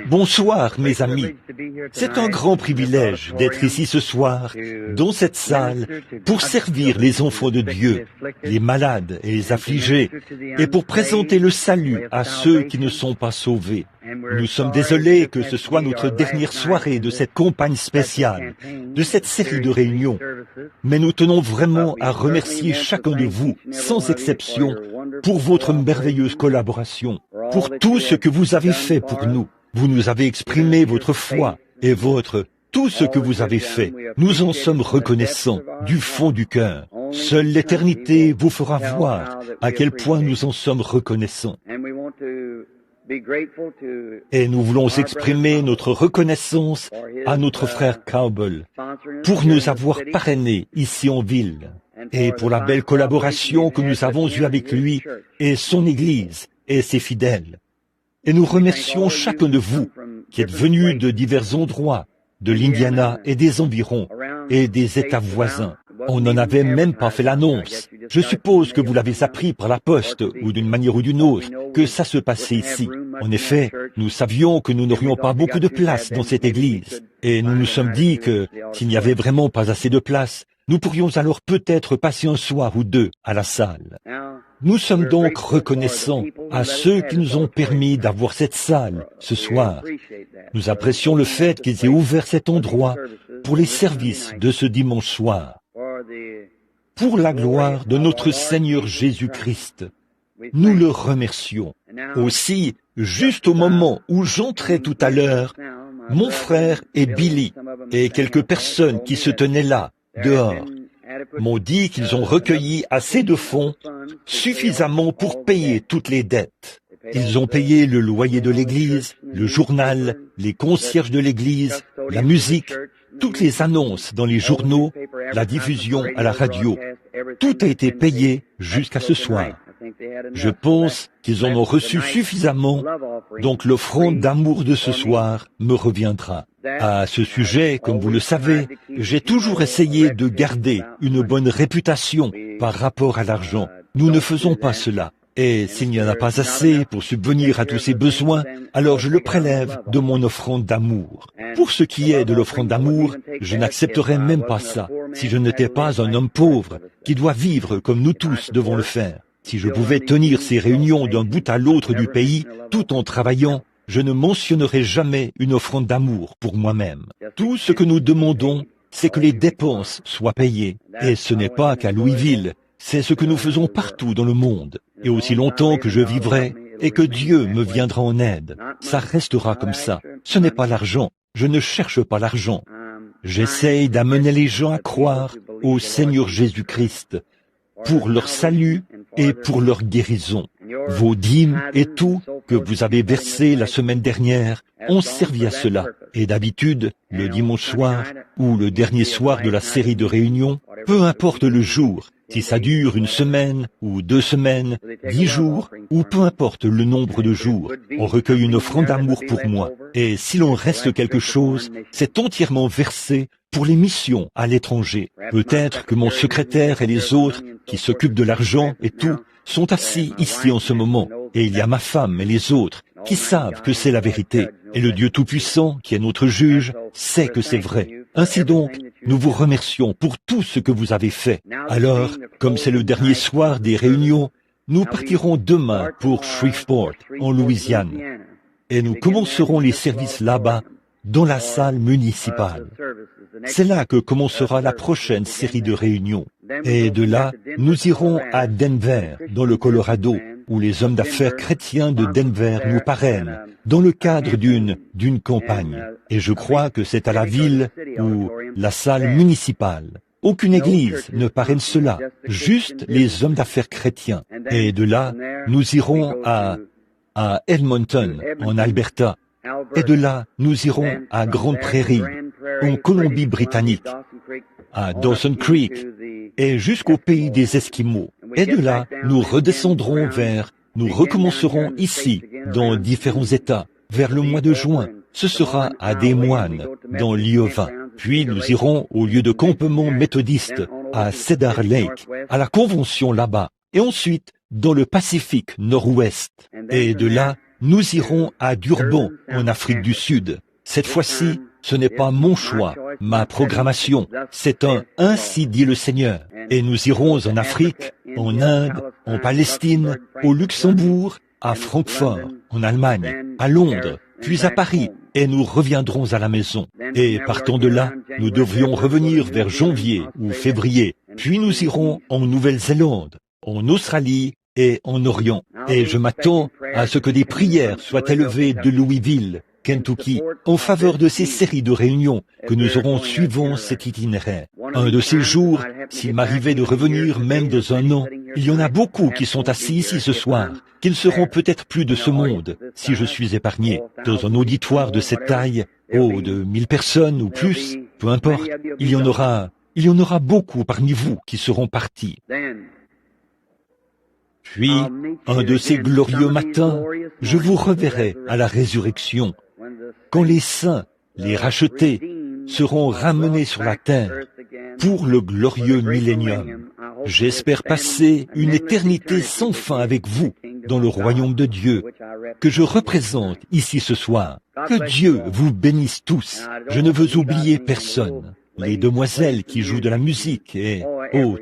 Bonsoir mes amis, c'est un grand privilège d'être ici ce soir, dans cette salle, pour servir les enfants de Dieu, les malades et les affligés, et pour présenter le salut à ceux qui ne sont pas sauvés. Nous sommes désolés que ce soit notre dernière soirée de cette campagne spéciale, de cette série de réunions, mais nous tenons vraiment à remercier chacun de vous, sans exception, pour votre merveilleuse collaboration, pour tout ce que vous avez fait pour nous. Vous nous avez exprimé votre foi et tout ce que vous avez fait. Nous en sommes reconnaissants du fond du cœur. Seule l'éternité vous fera voir à quel point nous en sommes reconnaissants. Et nous voulons exprimer notre reconnaissance à notre frère Cowbell pour nous avoir parrainés ici en ville et pour la belle collaboration que nous avons eue avec lui et son Église et ses fidèles. Et nous remercions chacun de vous qui êtes venus de divers endroits, de l'Indiana et des environs, et des États voisins. On n'en avait même pas fait l'annonce. Je suppose que vous l'avez appris par la poste, ou d'une manière ou d'une autre, que ça se passait ici. En effet, nous savions que nous n'aurions pas beaucoup de place dans cette église, et nous nous sommes dit que, s'il n'y avait vraiment pas assez de place, nous pourrions alors peut-être passer un soir ou deux à la salle. Nous sommes donc reconnaissants à ceux qui nous ont permis d'avoir cette salle ce soir. Nous apprécions le fait qu'ils aient ouvert cet endroit pour les services de ce dimanche soir. Pour la gloire de notre Seigneur Jésus-Christ, nous le remercions. Aussi, juste au moment où j'entrais tout à l'heure, mon frère et Billy et quelques personnes qui se tenaient là, dehors, m'ont dit qu'ils ont recueilli assez de fonds suffisamment pour payer toutes les dettes. Ils ont payé le loyer de l'église, le journal, les concierges de l'église, la musique, toutes les annonces dans les journaux, la diffusion à la radio. Tout a été payé jusqu'à ce soir. Je pense qu'ils en ont reçu suffisamment, donc l'offrande d'amour de ce soir me reviendra. À ce sujet, comme vous le savez, j'ai toujours essayé de garder une bonne réputation par rapport à l'argent. Nous ne faisons pas cela. Et s'il n'y en a pas assez pour subvenir à tous ces besoins, alors je le prélève de mon offrande d'amour. Pour ce qui est de l'offrande d'amour, je n'accepterais même pas ça, si je n'étais pas un homme pauvre, qui doit vivre comme nous tous devons le faire. Si je pouvais tenir ces réunions d'un bout à l'autre du pays, tout en travaillant, je ne mentionnerai jamais une offrande d'amour pour moi-même. Tout ce que nous demandons, c'est que les dépenses soient payées. Et ce n'est pas qu'à Louisville, c'est ce que nous faisons partout dans le monde. Et aussi longtemps que je vivrai et que Dieu me viendra en aide, ça restera comme ça. Ce n'est pas l'argent. Je ne cherche pas l'argent. J'essaye d'amener les gens à croire au Seigneur Jésus-Christ pour leur salut et pour leur guérison. Vos dîmes et tout que vous avez versé la semaine dernière ont servi à cela. Et d'habitude, le dimanche soir ou le dernier soir de la série de réunions, peu importe le jour, si ça dure une semaine ou 2 semaines, 10 jours, ou peu importe le nombre de jours, on recueille une offrande d'amour pour moi. Et s'il en reste quelque chose, c'est entièrement versé pour les missions à l'étranger. Peut-être que mon secrétaire et les autres qui s'occupent de l'argent et tout sont assis ici en ce moment. Et il y a ma femme et les autres qui savent que c'est la vérité. Et le Dieu Tout-Puissant, qui est notre juge, sait que c'est vrai. Ainsi donc, nous vous remercions pour tout ce que vous avez fait. Alors, comme c'est le dernier soir des réunions, nous partirons demain pour Shreveport, en Louisiane. Et nous commencerons les services là-bas, dans la salle municipale. C'est là que commencera la prochaine série de réunions. Et de là, nous irons à Denver, dans le Colorado, où les hommes d'affaires chrétiens de Denver nous parrainent, dans le cadre d'une campagne. Et je crois que c'est à la ville ou la salle municipale. Aucune église ne parraine cela, juste les hommes d'affaires chrétiens. Et de là, nous irons à Edmonton, en Alberta. Et de là, nous irons à Grande Prairie, en Colombie-Britannique, à Dawson Creek, et jusqu'au pays des Esquimaux. Et de là, nous redescendrons nous recommencerons ici, dans différents États, vers le mois de juin. Ce sera à Des Moines, dans l'Iowa. Puis nous irons au lieu de campement méthodiste, à Cedar Lake, à la convention là-bas. Et ensuite, dans le Pacifique Nord-Ouest. Et de là, nous irons à Durban, en Afrique du Sud. Cette fois-ci, ce n'est pas mon choix, ma programmation, c'est un « ainsi dit le Seigneur ». Et nous irons en Afrique, en Inde, en Palestine, au Luxembourg, à Francfort, en Allemagne, à Londres, puis à Paris, et nous reviendrons à la maison. Et partant de là, nous devrions revenir vers janvier ou février, puis nous irons en Nouvelle-Zélande, en Australie et en Orient. Et je m'attends à ce que des prières soient élevées de Louisville, Kentucky, en faveur de ces séries de réunions que nous aurons suivant cet itinéraire. Un de ces jours, s'il m'arrivait de revenir même dans un an, il y en a beaucoup qui sont assis ici ce soir, qui ne seront peut-être plus de ce monde, si je suis épargné. Dans un auditoire de cette taille, de 1000 personnes ou plus, peu importe, il y en aura beaucoup parmi vous qui seront partis. Puis, un de ces glorieux matins, je vous reverrai à la résurrection, quand les saints, les rachetés, seront ramenés sur la terre pour le glorieux millénium. J'espère passer une éternité sans fin avec vous dans le royaume de Dieu que je représente ici ce soir. Que Dieu vous bénisse tous. Je ne veux oublier personne. Les demoiselles qui jouent de la musique et,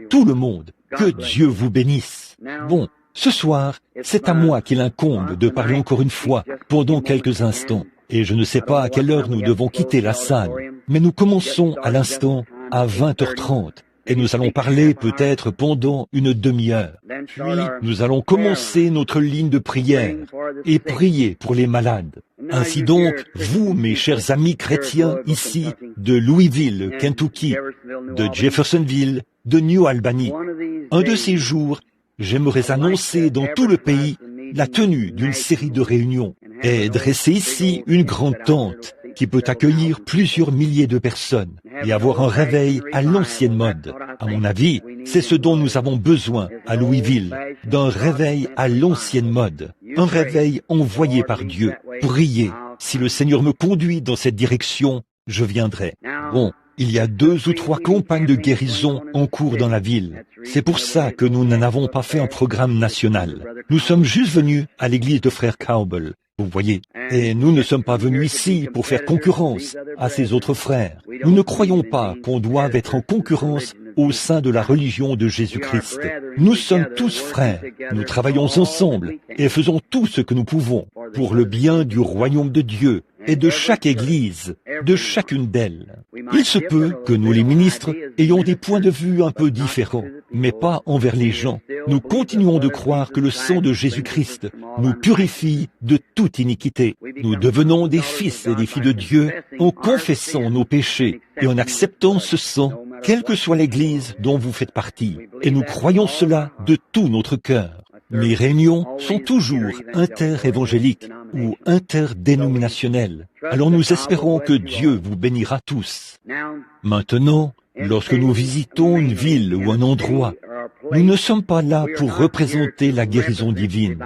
tout le monde. Que Dieu vous bénisse. Bon, ce soir, c'est à moi qu'il incombe de parler encore une fois pendant quelques instants. Et je ne sais pas à quelle heure nous devons quitter la salle, mais nous commençons à l'instant à 20h30 et nous allons parler peut-être pendant une demi-heure. Puis nous allons commencer notre ligne de prière et prier pour les malades. Ainsi donc, vous, mes chers amis chrétiens ici de Louisville, Kentucky, de Jeffersonville, de New Albany, un de ces jours, j'aimerais annoncer dans tout le pays la tenue d'une série de réunions et dresser ici une grande tente qui peut accueillir plusieurs milliers de personnes et avoir un réveil à l'ancienne mode. À mon avis, c'est ce dont nous avons besoin à Louisville, d'un réveil à l'ancienne mode, un réveil envoyé par Dieu. Priez, si le Seigneur me conduit dans cette direction, je viendrai. Bon, il y a 2 ou 3 campagnes de guérison en cours dans la ville. C'est pour ça que nous n'en avons pas fait un programme national. Nous sommes juste venus à l'église de Frère Cowbell, vous voyez. Et nous ne sommes pas venus ici pour faire concurrence à ces autres frères. Nous ne croyons pas qu'on doive être en concurrence au sein de la religion de Jésus-Christ. Nous sommes tous frères. Nous travaillons ensemble et faisons tout ce que nous pouvons pour le bien du royaume de Dieu et de chaque église, de chacune d'elles. Il se peut que nous les ministres ayons des points de vue un peu différents, mais pas envers les gens. Nous continuons de croire que le sang de Jésus-Christ nous purifie de toute iniquité. Nous devenons des fils et des filles de Dieu en confessant nos péchés et en acceptant ce sang, quelle que soit l'église dont vous faites partie. Et nous croyons cela de tout notre cœur. Mes réunions sont toujours inter-évangéliques ou interdénominationnelles. Alors nous espérons que Dieu vous bénira tous. Maintenant, lorsque nous visitons une ville ou un endroit, nous ne sommes pas là pour représenter la guérison divine.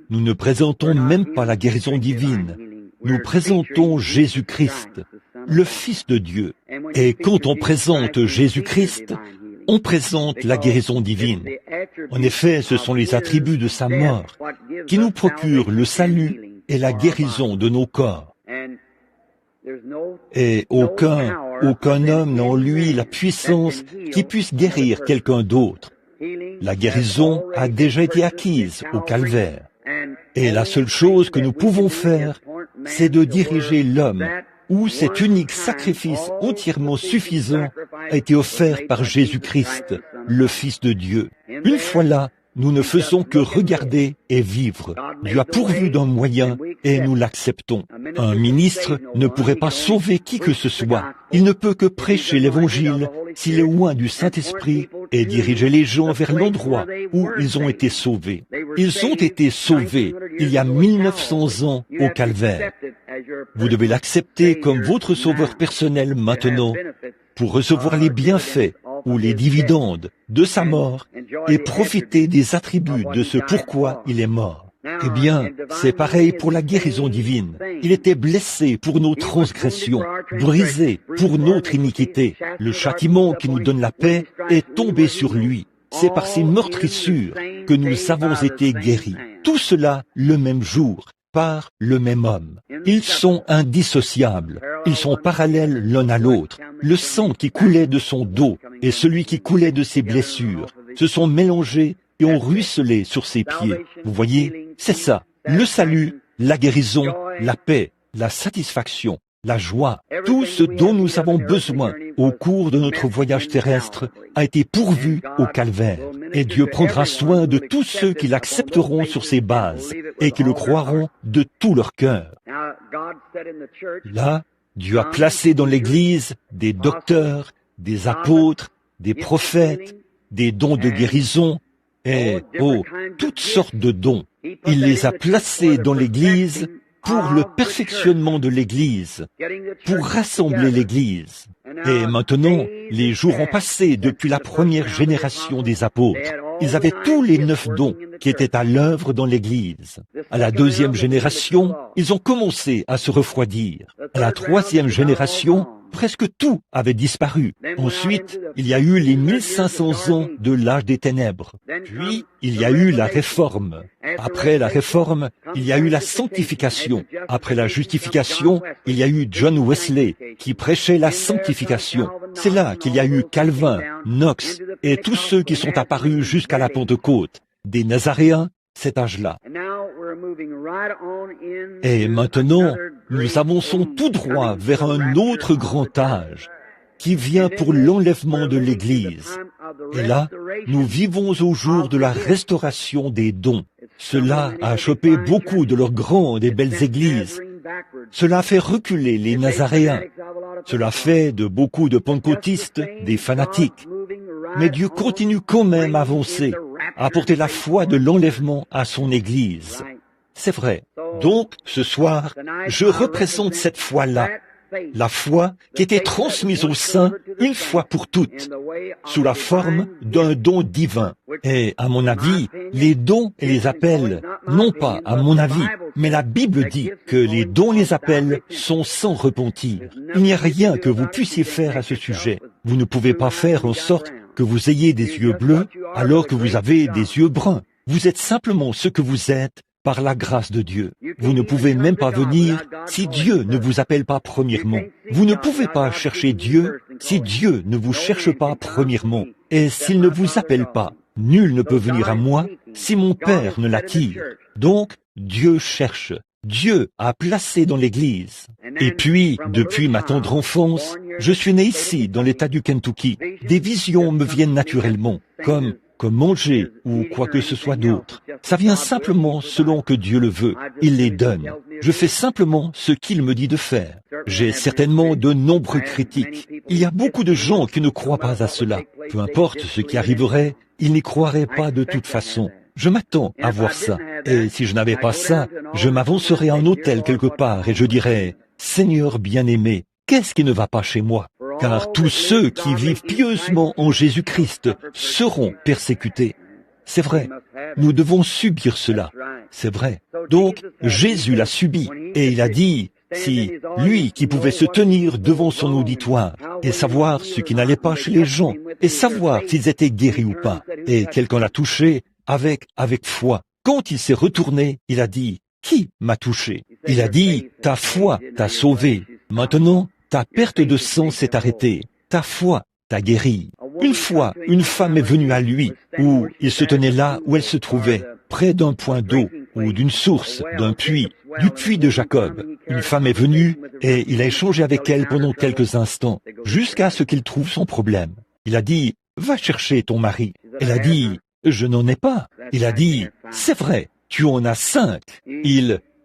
Nous ne présentons même pas la guérison divine. Nous présentons Jésus-Christ, le Fils de Dieu. Et quand on présente Jésus-Christ, on présente la guérison divine. En effet, ce sont les attributs de sa mort qui nous procurent le salut et la guérison de nos corps. Et aucun homme n'a en lui la puissance qui puisse guérir quelqu'un d'autre. La guérison a déjà été acquise au calvaire. Et la seule chose que nous pouvons faire, c'est de diriger l'homme où cet unique sacrifice entièrement suffisant a été offert par Jésus-Christ, le Fils de Dieu. Une fois là, nous ne faisons que regarder et vivre. Dieu a pourvu d'un moyen et nous l'acceptons. Un ministre ne pourrait pas sauver qui que ce soit. Il ne peut que prêcher l'Évangile s'il est loin du Saint-Esprit et diriger les gens vers l'endroit où ils ont été sauvés. Ils ont été sauvés il y a 1900 ans au Calvaire. Vous devez l'accepter comme votre sauveur personnel maintenant pour recevoir les bienfaits ou les dividendes de sa mort et profiter des attributs de ce pourquoi il est mort. Eh bien, c'est pareil pour la guérison divine. Il était blessé pour nos transgressions, brisé pour notre iniquité. Le châtiment qui nous donne la paix est tombé sur lui. C'est par ses meurtrissures que nous avons été guéris. Tout cela le même jour. par le même homme. Ils sont indissociables. Ils sont parallèles l'un à l'autre. Le sang qui coulait de son dos et celui qui coulait de ses blessures se sont mélangés et ont ruisselé sur ses pieds. Vous voyez, c'est ça. Le salut, la guérison, la paix, la satisfaction, la joie, tout ce dont nous avons besoin au cours de notre voyage terrestre a été pourvu au calvaire. Et Dieu prendra soin de tous ceux qui l'accepteront sur ses bases et qui le croiront de tout leur cœur. Là, Dieu a placé dans l'Église des docteurs, des apôtres, des prophètes, des dons de guérison et, toutes sortes de dons. Il les a placés dans l'Église pour le perfectionnement de l'Église, pour rassembler l'Église. Et maintenant, les jours ont passé depuis la première génération des apôtres. Ils avaient tous les 9 dons qui étaient à l'œuvre dans l'Église. À la 2e génération, ils ont commencé à se refroidir. À la 3e génération, presque tout avait disparu. Ensuite, il y a eu les 1500 ans de l'âge des ténèbres. Puis, il y a eu la réforme. Après la réforme, il y a eu la sanctification. Après la justification, il y a eu John Wesley qui prêchait la sanctification. C'est là qu'il y a eu Calvin, Knox et tous ceux qui sont apparus jusqu'à la Pentecôte, des Nazaréens, cet âge-là. Et maintenant, nous avançons tout droit vers un autre grand âge qui vient pour l'enlèvement de l'Église. Et là, nous vivons au jour de la restauration des dons. Cela a chopé beaucoup de leurs grandes et belles églises. Cela a fait reculer les Nazaréens. Cela fait de beaucoup de pentecôtistes des fanatiques. Mais Dieu continue quand même à avancer, à apporter la foi de l'enlèvement à son Église. C'est vrai. Donc, ce soir, je représente cette foi-là, la foi qui était transmise aux saints une fois pour toutes, sous la forme d'un don divin. Et, à mon avis, les dons et les appels, non pas à mon avis, mais la Bible dit que les dons et les appels sont sans repentir. Il n'y a rien que vous puissiez faire à ce sujet. Vous ne pouvez pas faire en sorte que vous ayez des yeux bleus alors que vous avez des yeux bruns. Vous êtes simplement ce que vous êtes par la grâce de Dieu. Vous ne pouvez même pas venir si Dieu ne vous appelle pas premièrement. Vous ne pouvez pas chercher Dieu si Dieu ne vous cherche pas premièrement. Et s'il ne vous appelle pas, nul ne peut venir à moi si mon Père ne l'attire. Donc, Dieu cherche. Dieu a placé dans l'Église. Et puis, depuis ma tendre enfance, je suis né ici, dans l'État du Kentucky. Des visions me viennent naturellement, comme manger ou quoi que ce soit d'autre. Ça vient simplement selon que Dieu le veut. Il les donne. Je fais simplement ce qu'il me dit de faire. J'ai certainement de nombreux critiques. Il y a beaucoup de gens qui ne croient pas à cela. Peu importe ce qui arriverait, ils n'y croiraient pas de toute façon. Je m'attends à voir ça. Et si je n'avais pas ça, je m'avancerais à un hôtel quelque part et je dirais, « Seigneur bien-aimé, qu'est-ce qui ne va pas chez moi ?» Car tous ceux qui vivent pieusement en Jésus-Christ seront persécutés. C'est vrai, nous devons subir cela. C'est vrai. Donc, Jésus l'a subi et il a dit, si lui qui pouvait se tenir devant son auditoire et savoir ce qui n'allait pas chez les gens et savoir s'ils étaient guéris ou pas, et quelqu'un l'a touché avec foi. Quand il s'est retourné, il a dit, qui m'a touché? Il a dit, ta foi t'a sauvé. Maintenant, ta perte de sang s'est arrêtée. Ta foi t'a guéri. Une fois, une femme est venue à lui, où il se tenait là où elle se trouvait, près d'un point d'eau, ou d'une source, d'un puits, du puits de Jacob. Une femme est venue, et il a échangé avec elle pendant quelques instants, jusqu'à ce qu'il trouve son problème. Il a dit, va chercher ton mari. Elle a dit, je n'en ai pas. Il a dit, c'est vrai, tu en as 5.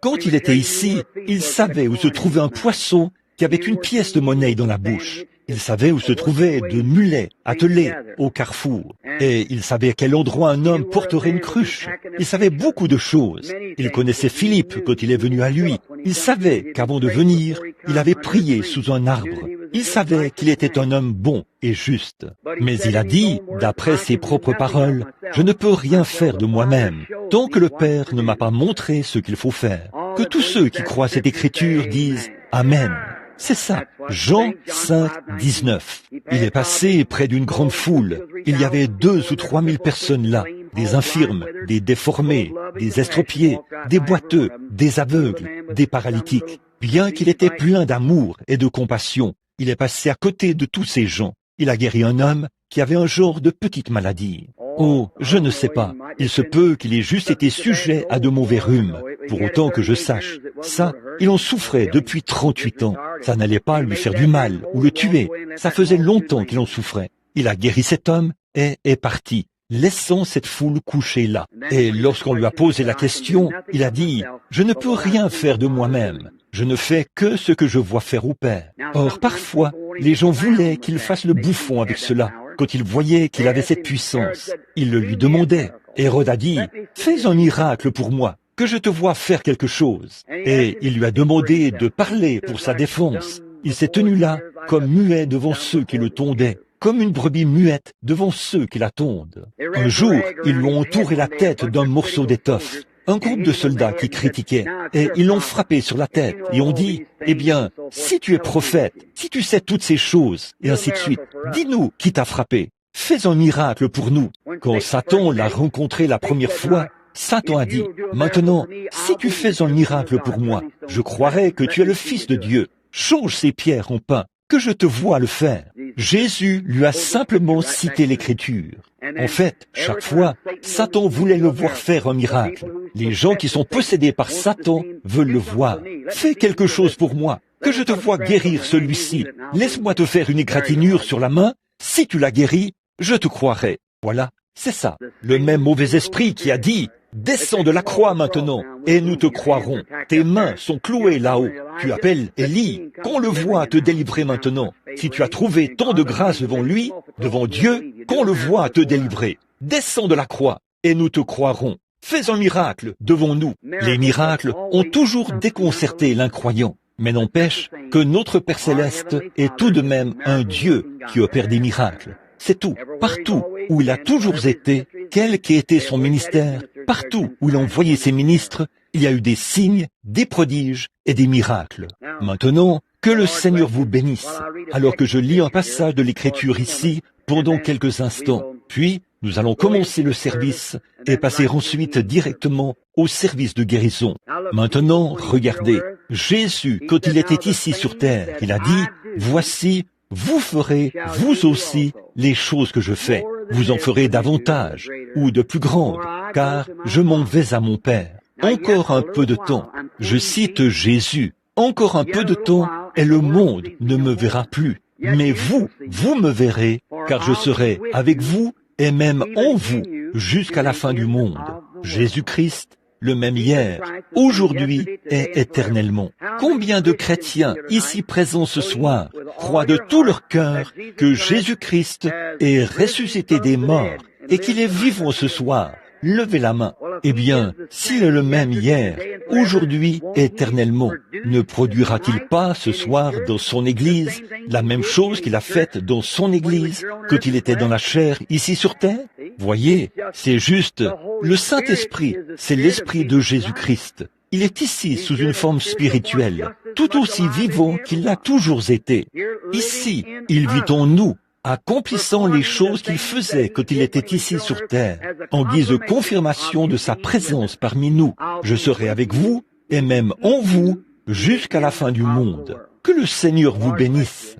Quand il était ici, il savait où se trouvait un poisson qui avait une pièce de monnaie dans la bouche. Il savait où se trouvaient 2 mulets attelés au carrefour. Et il savait à quel endroit un homme porterait une cruche. Il savait beaucoup de choses. Il connaissait Philippe quand il est venu à lui. Il savait qu'avant de venir, il avait prié sous un arbre. Il savait qu'il était un homme bon et juste. Mais il a dit, d'après ses propres paroles, « Je ne peux rien faire de moi-même, tant que le Père ne m'a pas montré ce qu'il faut faire. » Que tous ceux qui croient cette écriture disent « Amen ». C'est ça, Jean 5, 19. Il est passé près d'une grande foule. Il y avait 2 ou 3 000 personnes là. des infirmes, des déformés, des estropiés, des boiteux, des aveugles, des paralytiques. Bien qu'il était plein d'amour et de compassion, il est passé à côté de tous ces gens. Il a guéri un homme qui avait un genre de petite maladie. Oh, je ne sais pas. Il se peut qu'il ait juste été sujet à de mauvais rhumes. Pour autant que je sache, ça, il en souffrait depuis 38 ans. Ça n'allait pas lui faire du mal ou le tuer. Ça faisait longtemps qu'il en souffrait. Il a guéri cet homme et est parti, laissant cette foule couchée là. Et lorsqu'on lui a posé la question, il a dit, « Je ne peux rien faire de moi-même. Je ne fais que ce que je vois faire au Père. » Or, parfois, les gens voulaient qu'il fasse le bouffon avec cela. Quand ils voyaient qu'il avait cette puissance, ils le lui demandaient. Hérode a dit, « Fais un miracle pour moi, que je te vois faire quelque chose. » Et il lui a demandé de parler pour sa défense. Il s'est tenu là, comme muet devant ceux qui le tondaient, comme une brebis muette devant ceux qui la tondent. Un jour, ils lui ont entouré la tête d'un morceau d'étoffe. Un groupe de soldats qui critiquaient, et ils l'ont frappé sur la tête, et ont dit, « Eh bien, si tu es prophète, si tu sais toutes ces choses, et ainsi de suite, dis-nous qui t'a frappé. Fais un miracle pour nous. » Quand Satan l'a rencontré la première fois, Satan a dit, « Maintenant, si tu fais un miracle pour moi, je croirai que tu es le Fils de Dieu. Change ces pierres en pain, que je te vois le faire. » Jésus lui a simplement cité l'Écriture. En fait, chaque fois, Satan voulait le voir faire un miracle. Les gens qui sont possédés par Satan veulent le voir. Fais quelque chose pour moi, que je te vois guérir celui-ci. Laisse-moi te faire une égratignure sur la main. Si tu la guéris, je te croirai. Voilà, c'est ça. Le même mauvais esprit qui a dit, « Descends de la croix maintenant, et nous te croirons. Tes mains sont clouées là-haut. Tu appelles Élie, qu'on le voit te délivrer maintenant. Si tu as trouvé tant de grâce devant lui, devant Dieu, qu'on le voit te délivrer. Descends de la croix, et nous te croirons. Fais un miracle devant nous. » Les miracles ont toujours déconcerté l'incroyant. Mais n'empêche que notre Père Céleste est tout de même un Dieu qui opère des miracles. C'est tout. Partout où il a toujours été, quel qu'ait été son ministère, partout où il a envoyé ses ministres, il y a eu des signes, des prodiges et des miracles. Maintenant, que le Seigneur vous bénisse, alors que je lis un passage de l'Écriture ici pendant quelques instants. Puis, nous allons commencer le service et passer ensuite directement au service de guérison. Maintenant, regardez, Jésus, quand il était ici sur terre, il a dit, « Voici, vous ferez, vous aussi, les choses que je fais. Vous en ferez davantage, ou de plus grandes, car je m'en vais à mon Père. » Encore un peu de temps. Je cite Jésus. Encore un peu de temps, et le monde ne me verra plus. Mais vous, vous me verrez, car je serai avec vous, et même en vous, jusqu'à la fin du monde. Jésus-Christ, le même hier, aujourd'hui et éternellement. Combien de chrétiens ici présents ce soir croient de tout leur cœur que Jésus-Christ est ressuscité des morts et qu'il est vivant ce soir? Levez la main. Eh bien, s'il est le même hier, aujourd'hui, éternellement, ne produira-t-il pas ce soir dans son Église la même chose qu'il a faite dans son Église quand il était dans la chair ici sur terre? Voyez, c'est juste le Saint-Esprit, c'est l'Esprit de Jésus-Christ. Il est ici sous une forme spirituelle, tout aussi vivant qu'il l'a toujours été. Ici, il vit en nous, accomplissant les choses qu'il faisait quand il était ici sur terre, en guise de confirmation de sa présence parmi nous. Je serai avec vous, et même en vous, jusqu'à la fin du monde. Que le Seigneur vous bénisse.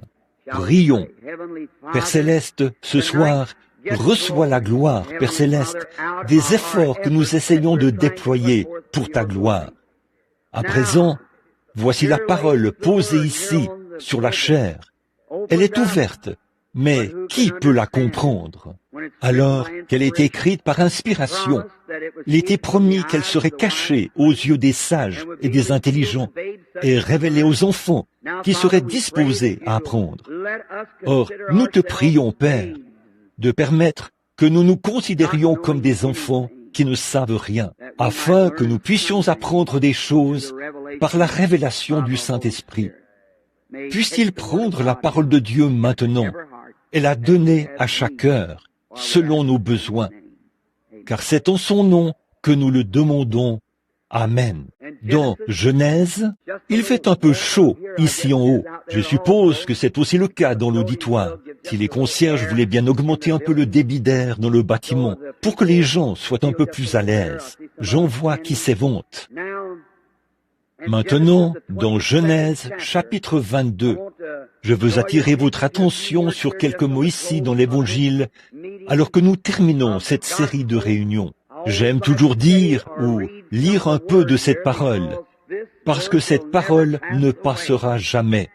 Prions. Père Céleste, ce soir, reçois la gloire, Père Céleste, des efforts que nous essayons de déployer pour ta gloire. À présent, voici la parole posée ici, sur la chair. Elle est ouverte. Mais qui peut la comprendre? Alors qu'elle est écrite par inspiration, il était promis qu'elle serait cachée aux yeux des sages et des intelligents et révélée aux enfants qui seraient disposés à apprendre. Or, nous te prions, Père, de permettre que nous nous considérions comme des enfants qui ne savent rien, afin que nous puissions apprendre des choses par la révélation du Saint-Esprit. Puisse-t-il prendre la parole de Dieu maintenant et la donner à chaque cœur, selon nos besoins, car c'est en son nom que nous le demandons. Amen. Dans Genèse, il fait un peu chaud ici en haut. Je suppose que c'est aussi le cas dans l'auditoire. Si les concierges voulaient bien augmenter un peu le débit d'air dans le bâtiment pour que les gens soient un peu plus à l'aise, j'en vois qui s'éventent. Maintenant, dans Genèse, chapitre 22, je veux attirer votre attention sur quelques mots ici dans l'Évangile, alors que nous terminons cette série de réunions. J'aime toujours dire ou lire un peu de cette parole, parce que cette parole ne passera jamais,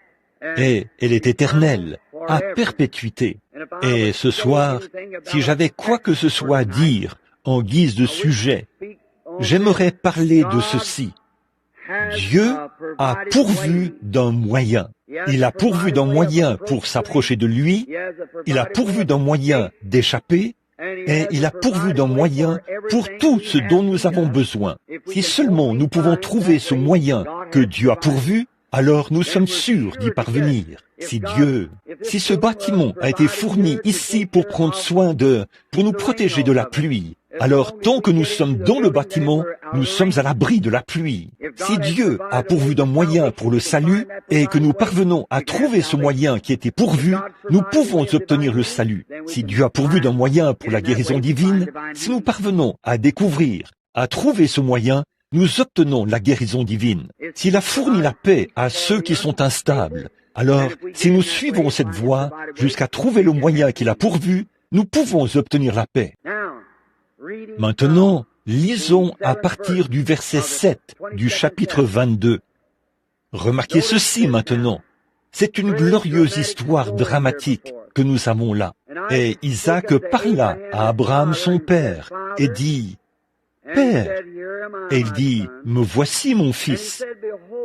et elle est éternelle, à perpétuité. Et ce soir, si j'avais quoi que ce soit à dire en guise de sujet, j'aimerais parler de ceci. Dieu a pourvu d'un moyen. Il a pourvu d'un moyen pour s'approcher de lui, il a pourvu d'un moyen d'échapper, et il a pourvu d'un moyen pour tout ce dont nous avons besoin. Si seulement nous pouvons trouver ce moyen que Dieu a pourvu, alors nous sommes sûrs d'y parvenir. Si ce bâtiment a été fourni ici pour prendre soin pour nous protéger de la pluie, alors tant que nous sommes dans le bâtiment, nous sommes à l'abri de la pluie. Si Dieu a pourvu d'un moyen pour le salut et que nous parvenons à trouver ce moyen qui était pourvu, nous pouvons obtenir le salut. Si Dieu a pourvu d'un moyen pour la guérison divine, si nous parvenons à découvrir, à trouver ce moyen, nous obtenons la guérison divine. S'il a fourni la paix à ceux qui sont instables, alors si nous suivons cette voie jusqu'à trouver le moyen qu'il a pourvu, nous pouvons obtenir la paix. Maintenant, lisons à partir du verset 7 du chapitre 22. Remarquez ceci maintenant. C'est une glorieuse histoire dramatique que nous avons là. Et Isaac parla à Abraham son père et dit, « Père !» Et il dit, « Me voici mon fils. »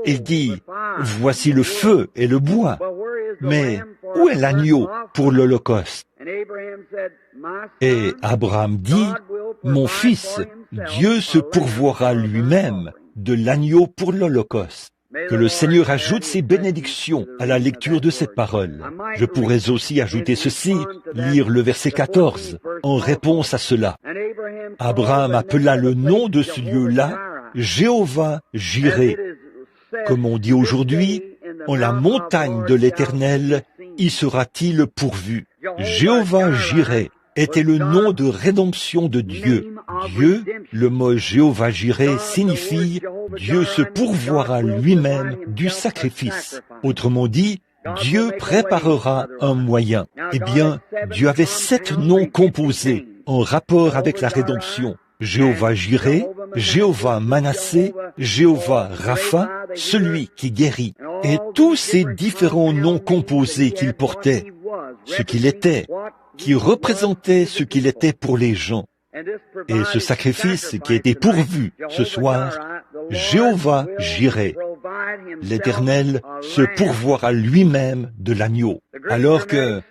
Il dit, « Voici le feu et le bois. Mais où est l'agneau pour l'Holocauste ?» Et Abraham dit, « Mon fils, Dieu se pourvoira lui-même de l'agneau pour l'Holocauste. » Que le Seigneur ajoute ses bénédictions à la lecture de cette parole. Je pourrais aussi ajouter ceci, lire le verset 14, en réponse à cela. Abraham appela le nom de ce lieu-là Jéhovah Jireh. Comme on dit aujourd'hui, en la montagne de l'Éternel, y sera-t-il pourvu. Jéhovah Jireh était le nom de rédemption de Dieu. Dieu, le mot Jéhovah Jireh signifie Dieu se pourvoira lui-même du sacrifice. Autrement dit, Dieu préparera un moyen. Eh bien, Dieu avait 7 noms composés en rapport avec la rédemption. Jéhovah Jireh, Jéhovah Manassé, Jéhovah Rapha, celui qui guérit. Et tous ces différents noms composés qu'il portait, ce qu'il était, qui représentait ce qu'il était pour les gens. Et ce sacrifice qui a été pourvu ce soir, Jéhovah Jireh, l'Éternel se pourvoira lui-même de l'agneau. Alors que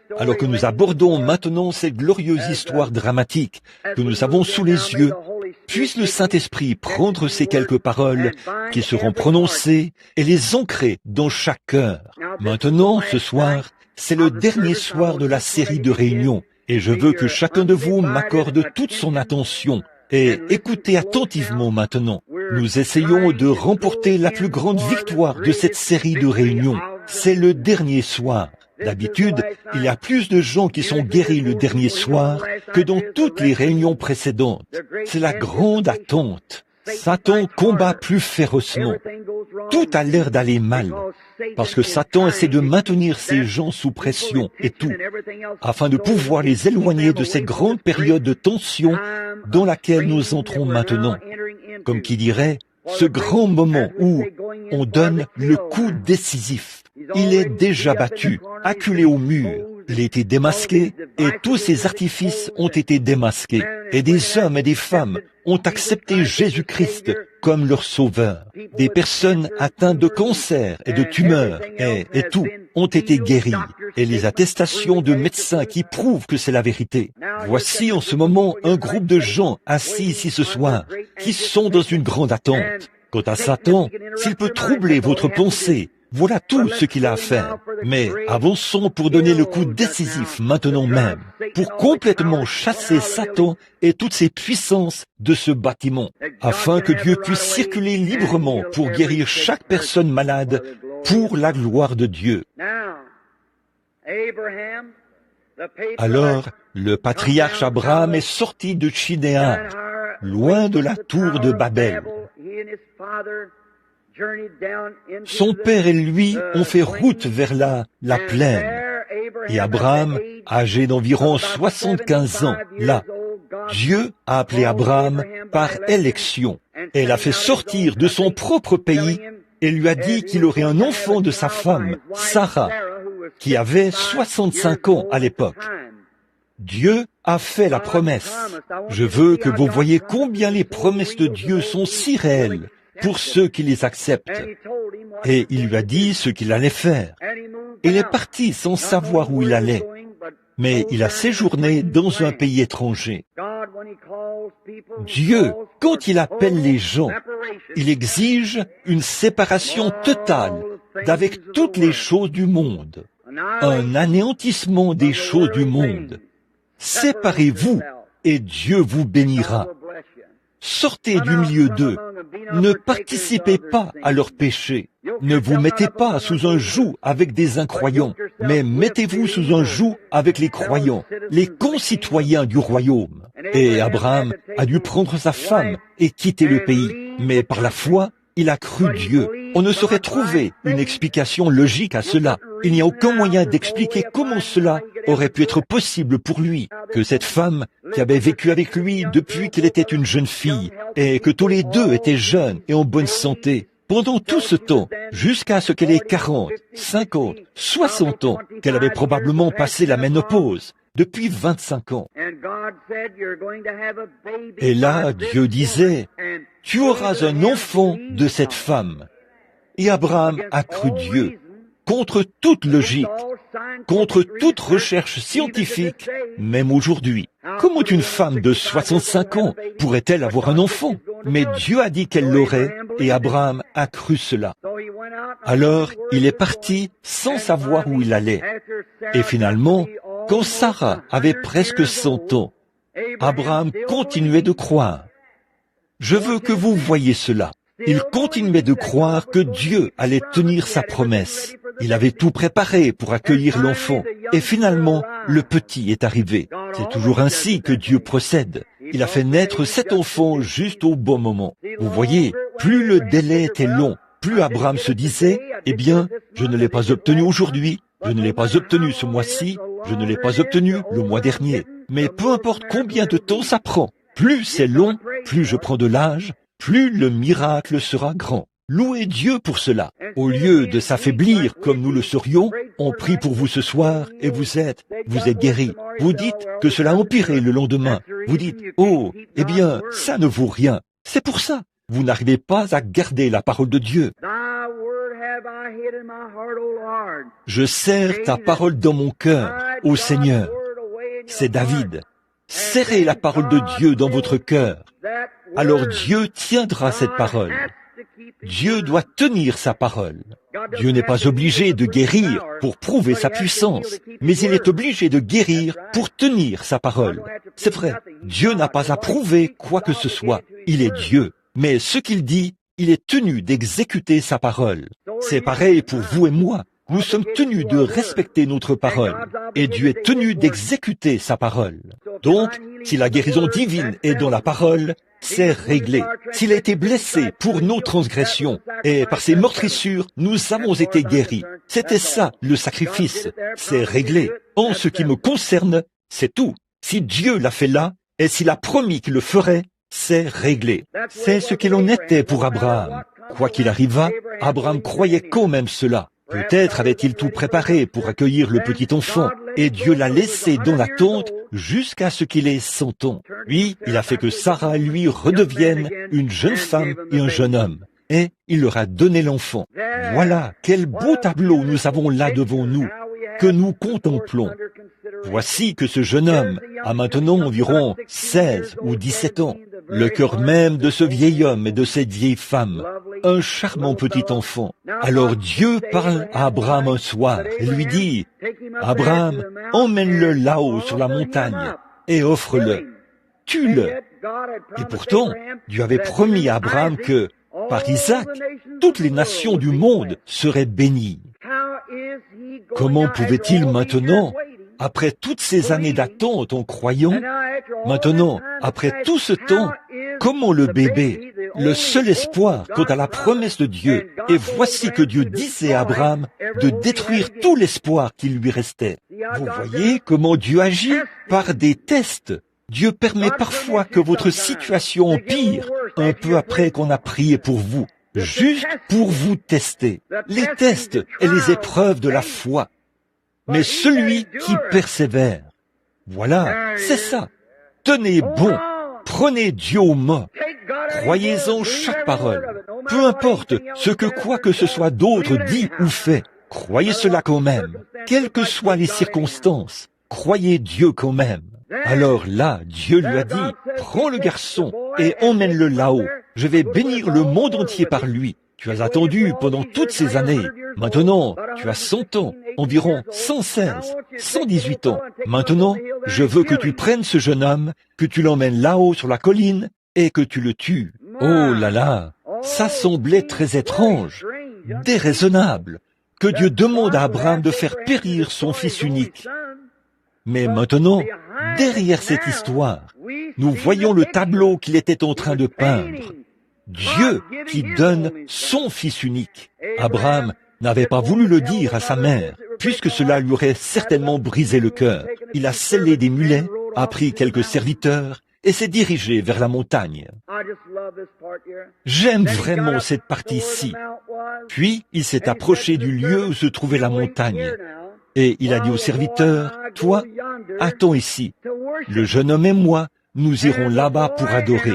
nous abordons maintenant cette glorieuse histoire dramatique que nous avons sous les yeux, puisse le Saint-Esprit prendre ces quelques paroles qui seront prononcées et les ancrer dans chaque cœur. Maintenant, ce soir, c'est le dernier soir de la série de réunions. Et je veux que chacun de vous m'accorde toute son attention et écoutez attentivement maintenant. Nous essayons de remporter la plus grande victoire de cette série de réunions. C'est le dernier soir. D'habitude, il y a plus de gens qui sont guéris le dernier soir que dans toutes les réunions précédentes. C'est la grande attente. Satan combat plus férocement. Tout a l'air d'aller mal, parce que Satan essaie de maintenir ces gens sous pression et tout, afin de pouvoir les éloigner de cette grande période de tension dans laquelle nous entrons maintenant. Comme qui dirait, ce grand moment où on donne le coup décisif. Il est déjà battu, acculé au mur. Il a été démasqué et tous ses artifices ont été démasqués. Et des hommes et des femmes ont accepté Jésus-Christ comme leur sauveur. Des personnes atteintes de cancer et de tumeurs et tout ont été guéries. Et les attestations de médecins qui prouvent que c'est la vérité. Voici en ce moment un groupe de gens assis ici ce soir qui sont dans une grande attente. Quant à Satan, s'il peut troubler votre pensée Voilà tout ce qu'il a à faire. Mais avançons pour donner le coup décisif maintenant même, pour complètement chasser Satan et toutes ses puissances de ce bâtiment, afin que Dieu puisse circuler librement pour guérir chaque personne malade pour la gloire de Dieu. Alors, le patriarche Abraham est sorti de Chidéar, loin de la tour de Babel. Son père et lui ont fait route vers la plaine. Et Abraham, âgé d'environ 75 ans, là, Dieu a appelé Abraham par élection et l'a fait sortir de son propre pays et lui a dit qu'il aurait un enfant de sa femme, Sarah, qui avait 65 ans à l'époque. Dieu a fait la promesse. Je veux que vous voyez combien les promesses de Dieu sont si réelles pour ceux qui les acceptent. Et il lui a dit ce qu'il allait faire. Il est parti sans savoir où il allait, mais il a séjourné dans un pays étranger. Dieu, quand il appelle les gens, il exige une séparation totale d'avec toutes les choses du monde, un anéantissement des choses du monde. Séparez-vous et Dieu vous bénira. Sortez du milieu d'eux. Ne participez pas à leurs péchés. Ne vous mettez pas sous un joug avec des incroyants, mais mettez-vous sous un joug avec les croyants, les concitoyens du royaume. Et Abraham a dû prendre sa femme et quitter le pays. Mais par la foi, il a cru Dieu. On ne saurait trouver une explication logique à cela. Il n'y a aucun moyen d'expliquer comment cela aurait pu être possible pour lui, que cette femme qui avait vécu avec lui depuis qu'elle était une jeune fille, et que tous les deux étaient jeunes et en bonne santé, pendant tout ce temps, jusqu'à ce qu'elle ait 40, 50, 60 ans, qu'elle avait probablement passé la ménopause, depuis 25 ans. Et là, Dieu disait, « Tu auras un enfant de cette femme. » Et Abraham a cru Dieu, contre toute logique, contre toute recherche scientifique, même aujourd'hui. Comment une femme de 65 ans pourrait-elle avoir un enfant? Mais Dieu a dit qu'elle l'aurait, et Abraham a cru cela. Alors, il est parti sans savoir où il allait. Et finalement, quand Sarah avait presque 100 ans, Abraham continuait de croire. Je veux que vous voyiez cela. Il continuait de croire que Dieu allait tenir sa promesse. Il avait tout préparé pour accueillir l'enfant. Et finalement, le petit est arrivé. C'est toujours ainsi que Dieu procède. Il a fait naître cet enfant juste au bon moment. Vous voyez, plus le délai était long, plus Abraham se disait, eh bien, je ne l'ai pas obtenu aujourd'hui, je ne l'ai pas obtenu ce mois-ci, je ne l'ai pas obtenu le mois dernier. Mais peu importe combien de temps ça prend, plus c'est long, plus je prends de l'âge, plus le miracle sera grand. Louez Dieu pour cela. Au lieu de s'affaiblir comme nous le serions, on prie pour vous ce soir et vous êtes guéris. Vous dites que cela a empiré le lendemain. Vous dites, oh, eh bien, ça ne vaut rien. C'est pour ça. Vous n'arrivez pas à garder la parole de Dieu. Je serre ta parole dans mon cœur, ô Seigneur. C'est David. Serrez la parole de Dieu dans votre cœur. Alors Dieu tiendra cette parole. Dieu doit tenir sa parole. Dieu n'est pas obligé de guérir pour prouver sa puissance, mais il est obligé de guérir pour tenir sa parole. C'est vrai, Dieu n'a pas à prouver quoi que ce soit. Il est Dieu. Mais ce qu'il dit, il est tenu d'exécuter sa parole. C'est pareil pour vous et moi. Nous sommes tenus de respecter notre parole, et Dieu est tenu d'exécuter sa parole. Donc, si la guérison divine est dans la parole, c'est réglé. S'il a été blessé pour nos transgressions, et par ses meurtrissures, nous avons été guéris. C'était ça, le sacrifice. C'est réglé. En ce qui me concerne, c'est tout. Si Dieu l'a fait là, et s'il a promis qu'il le ferait, c'est réglé. C'est ce qu'il en était pour Abraham. Quoi qu'il arrivât, Abraham croyait quand même cela. Peut-être avait-il tout préparé pour accueillir le petit enfant, et Dieu l'a laissé dans la tente jusqu'à ce qu'il ait 100 ans. Puis, il a fait que Sarah, lui, redevienne une jeune femme et un jeune homme. Et il leur a donné l'enfant. Voilà, quel beau tableau nous avons là devant nous, que nous contemplons. Voici que ce jeune homme a maintenant environ 16 ou 17 ans. Le cœur même de ce vieil homme et de cette vieille femme, un charmant petit enfant. Alors Dieu parle à Abraham un soir et lui dit, « Abraham, emmène-le là-haut sur la montagne et offre-le. Tue-le. » Et pourtant, Dieu avait promis à Abraham que, par Isaac, toutes les nations du monde seraient bénies. Comment pouvait-il maintenant, après toutes ces années d'attente en croyant, maintenant, après tout ce temps, comment le bébé, le seul espoir quant à la promesse de Dieu, et voici que Dieu disait à Abraham de détruire tout l'espoir qui lui restait. Vous voyez comment Dieu agit par des tests. Dieu permet parfois que votre situation empire un peu après qu'on a prié pour vous, juste pour vous tester. Les tests et les épreuves de la foi. Mais celui qui persévère, voilà, c'est ça. Tenez bon, prenez Dieu au mot, croyez-en chaque parole. Peu importe ce que quoi que ce soit d'autre dit ou fait, croyez cela quand même. Quelles que soient les circonstances, croyez Dieu quand même. Alors là, Dieu lui a dit, prends le garçon et emmène-le là-haut. Je vais bénir le monde entier par lui. Tu as attendu pendant toutes ces années. Maintenant, tu as 100 ans, environ 116, 118 ans. Maintenant, je veux que tu prennes ce jeune homme, que tu l'emmènes là-haut sur la colline et que tu le tues. Oh là là, ça semblait très étrange, déraisonnable, que Dieu demande à Abraham de faire périr son fils unique. Mais maintenant, derrière cette histoire, nous voyons le tableau qu'il était en train de peindre. Dieu qui donne son fils unique. Abraham n'avait pas voulu le dire à sa mère, puisque cela lui aurait certainement brisé le cœur. Il a sellé des mulets, a pris quelques serviteurs et s'est dirigé vers la montagne. J'aime vraiment cette partie-ci. Puis il s'est approché du lieu où se trouvait la montagne. Et il a dit au serviteur, « Toi, attends ici. Le jeune homme et moi, nous irons là-bas pour adorer.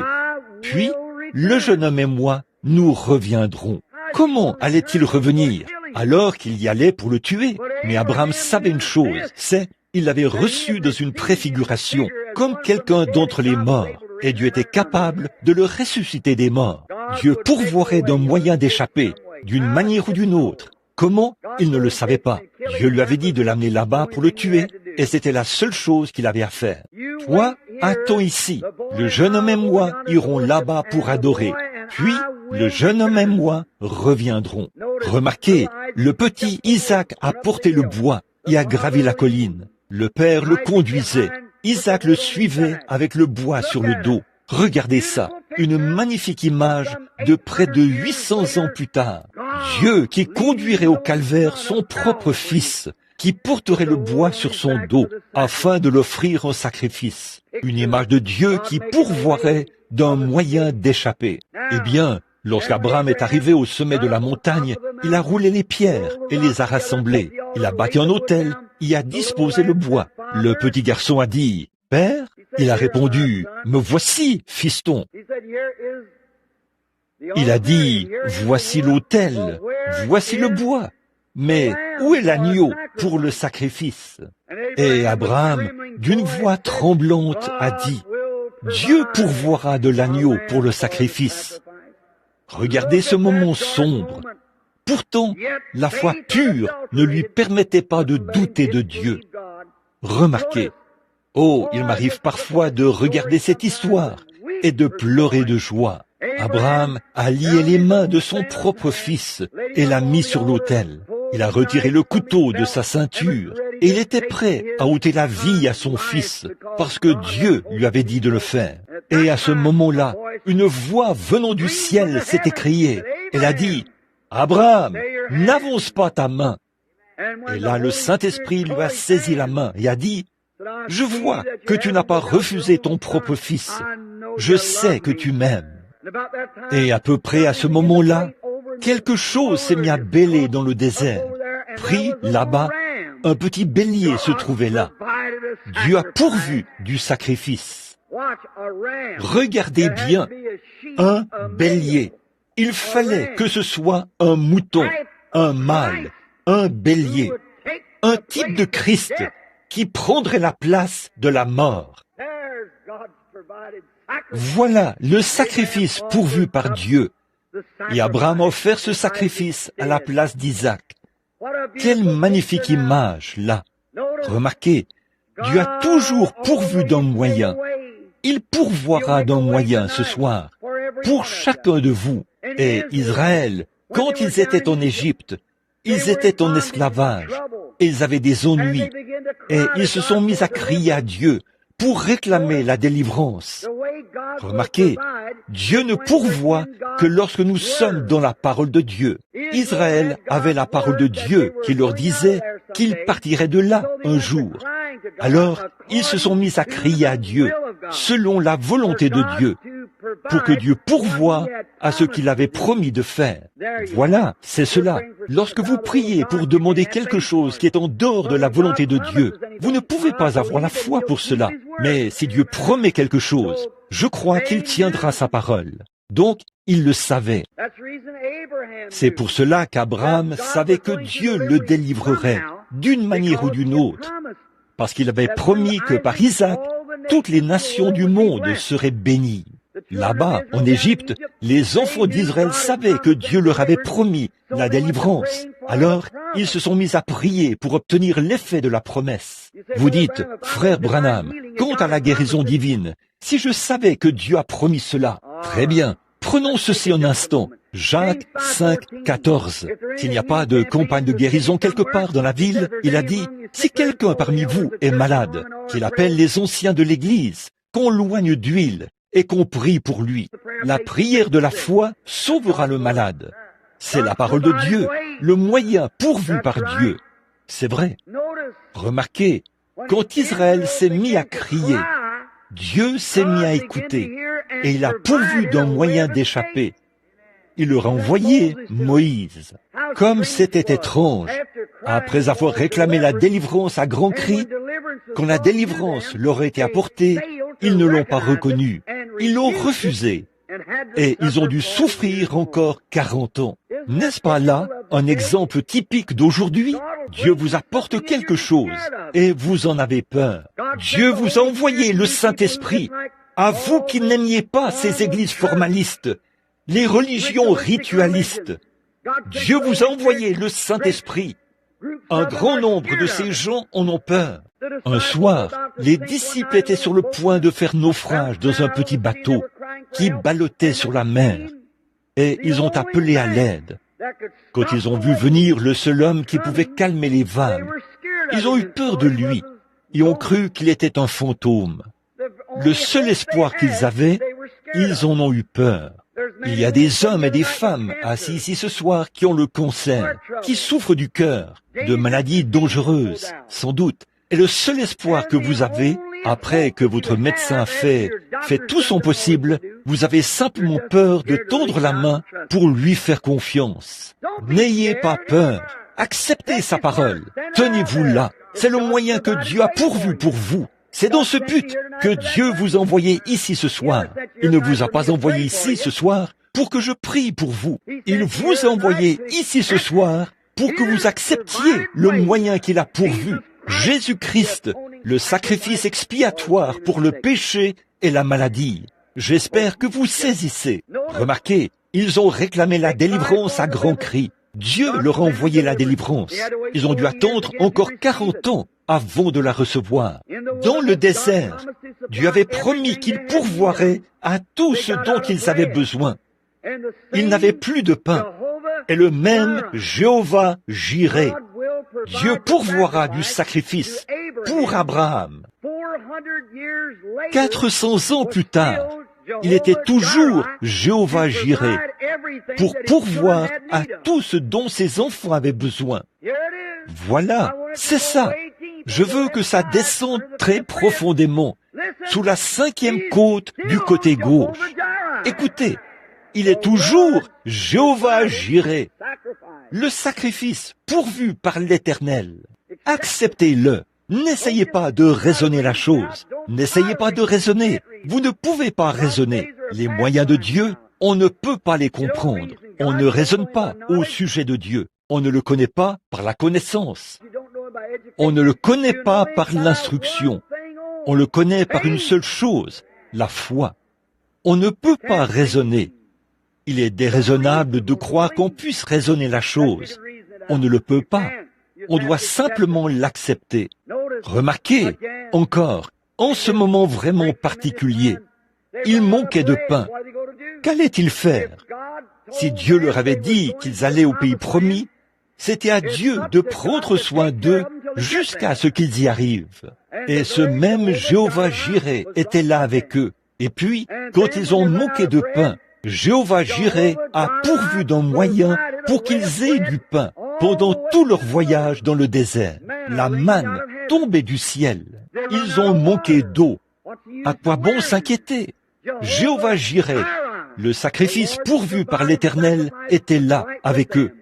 Puis, le jeune homme et moi, nous reviendrons. » Comment allait-il revenir alors qu'il y allait pour le tuer? Mais Abraham savait une chose, c'est il l'avait reçu dans une préfiguration, comme quelqu'un d'entre les morts, et Dieu était capable de le ressusciter des morts. Dieu pourvoirait d'un moyen d'échapper, d'une manière ou d'une autre. Comment? Il ne le savait pas. Dieu lui avait dit de l'amener là-bas pour le tuer, et c'était la seule chose qu'il avait à faire. Toi, attends ici. Le jeune homme et moi irons là-bas pour adorer. Puis, le jeune homme et moi reviendrons. Remarquez, le petit Isaac a porté le bois et a gravi la colline. Le père le conduisait. Isaac le suivait avec le bois sur le dos. Regardez ça, une magnifique image de près de 800 ans plus tard. Dieu qui conduirait au calvaire son propre fils, qui porterait le bois sur son dos afin de l'offrir en sacrifice. Une image de Dieu qui pourvoirait d'un moyen d'échapper. Eh bien, lorsqu'Abraham est arrivé au sommet de la montagne, il a roulé les pierres et les a rassemblées. Il a bâti un autel, y a disposé le bois. Le petit garçon a dit, « Père ?» Il a répondu, « Me voici, fiston. » Il a dit, « Voici l'autel, voici le bois. Mais où est l'agneau pour le sacrifice ?» Et Abraham, d'une voix tremblante, a dit, « Dieu pourvoira de l'agneau pour le sacrifice. » Regardez ce moment sombre. Pourtant, la foi pure ne lui permettait pas de douter de Dieu. Remarquez, oh, il m'arrive parfois de regarder cette histoire et de pleurer de joie. Abraham a lié les mains de son propre fils et l'a mis sur l'autel. Il a retiré le couteau de sa ceinture et il était prêt à ôter la vie à son fils parce que Dieu lui avait dit de le faire. Et à ce moment-là, une voix venant du ciel s'est écriée. Elle a dit, « Abraham, n'avance pas ta main. » Et là, le Saint-Esprit lui a saisi la main et a dit, « Je vois que tu n'as pas refusé ton propre fils. Je sais que tu m'aimes. » Et à peu près à ce moment-là, quelque chose s'est mis à bêler dans le désert. Pris là-bas, un petit bélier se trouvait là. Dieu a pourvu du sacrifice. Regardez bien, un bélier. Il fallait que ce soit un mouton, un mâle, un bélier, un type de Christ qui prendrait la place de la mort. Voilà le sacrifice pourvu par Dieu. Et Abraham a offert ce sacrifice à la place d'Isaac. Quelle magnifique image, là! Remarquez, Dieu a toujours pourvu d'un moyen. Il pourvoira d'un moyen ce soir, pour chacun de vous. Et Israël, quand ils étaient en Égypte, ils étaient en esclavage, et ils avaient des ennuis, et ils se sont mis à crier à Dieu pour réclamer la délivrance. Remarquez, Dieu ne pourvoit que lorsque nous sommes dans la parole de Dieu. Israël avait la parole de Dieu qui leur disait qu'ils partiraient de là un jour. Alors, ils se sont mis à crier à Dieu, selon la volonté de Dieu, pour que Dieu pourvoie à ce qu'il avait promis de faire. Voilà, c'est cela. Lorsque vous priez pour demander quelque chose qui est en dehors de la volonté de Dieu, vous ne pouvez pas avoir la foi pour cela. Mais si Dieu promet quelque chose, je crois qu'il tiendra sa parole. Donc, il le savait. C'est pour cela qu'Abraham savait que Dieu le délivrerait d'une manière ou d'une autre, parce qu'il avait promis que par Isaac, toutes les nations du monde seraient bénies. Là-bas, en Égypte, les enfants d'Israël savaient que Dieu leur avait promis la délivrance. Alors, ils se sont mis à prier pour obtenir l'effet de la promesse. Vous dites, frère Branham, quant à la guérison divine, si je savais que Dieu a promis cela, très bien, prenons ceci un instant. Jacques 5, 14. S'il n'y a pas de campagne de guérison quelque part dans la ville, il a dit, si quelqu'un parmi vous est malade, qu'il appelle les anciens de l'Église, qu'on loigne d'huile et qu'on prie pour lui. La prière de la foi sauvera le malade. C'est la parole de Dieu, le moyen pourvu par Dieu. C'est vrai. Remarquez, quand Israël s'est mis à crier, Dieu s'est mis à écouter et il a pourvu d'un moyen d'échapper. Il leur a envoyé Moïse. Comme c'était étrange, après avoir réclamé la délivrance à grands cris, quand la délivrance leur a été apportée, ils ne l'ont pas reconnue. Ils l'ont refusé. Et ils ont dû souffrir encore 40 ans. N'est-ce pas là un exemple typique d'aujourd'hui? Dieu vous apporte quelque chose et vous en avez peur. Dieu vous a envoyé le Saint-Esprit. À vous qui n'aimiez pas ces églises formalistes, les religions ritualistes, Dieu vous a envoyé le Saint-Esprit. Un grand nombre de ces gens en ont peur. Un soir, les disciples étaient sur le point de faire naufrage dans un petit bateau qui ballottait sur la mer, et ils ont appelé à l'aide. Quand ils ont vu venir le seul homme qui pouvait calmer les vagues, ils ont eu peur de lui et ont cru qu'il était un fantôme. Le seul espoir qu'ils avaient, ils en ont eu peur. Il y a des hommes et des femmes assis ici ce soir qui ont le cancer, qui souffrent du cœur, de maladies dangereuses, sans doute. Et le seul espoir que vous avez, après que votre médecin fait tout son possible, vous avez simplement peur de tendre la main pour lui faire confiance. N'ayez pas peur. Acceptez sa parole. Tenez-vous là. C'est le moyen que Dieu a pourvu pour vous. C'est dans ce but que Dieu vous a envoyé ici ce soir. Il ne vous a pas envoyé ici ce soir pour que je prie pour vous. Il vous a envoyé ici ce soir pour que vous acceptiez le moyen qu'il a pourvu. Jésus-Christ, le sacrifice expiatoire pour le péché et la maladie. J'espère que vous saisissez. Remarquez, ils ont réclamé la délivrance à grands cris. Dieu leur a envoyé la délivrance. Ils ont dû attendre encore 40 ans avant de la recevoir. Dans le désert, Dieu avait promis qu'il pourvoirait à tout ce dont ils avaient besoin. Ils n'avaient plus de pain. Et le même Jéhovah Jireh, Dieu pourvoira du sacrifice pour Abraham. 400 ans plus tard, il était toujours Jéhovah Jireh pour pourvoir à tout ce dont ses enfants avaient besoin. Voilà, c'est ça. Je veux que ça descende très profondément, sous la 5e côte du côté gauche. Écoutez, il est toujours Jéhovah Jireh, le sacrifice pourvu par l'Éternel. Acceptez-le. N'essayez pas de raisonner la chose. N'essayez pas de raisonner. Vous ne pouvez pas raisonner. Les moyens de Dieu, on ne peut pas les comprendre. On ne raisonne pas au sujet de Dieu. On ne le connaît pas par la connaissance. On ne le connaît pas par l'instruction. On le connaît par une seule chose, la foi. On ne peut pas raisonner. Il est déraisonnable de croire qu'on puisse raisonner la chose. On ne le peut pas. On doit simplement l'accepter. Remarquez, encore, en ce moment vraiment particulier, ils manquaient de pain. Qu'allaient-ils faire? Si Dieu leur avait dit qu'ils allaient au pays promis, c'était à Dieu de prendre soin d'eux jusqu'à ce qu'ils y arrivent. Et ce même Jéhovah Jireh était là avec eux. Et puis, quand ils ont manqué de pain, Jéhovah Jireh a pourvu d'un moyen pour qu'ils aient du pain pendant tout leur voyage dans le désert. La manne tombait du ciel. Ils ont manqué d'eau. À quoi bon s'inquiéter? Jéhovah Jireh, le sacrifice pourvu par l'Éternel, était là avec eux.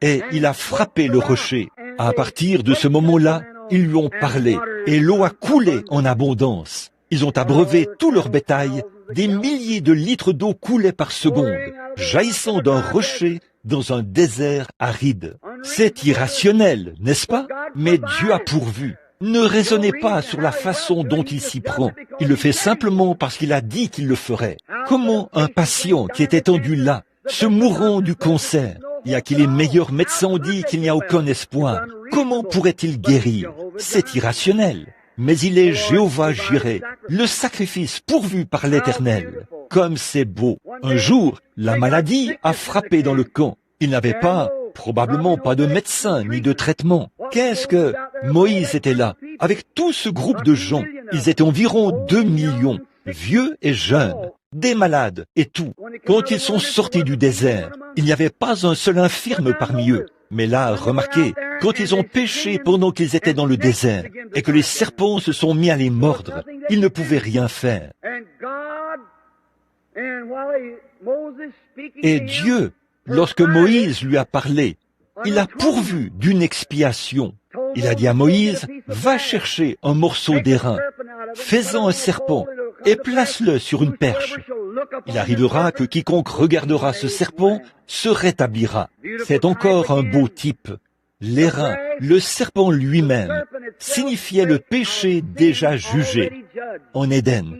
Et il a frappé le rocher. À partir de ce moment-là, ils lui ont parlé, et l'eau a coulé en abondance. Ils ont abreuvé tout leur bétail. Des milliers de litres d'eau coulaient par seconde, jaillissant d'un rocher dans un désert aride. C'est irrationnel, n'est-ce pas? Mais Dieu a pourvu. Ne raisonnez pas sur la façon dont il s'y prend. Il le fait simplement parce qu'il a dit qu'il le ferait. Comment un patient qui est étendu là, se mourant du cancer, et à qui les meilleurs médecins ont dit qu'il n'y a aucun espoir, comment pourrait-il guérir? C'est irrationnel. Mais il est Jéhovah Jireh, le sacrifice pourvu par l'Éternel. Comme c'est beau. Un jour, la maladie a frappé dans le camp. Il n'avait pas, probablement pas de médecin ni de traitement. Qu'est-ce que Moïse était là, avec tout ce groupe de gens. Ils étaient environ 2 millions, vieux et jeunes, des malades et tout. Quand ils sont sortis du désert, il n'y avait pas un seul infirme parmi eux. Mais là, remarquez, quand ils ont péché pendant qu'ils étaient dans le désert, et que les serpents se sont mis à les mordre, ils ne pouvaient rien faire. Et Dieu, lorsque Moïse lui a parlé, il a pourvu d'une expiation. Il a dit à Moïse, va chercher un morceau d'airain, fais-en un serpent, et place-le sur une perche. Il arrivera que quiconque regardera ce serpent se rétablira. C'est encore un beau type. L'airain, le serpent lui-même, signifiait le péché déjà jugé. En Éden,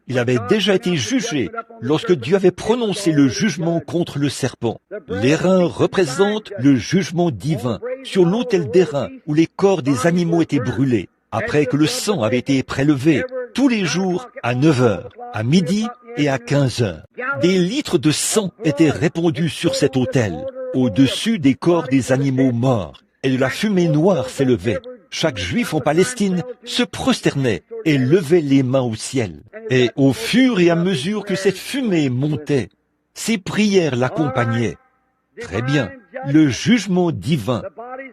il avait déjà été jugé lorsque Dieu avait prononcé le jugement contre le serpent. L'airain représente le jugement divin sur l'autel d'airain où les corps des animaux étaient brûlés, après que le sang avait été prélevé, tous les jours à 9 heures, à midi et à 15 heures. Des litres de sang étaient répandus sur cet autel, au-dessus des corps des animaux morts, et de la fumée noire s'élevait. Chaque juif en Palestine se prosternait et levait les mains au ciel. Et au fur et à mesure que cette fumée montait, ses prières l'accompagnaient. Très bien, le jugement divin,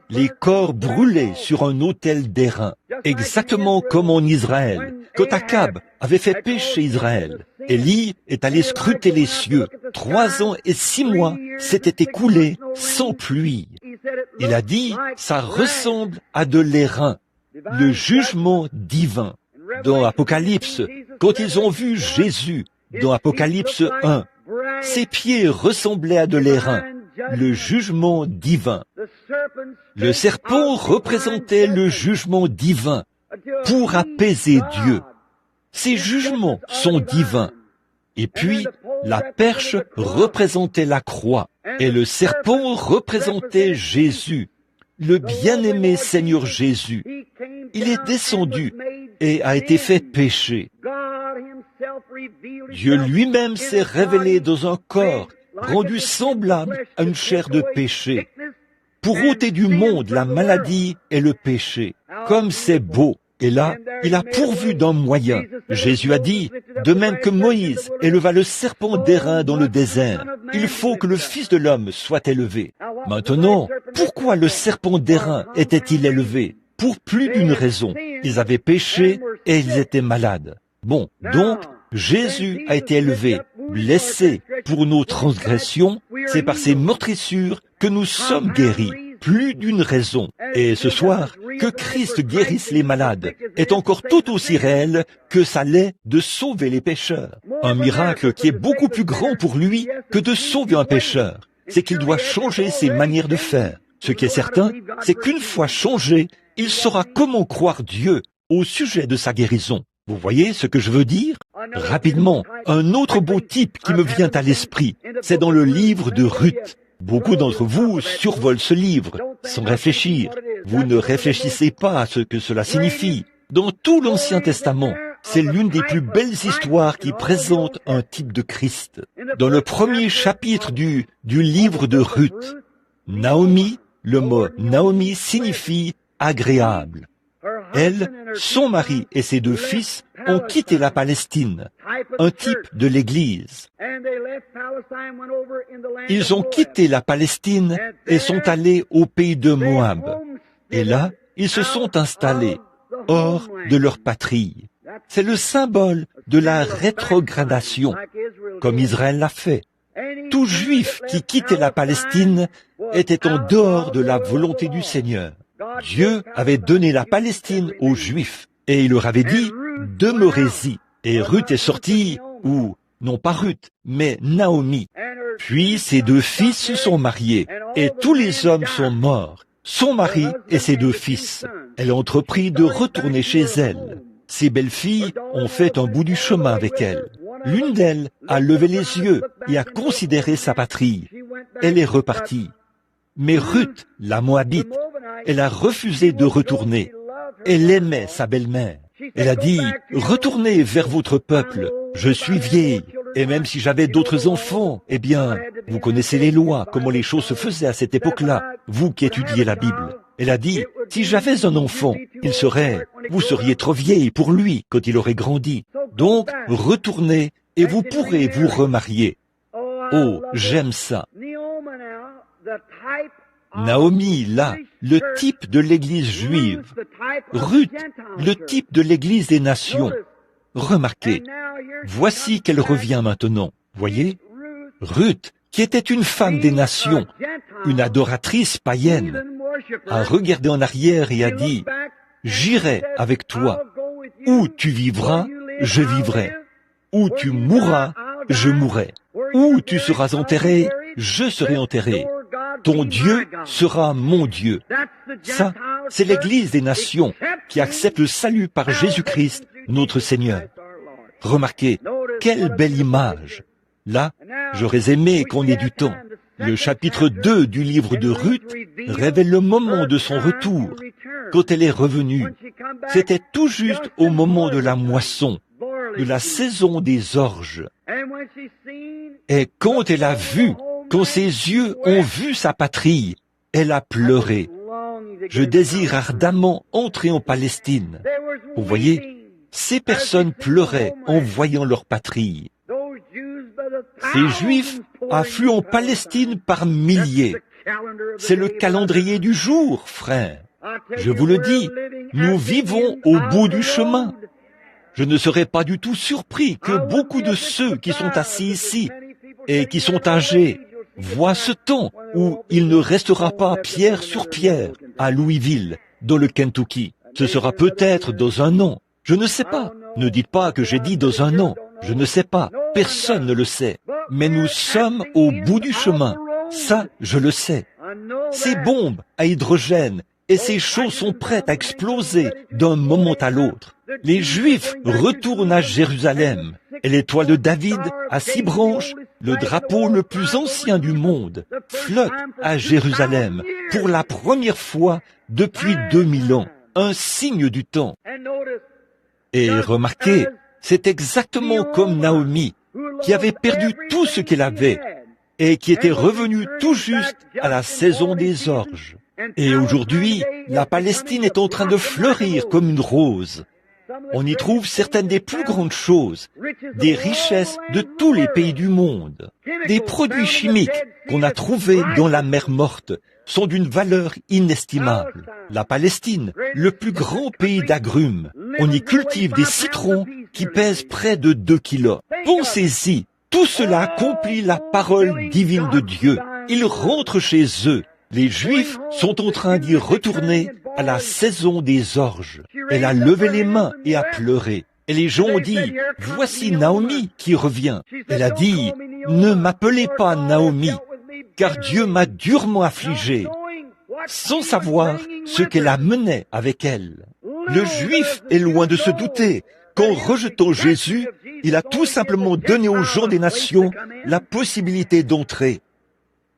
les corps brûlés sur un autel d'airain, exactement comme en Israël, quand Akab avait fait pécher Israël. Élie est allé scruter les cieux. 3 ans et 6 mois s'étaient écoulés sans pluie. Il a dit, ça ressemble à de l'airain, le jugement divin. Dans Apocalypse, quand ils ont vu Jésus, dans Apocalypse 1, ses pieds ressemblaient à de l'airain, le jugement divin. Le serpent représentait le jugement divin pour apaiser Dieu. Ces jugements sont divins. Et puis, la perche représentait la croix, et le serpent représentait Jésus, le bien-aimé Seigneur Jésus. Il est descendu et a été fait péché. Dieu lui-même s'est révélé dans un corps rendu semblable à une chair de péché, pour ôter du monde la maladie et le péché. Comme c'est beau! Et là, il a pourvu d'un moyen. Jésus a dit, de même que Moïse éleva le serpent d'airain dans le désert, il faut que le Fils de l'homme soit élevé. Maintenant, pourquoi le serpent d'airain était-il élevé? Pour plus d'une raison. Ils avaient péché et ils étaient malades. Bon, donc, Jésus a été élevé, blessé pour nos transgressions, c'est par ses meurtrissures que nous sommes guéris. Plus d'une raison. Et ce soir, que Christ guérisse les malades est encore tout aussi réel que ça l'est de sauver les pécheurs. Un miracle qui est beaucoup plus grand pour lui que de sauver un pécheur. C'est qu'il doit changer ses manières de faire. Ce qui est certain, c'est qu'une fois changé, il saura comment croire Dieu au sujet de sa guérison. Vous voyez ce que je veux dire? Rapidement, un autre beau type qui me vient à l'esprit, c'est dans le livre de Ruth. Beaucoup d'entre vous survolent ce livre sans réfléchir. Vous ne réfléchissez pas à ce que cela signifie. Dans tout l'Ancien Testament, c'est l'une des plus belles histoires qui présente un type de Christ. Dans le premier chapitre du livre de Ruth, Naomi, le mot Naomi signifie agréable. Elle, son mari et ses 2 fils ont quitté la Palestine, un type de l'Église. Ils ont quitté la Palestine et sont allés au pays de Moab. Et là, ils se sont installés hors de leur patrie. C'est le symbole de la rétrogradation, comme Israël l'a fait. Tout Juif qui quittait la Palestine était en dehors de la volonté du Seigneur. Dieu avait donné la Palestine aux Juifs, et il leur avait dit, demeurez-y. Et Ruth est sortie, ou, non pas Ruth, mais Naomi. Puis ses 2 fils se sont mariés, et tous les hommes sont morts, son mari et ses 2 fils. Elle a entrepris de retourner chez elle. Ses belles-filles ont fait un bout du chemin avec elle. L'une d'elles a levé les yeux et a considéré sa patrie. Elle est repartie. Mais Ruth, la Moabite, elle a refusé de retourner. Elle aimait sa belle-mère. Elle a dit, retournez vers votre peuple. Je suis vieille. Et même si j'avais d'autres enfants, eh bien, vous connaissez les lois, comment les choses se faisaient à cette époque-là, vous qui étudiez la Bible. Elle a dit, si j'avais un enfant, vous seriez trop vieille pour lui quand il aurait grandi. Donc, retournez et vous pourrez vous remarier. Oh, j'aime ça. Naomi, là, le type de l'église juive. Ruth, le type de l'église des nations. Remarquez, voici qu'elle revient maintenant. Voyez? Ruth, qui était une femme des nations, une adoratrice païenne, a regardé en arrière et a dit, « J'irai avec toi. Où tu vivras, je vivrai. Où tu mourras, je mourrai. Où tu seras enterré, je serai enterré. Ton Dieu sera mon Dieu. » Ça, c'est l'Église des nations qui accepte le salut par Jésus-Christ, notre Seigneur. Remarquez, quelle belle image. Là, j'aurais aimé qu'on ait du temps. Le chapitre 2 du livre de Ruth révèle le moment de son retour. Quand elle est revenue, c'était tout juste au moment de la moisson, de la saison des orges. Et quand elle a vu, quand ses yeux ont vu sa patrie, elle a pleuré. Je désire ardemment entrer en Palestine. Vous voyez, ces personnes pleuraient en voyant leur patrie. Ces Juifs affluent en Palestine par milliers. C'est le calendrier du jour, frère. Je vous le dis, nous vivons au bout du chemin. Je ne serais pas du tout surpris que beaucoup de ceux qui sont assis ici et qui sont âgés voient ce temps où il ne restera pas pierre sur pierre à Louisville, dans le Kentucky. Ce sera peut-être dans un an. Je ne sais pas. Ne dites pas que j'ai dit dans un an. Je ne sais pas. Personne ne le sait. Mais nous sommes au bout du chemin. Ça, je le sais. Ces bombes à hydrogène et ces choses sont prêtes à exploser d'un moment à l'autre. Les Juifs retournent à Jérusalem. Et l'étoile de David à 6 branches, le drapeau le plus ancien du monde, flotte à Jérusalem pour la première fois depuis 2000 ans. Un signe du temps. Et remarquez, c'est exactement comme Naomi, qui avait perdu tout ce qu'elle avait et qui était revenue tout juste à la saison des orges. Et aujourd'hui, la Palestine est en train de fleurir comme une rose. On y trouve certaines des plus grandes choses, des richesses de tous les pays du monde. Des produits chimiques qu'on a trouvés dans la mer morte sont d'une valeur inestimable. La Palestine, le plus grand pays d'agrumes, on y cultive des citrons qui pèsent près de 2 kilos. Pensez-y, tout cela accomplit la parole divine de Dieu. Ils rentrent chez eux. Les Juifs sont en train d'y retourner à la saison des orges. Elle a levé les mains et a pleuré. Et les gens ont dit, « Voici Naomi qui revient. » Elle a dit, « Ne m'appelez pas Naomi, car Dieu m'a durement affligé. » Sans savoir ce qu'elle amenait avec elle. Le Juif est loin de se douter qu'en rejetant Jésus, il a tout simplement donné aux gens des nations la possibilité d'entrer.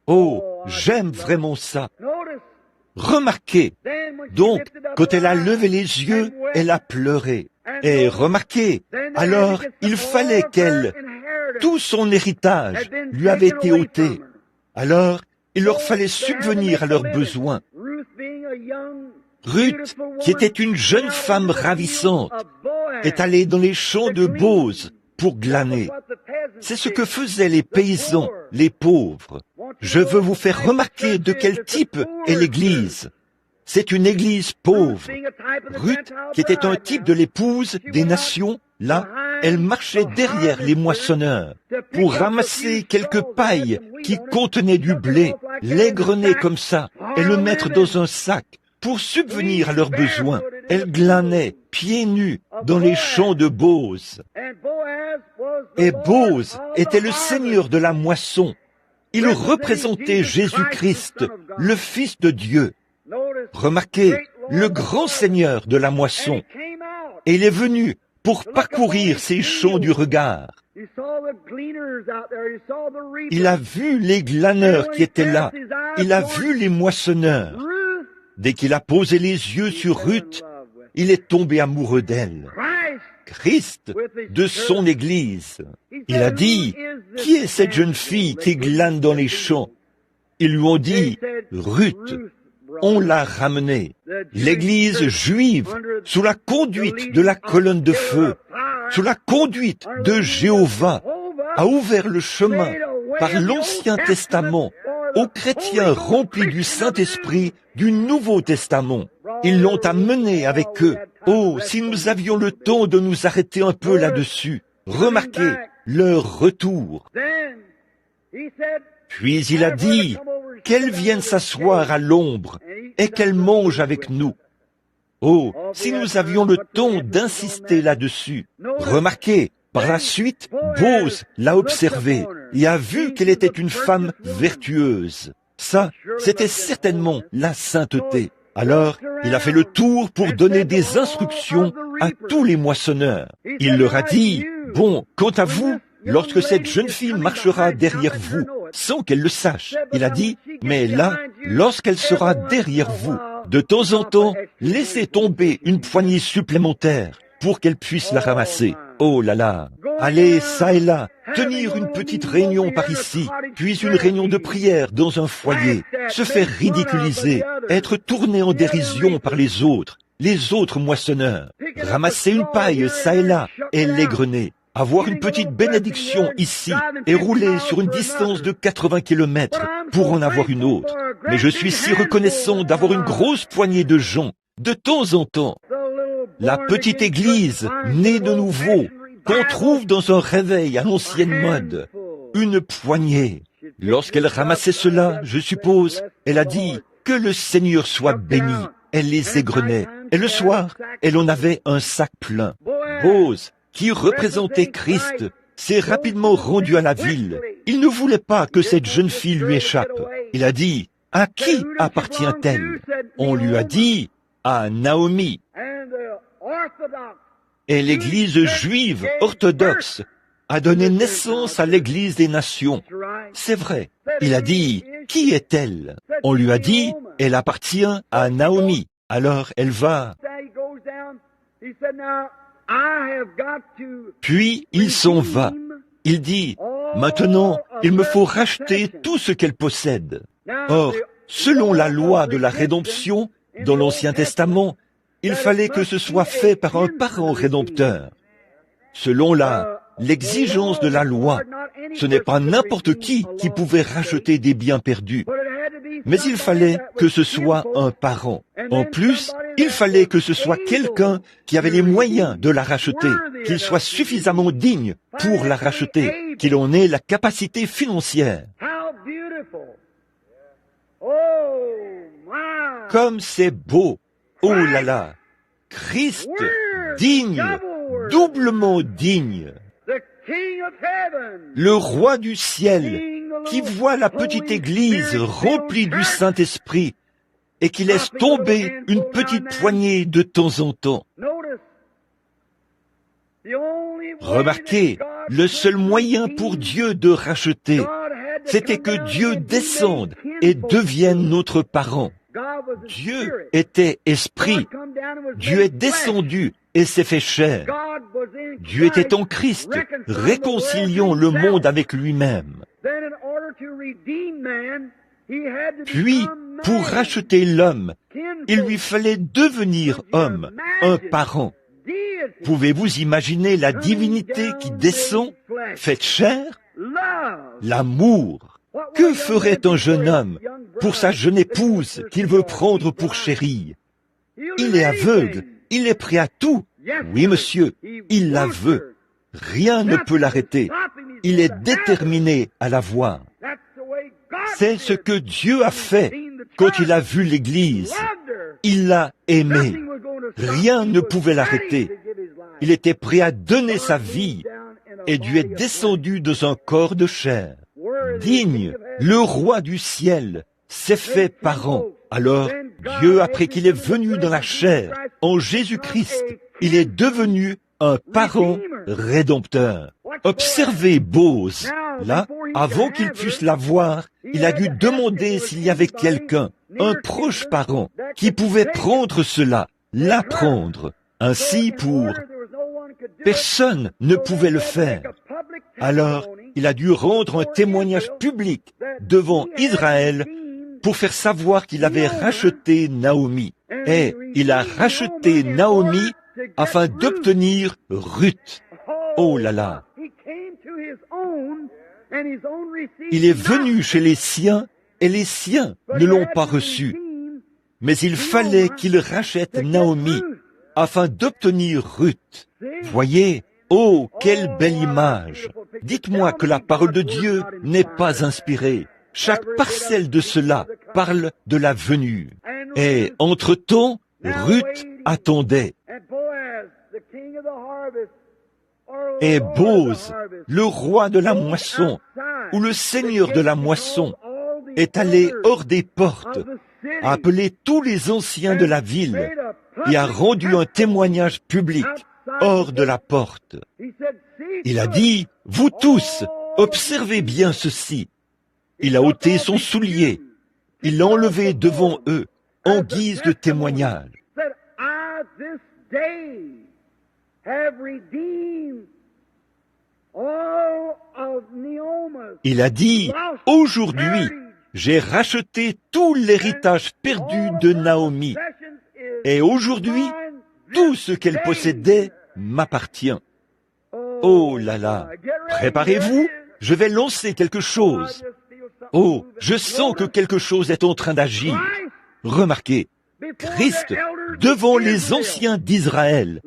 Oh, j'aime vraiment ça. Remarquez, donc, quand elle a levé les yeux, elle a pleuré. Et remarquez, alors il fallait qu'elle, tout son héritage lui avait été ôté. Alors, il leur fallait subvenir à leurs besoins. Ruth, qui était une jeune femme ravissante, est allée dans les champs de Bose pour glaner. C'est ce que faisaient les paysans, les pauvres. Je veux vous faire remarquer de quel type est l'Église. C'est une Église pauvre. Ruth, qui était un type de l'épouse des nations, là, elle marchait derrière les moissonneurs pour ramasser quelques pailles qui contenaient du blé, l'égrener comme ça et le mettre dans un sac pour subvenir à leurs besoins. Elle glanait, pieds nus, dans les champs de Bose. Et Bose était le seigneur de la moisson. Il représentait Jésus-Christ, le Fils de Dieu. Remarquez, le grand seigneur de la moisson. Et il est venu pour parcourir ces champs du regard. Il a vu les glaneurs qui étaient là. Il a vu les moissonneurs. Dès qu'il a posé les yeux sur Ruth, il est tombé amoureux d'elle. Christ, de son Église. Il a dit, « Qui est cette jeune fille qui glane dans les champs ?» Ils lui ont dit, « Ruth. » On l'a ramenée. L'Église juive, sous la conduite de la colonne de feu, sous la conduite de Jéhovah, a ouvert le chemin par l'Ancien Testament aux chrétiens remplis du Saint-Esprit du Nouveau Testament. Ils l'ont amené avec eux. Oh, si nous avions le temps de nous arrêter un peu là-dessus. Remarquez leur retour. Puis il a dit qu'elle vienne s'asseoir à l'ombre et qu'elle mange avec nous. Oh, si nous avions le temps d'insister là-dessus. Remarquez, par la suite, Bose l'a observée et a vu qu'elle était une femme vertueuse. Ça, c'était certainement la sainteté. Alors, il a fait le tour pour donner des instructions à tous les moissonneurs. Il leur a dit, « Bon, quant à vous, lorsque cette jeune fille marchera derrière vous, sans qu'elle le sache, il a dit, mais là, lorsqu'elle sera derrière vous, de temps en temps, laissez tomber une poignée supplémentaire pour qu'elle puisse la ramasser. Oh là là, allez ça et là, tenir une petite réunion par ici, puis une réunion de prière dans un foyer, se faire ridiculiser, être tourné en dérision par les autres moissonneurs, ramasser une paille ça et là et l'égrener. Avoir une petite bénédiction ici et rouler sur une distance de 80 kilomètres pour en avoir une autre. Mais je suis si reconnaissant d'avoir une grosse poignée de gens, de temps en temps. La petite église, née de nouveau, qu'on trouve dans un réveil à l'ancienne mode. Une poignée. Lorsqu'elle ramassait cela, je suppose, elle a dit « Que le Seigneur soit béni ». Elle les égrenait. Et le soir, elle en avait un sac plein. Bose, qui représentait Christ, s'est rapidement rendu à la ville. Il ne voulait pas que cette jeune fille lui échappe. Il a dit, « À qui appartient-elle » On lui a dit, « À Naomi ». Et l'Église juive orthodoxe a donné naissance à l'Église des nations. C'est vrai. Il a dit, « Qui est-elle » On lui a dit, « Elle appartient à Naomi ». Alors elle va. Puis il s'en va. Il dit, « Maintenant, il me faut racheter tout ce qu'elle possède. » Or, selon la loi de la rédemption, dans l'Ancien Testament, il fallait que ce soit fait par un parent rédempteur. Selon l'exigence de la loi, ce n'est pas n'importe qui pouvait racheter des biens perdus. Mais il fallait que ce soit un parent. En plus, il fallait que ce soit quelqu'un qui avait les moyens de la racheter, qu'il soit suffisamment digne pour la racheter, qu'il en ait la capacité financière. Comme c'est beau! Oh là là! Christ, digne, doublement digne. Le roi du ciel, qui voit la petite église remplie du Saint-Esprit et qui laisse tomber une petite poignée de temps en temps. Remarquez, le seul moyen pour Dieu de racheter, c'était que Dieu descende et devienne notre parent. Dieu était esprit. Dieu est descendu et s'est fait chair. Dieu était en Christ, réconciliant le monde avec lui-même. Puis, pour racheter l'homme, il lui fallait devenir homme, un parent. Pouvez-vous imaginer la divinité qui descend, faite chair? L'amour. Que ferait un jeune homme pour sa jeune épouse qu'il veut prendre pour chérie? Il est aveugle, il est prêt à tout. Oui, monsieur, il la veut. Rien ne peut l'arrêter. Il est déterminé à la voir. C'est ce que Dieu a fait quand il a vu l'Église. Il l'a aimée. Rien ne pouvait l'arrêter. Il était prêt à donner sa vie et Dieu est descendu dans un corps de chair. Digne, le roi du ciel s'est fait parent. Alors, Dieu, après qu'il est venu dans la chair, en Jésus-Christ, il est devenu un parent rédempteur. Observez Bose. Là, avant qu'il puisse la voir, il a dû demander s'il y avait quelqu'un, un proche parent, qui pouvait prendre cela, l'apprendre. Ainsi, personne ne pouvait le faire. Alors, il a dû rendre un témoignage public devant Israël pour faire savoir qu'il avait racheté Naomi. Et il a racheté Naomi afin d'obtenir Ruth. Oh là là! Il est venu chez les siens et les siens ne l'ont pas reçu. Mais il fallait qu'il rachète Naomi afin d'obtenir Ruth. Voyez, oh, quelle belle image! Dites-moi que la parole de Dieu n'est pas inspirée. Chaque parcelle de cela parle de la venue. Et entre-temps, Ruth attendait. Et Bose, le roi de la moisson, ou le seigneur de la moisson, est allé hors des portes, a appelé tous les anciens de la ville et a rendu un témoignage public hors de la porte. Il a dit, « Vous tous, observez bien ceci. » Il a ôté son soulier. Il l'a enlevé devant eux, en guise de témoignage. Il a dit, « Aujourd'hui, j'ai racheté tout l'héritage perdu de Naomi. Et aujourd'hui, tout ce qu'elle possédait m'appartient. » Oh là là, préparez-vous, je vais lancer quelque chose. Oh, je sens que quelque chose est en train d'agir. Remarquez, Christ, devant les anciens d'Israël,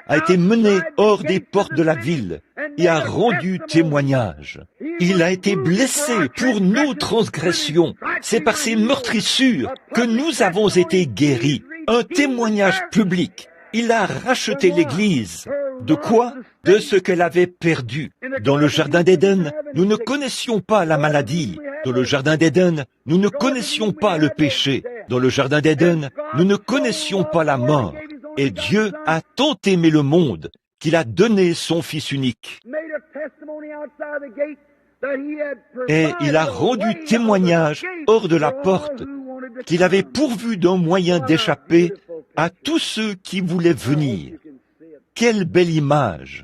a été mené hors des portes de la ville et a rendu témoignage. Il a été blessé pour nos transgressions. C'est par ses meurtrissures que nous avons été guéris. Un témoignage public. Il a racheté l'Église. De quoi? De ce qu'elle avait perdu. Dans le jardin d'Éden, nous ne connaissions pas la maladie. Dans le jardin d'Éden, nous ne connaissions pas le péché. Dans le jardin d'Éden, nous ne connaissions pas la mort. Et Dieu a tant aimé le monde qu'il a donné son Fils unique. Et il a rendu témoignage hors de la porte qu'il avait pourvu d'un moyen d'échapper à tous ceux qui voulaient venir. Quelle belle image!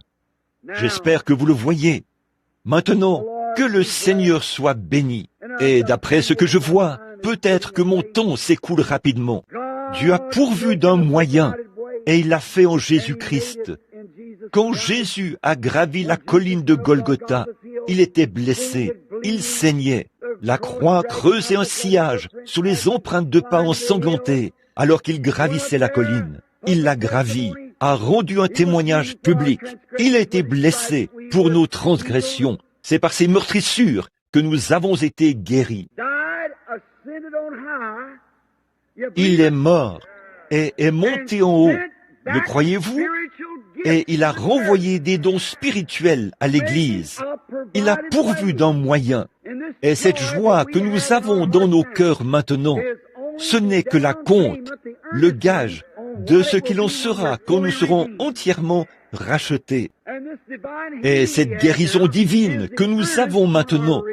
J'espère que vous le voyez. Maintenant, que le Seigneur soit béni. Et d'après ce que je vois, peut-être que mon temps s'écoule rapidement. Dieu a pourvu d'un moyen, et il l'a fait en Jésus-Christ. Quand Jésus a gravi la colline de Golgotha, il était blessé, il saignait. La croix creusait un sillage sous les empreintes de pas ensanglantés, alors qu'il gravissait la colline. Il l'a gravi, a rendu un témoignage public. Il a été blessé pour nos transgressions. C'est par ses meurtrissures que nous avons été guéris. Il est mort et est monté en haut. Le croyez-vous? Et il a renvoyé des dons spirituels à l'Église. Il a pourvu d'un moyen. Et cette joie que nous avons dans nos cœurs maintenant, ce n'est que la compte, le gage de ce qu'il en sera quand nous serons entièrement rachetés. Et cette guérison divine que nous avons maintenant,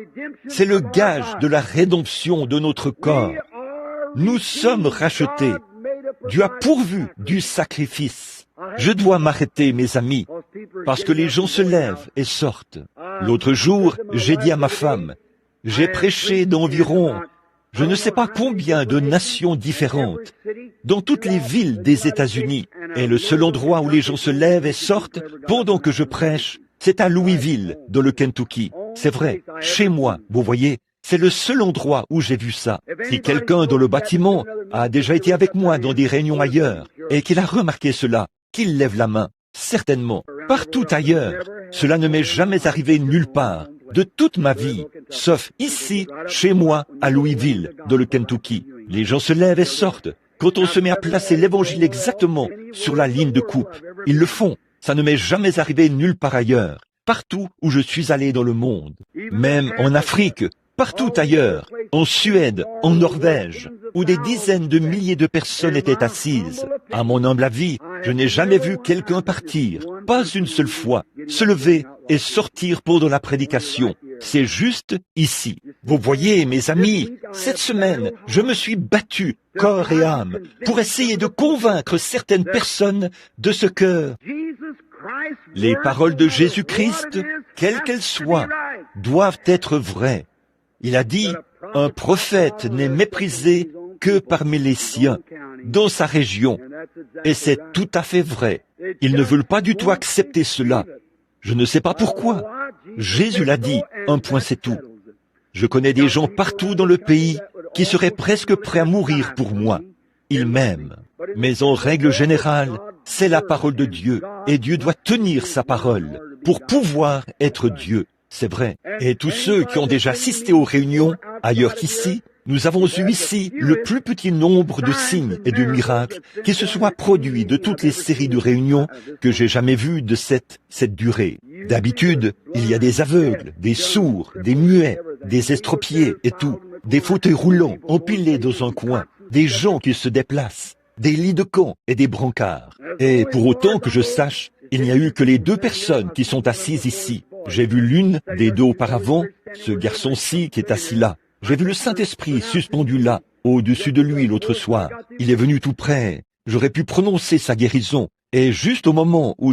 c'est le gage de la rédemption de notre corps. Nous sommes rachetés. Dieu a pourvu du sacrifice. Je dois m'arrêter, mes amis, parce que les gens se lèvent et sortent. L'autre jour, j'ai dit à ma femme, j'ai prêché d'environ, je ne sais pas combien de nations différentes, dans toutes les villes des États-Unis. Et le seul endroit où les gens se lèvent et sortent pendant que je prêche, c'est à Louisville, dans le Kentucky. C'est vrai, chez moi, vous voyez, c'est le seul endroit où j'ai vu ça. Si quelqu'un dans le bâtiment a déjà été avec moi dans des réunions ailleurs et qu'il a remarqué cela, qu'il lève la main. Certainement, partout ailleurs, cela ne m'est jamais arrivé nulle part, de toute ma vie, sauf ici, chez moi, à Louisville, dans le Kentucky. Les gens se lèvent et sortent. Quand on se met à placer l'évangile exactement sur la ligne de coupe, ils le font. Ça ne m'est jamais arrivé nulle part ailleurs, partout où je suis allé dans le monde, même en Afrique, partout ailleurs, en Suède, en Norvège, où des dizaines de milliers de personnes étaient assises. À mon humble avis, je n'ai jamais vu quelqu'un partir, pas une seule fois, se lever et sortir pendant la prédication. C'est juste ici. Vous voyez, mes amis, cette semaine, je me suis battu, corps et âme, pour essayer de convaincre certaines personnes de ce que les paroles de Jésus-Christ, quelles qu'elles soient, doivent être vraies. Il a dit, un prophète n'est méprisé que parmi les siens, dans sa région. Et c'est tout à fait vrai. Ils ne veulent pas du tout accepter cela. Je ne sais pas pourquoi. Jésus l'a dit, un point c'est tout. Je connais des gens partout dans le pays qui seraient presque prêts à mourir pour moi. Ils m'aiment. Mais en règle générale, c'est la parole de Dieu, et Dieu doit tenir sa parole pour pouvoir être Dieu. C'est vrai. Et tous ceux qui ont déjà assisté aux réunions, ailleurs qu'ici, nous avons eu ici le plus petit nombre de signes et de miracles qui se soient produits de toutes les séries de réunions que j'ai jamais vues de cette durée. D'habitude, il y a des aveugles, des sourds, des muets, des estropiés et tout, des fauteuils roulants empilés dans un coin, des gens qui se déplacent, des lits de camp et des brancards. Et pour autant que je sache, il n'y a eu que les 2 personnes qui sont assises ici. J'ai vu l'une des 2 auparavant, ce garçon-ci qui est assis là. J'ai vu le Saint-Esprit suspendu là, au-dessus de lui l'autre soir. Il est venu tout près. J'aurais pu prononcer sa guérison. Et juste au moment où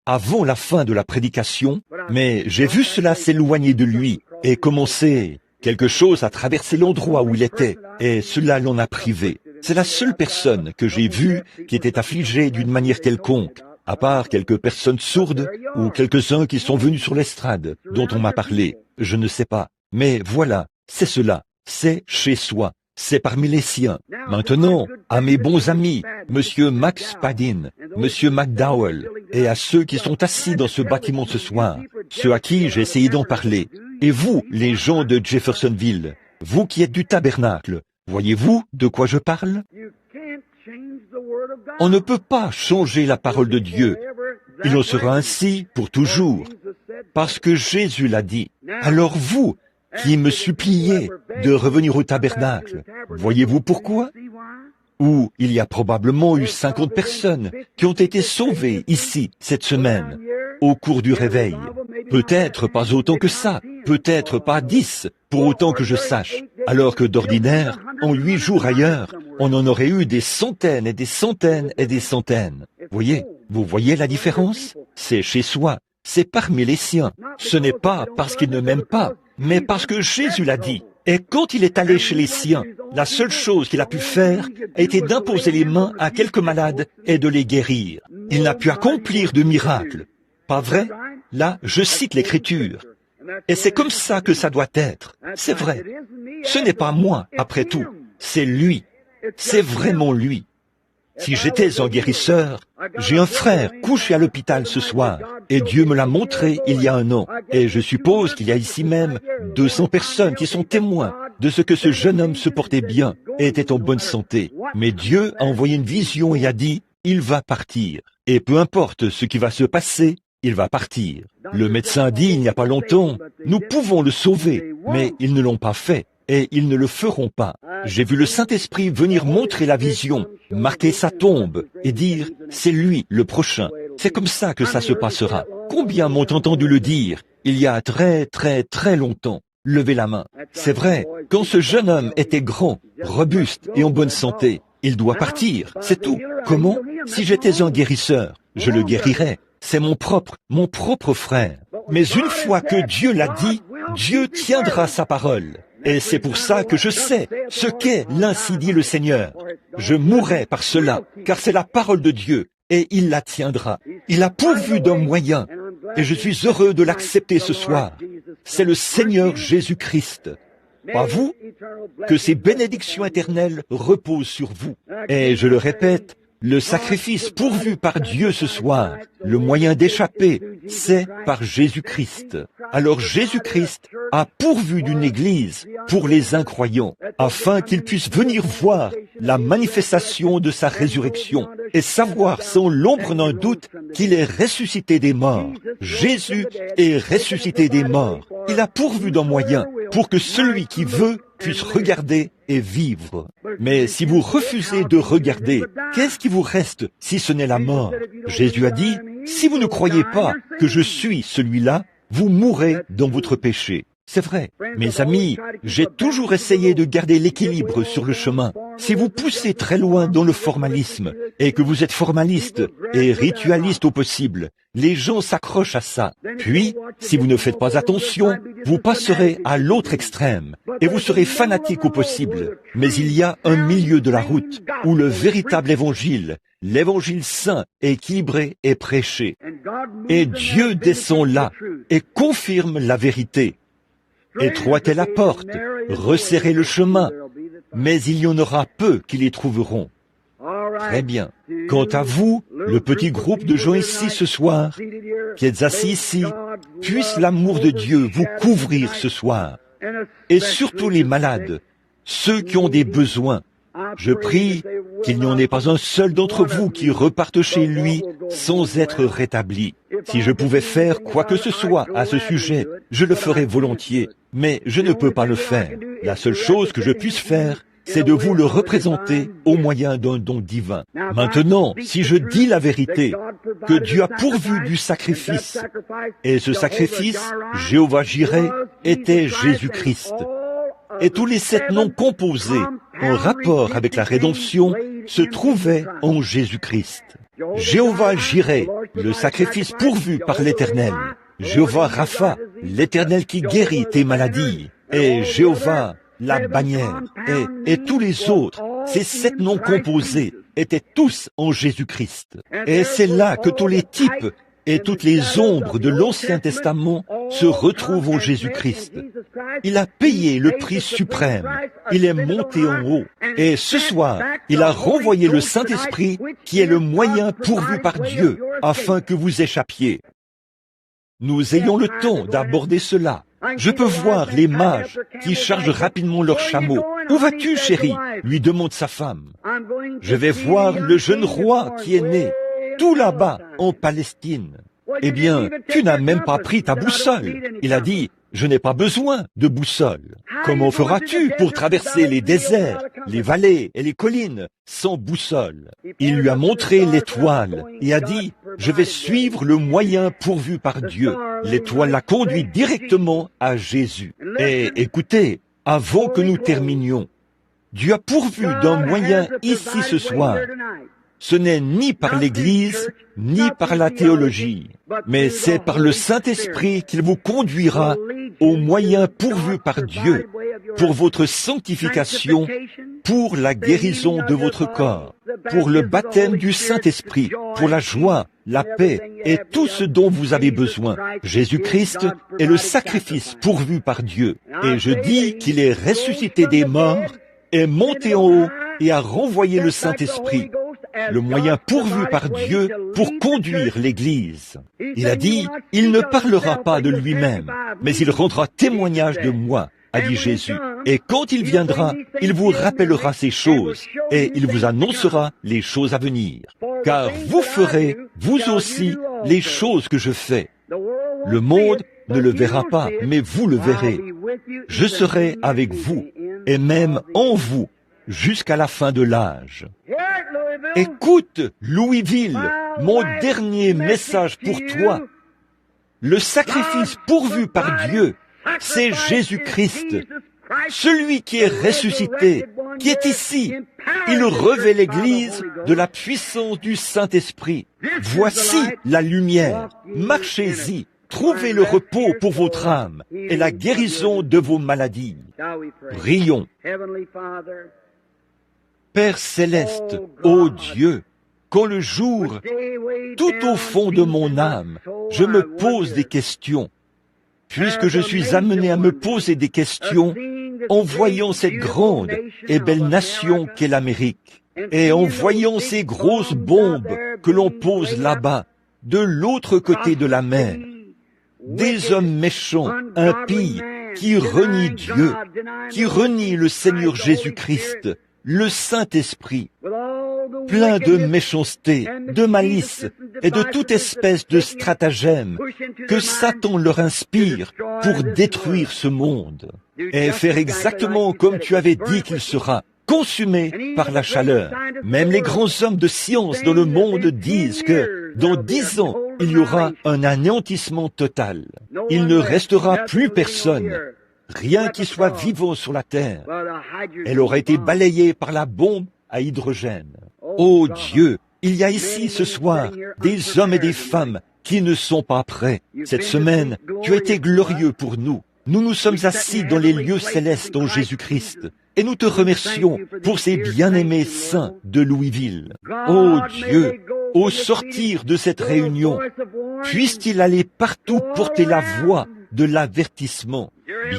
avant la fin de la prédication, mais j'ai vu cela s'éloigner de lui et commencer quelque chose à traverser l'endroit où il était. Et cela l'en a privé. C'est la seule personne que j'ai vue qui était affligée d'une manière quelconque, à part quelques personnes sourdes ou quelques-uns qui sont venus sur l'estrade dont on m'a parlé. Je ne sais pas. Mais voilà. C'est cela, c'est chez soi, c'est parmi les siens. Maintenant, à mes bons amis, Monsieur Max Padin, Monsieur McDowell, et à ceux qui sont assis dans ce bâtiment ce soir, ceux à qui j'ai essayé d'en parler, et vous, les gens de Jeffersonville, vous qui êtes du tabernacle, voyez-vous de quoi je parle? On ne peut pas changer la parole de Dieu. Il en sera ainsi pour toujours, parce que Jésus l'a dit. Alors vous, qui me suppliait de revenir au tabernacle. Voyez-vous pourquoi? Où il y a probablement eu 50 personnes qui ont été sauvées ici cette semaine, au cours du réveil. Peut-être pas autant que ça, peut-être pas 10, pour autant que je sache, alors que d'ordinaire, en 8 jours ailleurs, on en aurait eu des centaines et des centaines et des centaines. Vous voyez la différence? C'est chez soi, c'est parmi les siens. Ce n'est pas parce qu'ils ne m'aiment pas, mais parce que Jésus l'a dit. Et quand il est allé chez les siens, la seule chose qu'il a pu faire a été d'imposer les mains à quelques malades et de les guérir. Il n'a pu accomplir de miracles. Pas vrai? Là, je cite l'Écriture. Et c'est comme ça que ça doit être. C'est vrai. Ce n'est pas moi, après tout. C'est lui. C'est vraiment lui. Si j'étais un guérisseur, j'ai un frère couché à l'hôpital ce soir, et Dieu me l'a montré il y a 1 an. Et je suppose qu'il y a ici même 200 personnes qui sont témoins de ce que ce jeune homme se portait bien et était en bonne santé. Mais Dieu a envoyé une vision et a dit, il va partir. Et peu importe ce qui va se passer, il va partir. Le médecin a dit il n'y a pas longtemps, nous pouvons le sauver, mais ils ne l'ont pas fait. Et ils ne le feront pas. J'ai vu le Saint-Esprit venir montrer la vision, marquer sa tombe et dire, c'est lui le prochain. C'est comme ça que ça se passera. Combien m'ont entendu le dire il y a très longtemps? Levez la main. C'est vrai, quand ce jeune homme était grand, robuste et en bonne santé, il doit partir, c'est tout. Comment? Si j'étais un guérisseur, je le guérirais. C'est mon propre frère. Mais une fois que Dieu l'a dit, Dieu tiendra sa parole. Et c'est pour ça que je sais ce qu'est l'ainsi dit le Seigneur. Je mourrai par cela, car c'est la parole de Dieu, et il la tiendra. Il a pourvu d'un moyen, et je suis heureux de l'accepter ce soir. C'est le Seigneur Jésus-Christ. Pas vous, que ces bénédictions éternelles reposent sur vous. Et je le répète, le sacrifice pourvu par Dieu ce soir, le moyen d'échapper, c'est par Jésus-Christ. Alors Jésus-Christ a pourvu d'une église pour les incroyants, afin qu'ils puissent venir voir la manifestation de sa résurrection et savoir sans l'ombre d'un doute qu'il est ressuscité des morts. Jésus est ressuscité des morts. Il a pourvu d'un moyen pour que celui qui veut puisse regarder et vivre. Mais si vous refusez de regarder, qu'est-ce qui vous reste si ce n'est la mort? Jésus a dit, si vous ne croyez pas que je suis celui-là, vous mourrez dans votre péché. C'est vrai. Mes amis, j'ai toujours essayé de garder l'équilibre sur le chemin. Si vous poussez très loin dans le formalisme, et que vous êtes formaliste et ritualiste au possible, les gens s'accrochent à ça. Puis, si vous ne faites pas attention, vous passerez à l'autre extrême, et vous serez fanatique au possible. Mais il y a un milieu de la route, où le véritable évangile, l'évangile saint et équilibré est prêché. Et Dieu descend là, et confirme la vérité. Étroite est la porte, resserrez le chemin, mais il y en aura peu qui les trouveront. Très bien. Quant à vous, le petit groupe de gens ici ce soir, qui êtes assis ici, puisse l'amour de Dieu vous couvrir ce soir. Et surtout les malades, ceux qui ont des besoins. Je prie qu'il n'y en ait pas un seul d'entre vous qui reparte chez lui sans être rétabli. Si je pouvais faire quoi que ce soit à ce sujet, je le ferais volontiers, mais je ne peux pas le faire. La seule chose que je puisse faire, c'est de vous le représenter au moyen d'un don divin. Maintenant, si je dis la vérité, que Dieu a pourvu du sacrifice, et ce sacrifice, Jéhovah Jireh, était Jésus-Christ. Et tous les 7 noms composés en rapport avec la rédemption se trouvaient en Jésus-Christ. Jéhovah Jireh, le sacrifice pourvu par l'Éternel. Jéhovah Rapha, l'Éternel qui guérit tes maladies. Et Jéhovah, la bannière. Et tous les autres, ces 7 noms composés, étaient tous en Jésus-Christ. Et c'est là que tous les types et toutes les ombres de l'Ancien Testament se retrouvent en Jésus-Christ. Il a payé le prix suprême. Il est monté en haut. Et ce soir, il a renvoyé le Saint-Esprit qui est le moyen pourvu par Dieu afin que vous échappiez. Nous ayons le temps d'aborder cela. Je peux voir les mages qui chargent rapidement leurs chameaux. « Où vas-tu, chérie ?» lui demande sa femme. « Je vais voir le jeune roi qui est né, tout là-bas, en Palestine. » Eh bien, tu n'as même pas pris ta boussole. Il a dit, je n'ai pas besoin de boussole. Comment feras-tu pour traverser les déserts, les vallées et les collines sans boussole? Il lui a montré l'étoile et a dit, je vais suivre le moyen pourvu par Dieu. L'étoile l'a conduit directement à Jésus. Et écoutez, avant que nous terminions, Dieu a pourvu d'un moyen ici ce soir. Ce n'est ni par l'Église, ni par la théologie, mais c'est par le Saint-Esprit qu'il vous conduira au moyen pourvu par Dieu pour votre sanctification, pour la guérison de votre corps, pour le baptême du Saint-Esprit, pour la joie, la paix et tout ce dont vous avez besoin. Jésus-Christ est le sacrifice pourvu par Dieu. Et je dis qu'il est ressuscité des morts, est monté en haut et a renvoyé le Saint-Esprit, le moyen pourvu par Dieu pour conduire l'Église. Il a dit, il ne parlera pas de lui-même, mais il rendra témoignage de moi, a dit Jésus. Et quand il viendra, il vous rappellera ces choses, et il vous annoncera les choses à venir. Car vous ferez, vous aussi, les choses que je fais. Le monde ne le verra pas, mais vous le verrez. Je serai avec vous, et même en vous, jusqu'à la fin de l'âge. Écoute, Louisville, mon dernier message pour toi. Le sacrifice pourvu par Dieu, c'est Jésus-Christ, celui qui est ressuscité, qui est ici. Il revêt l'Église de la puissance du Saint-Esprit. Voici la lumière. Marchez-y. Trouvez le repos pour votre âme et la guérison de vos maladies. Prions. Père céleste, ô Dieu, quand le jour, tout au fond de mon âme, je me pose des questions, puisque je suis amené à me poser des questions en voyant cette grande et belle nation qu'est l'Amérique, et en voyant ces grosses bombes que l'on pose là-bas, de l'autre côté de la mer, des hommes méchants, impies, qui renient Dieu, qui renient le Seigneur Jésus-Christ, le Saint-Esprit, plein de méchanceté, de malice et de toute espèce de stratagème que Satan leur inspire pour détruire ce monde et faire exactement comme tu avais dit qu'il sera, consumé par la chaleur. Même les grands hommes de science dans le monde disent que dans 10 ans, il y aura un anéantissement total. Il ne restera plus personne, rien qui soit vivant sur la terre. Elle aura été balayée par la bombe à hydrogène. Ô Dieu, il y a ici ce soir des hommes et des femmes qui ne sont pas prêts. Cette semaine, tu as été glorieux pour nous. Nous nous sommes assis dans les lieux célestes en Jésus-Christ. Et nous te remercions pour ces bien-aimés saints de Louisville. Ô Dieu, au sortir de cette réunion, puisse-t-il aller partout porter la voix de l'avertissement.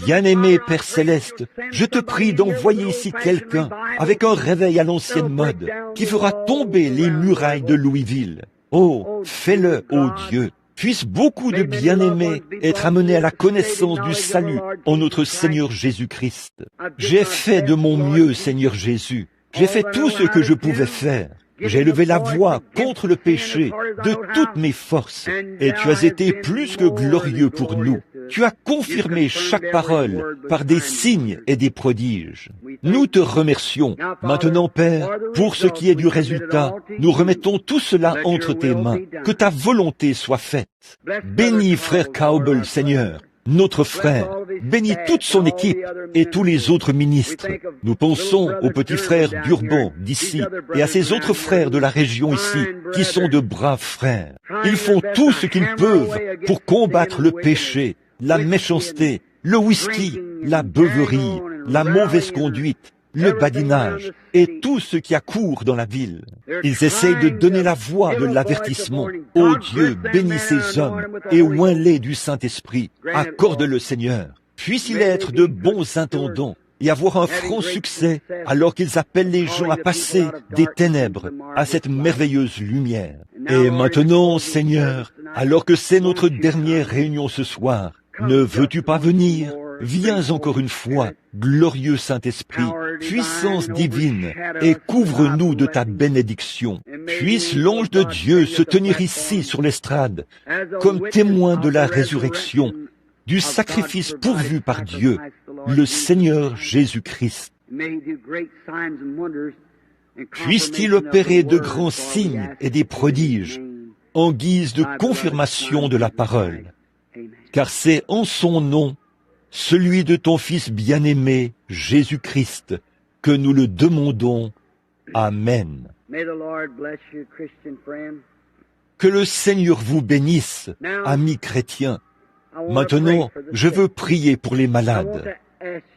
Bien-aimé Père Céleste, je te prie d'envoyer ici quelqu'un avec un réveil à l'ancienne mode qui fera tomber les murailles de Louisville. Oh, fais-le, ô Dieu. Puissent beaucoup de bien-aimés être amenés à la connaissance du salut en notre Seigneur Jésus-Christ. J'ai fait de mon mieux, Seigneur Jésus. J'ai fait tout ce que je pouvais faire. J'ai élevé la voix contre le péché de toutes mes forces, et tu as été plus que glorieux pour nous. Tu as confirmé chaque parole par des signes et des prodiges. Nous te remercions. Maintenant, Père, pour ce qui est du résultat, nous remettons tout cela entre tes mains. Que ta volonté soit faite. Bénis frère Cowbell, Seigneur, notre frère. Bénis toute son équipe et tous les autres ministres. Nous pensons aux petits frères d'Urban, d'ici, et à ces autres frères de la région ici, qui sont de braves frères. Ils font tout ce qu'ils peuvent pour combattre le péché, la méchanceté, le whisky, la beuverie, la mauvaise conduite, le badinage et tout ce qui accourt dans la ville. Ils essayent de donner la voix de l'avertissement. Ô Dieu, bénis ces hommes et oins-les du Saint-Esprit. Accorde-le, Seigneur. Puisse-il être de bons intendants et avoir un franc succès alors qu'ils appellent les gens à passer des ténèbres à cette merveilleuse lumière. Et maintenant, Seigneur, alors que c'est notre dernière réunion ce soir, ne veux-tu pas venir? Viens encore une fois, glorieux Saint-Esprit, puissance divine, et couvre-nous de ta bénédiction. Puisse l'ange de Dieu se tenir ici sur l'estrade, comme témoin de la résurrection, du sacrifice pourvu par Dieu, le Seigneur Jésus-Christ. Puisse-t-il opérer de grands signes et des prodiges, en guise de confirmation de la parole, car c'est en son nom, celui de ton Fils bien-aimé, Jésus-Christ, que nous le demandons. Amen. Que le Seigneur vous bénisse, amis chrétiens. Maintenant, je veux prier pour les malades.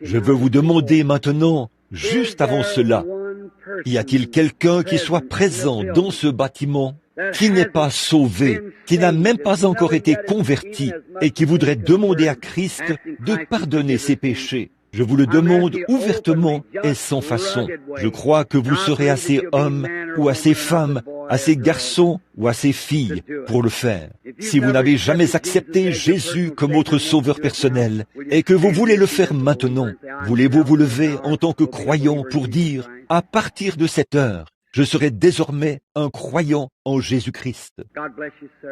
Je veux vous demander maintenant, juste avant cela, y a-t-il quelqu'un qui soit présent dans ce bâtiment, qui n'est pas sauvé, qui n'a même pas encore été converti et qui voudrait demander à Christ de pardonner ses péchés? Je vous le demande ouvertement et sans façon. Je crois que vous serez assez hommes ou assez femmes, assez garçons ou assez filles pour le faire. Si vous n'avez jamais accepté Jésus comme votre sauveur personnel et que vous voulez le faire maintenant, voulez-vous vous lever en tant que croyant pour dire, à partir de cette heure, Je serai désormais un croyant en Jésus-Christ.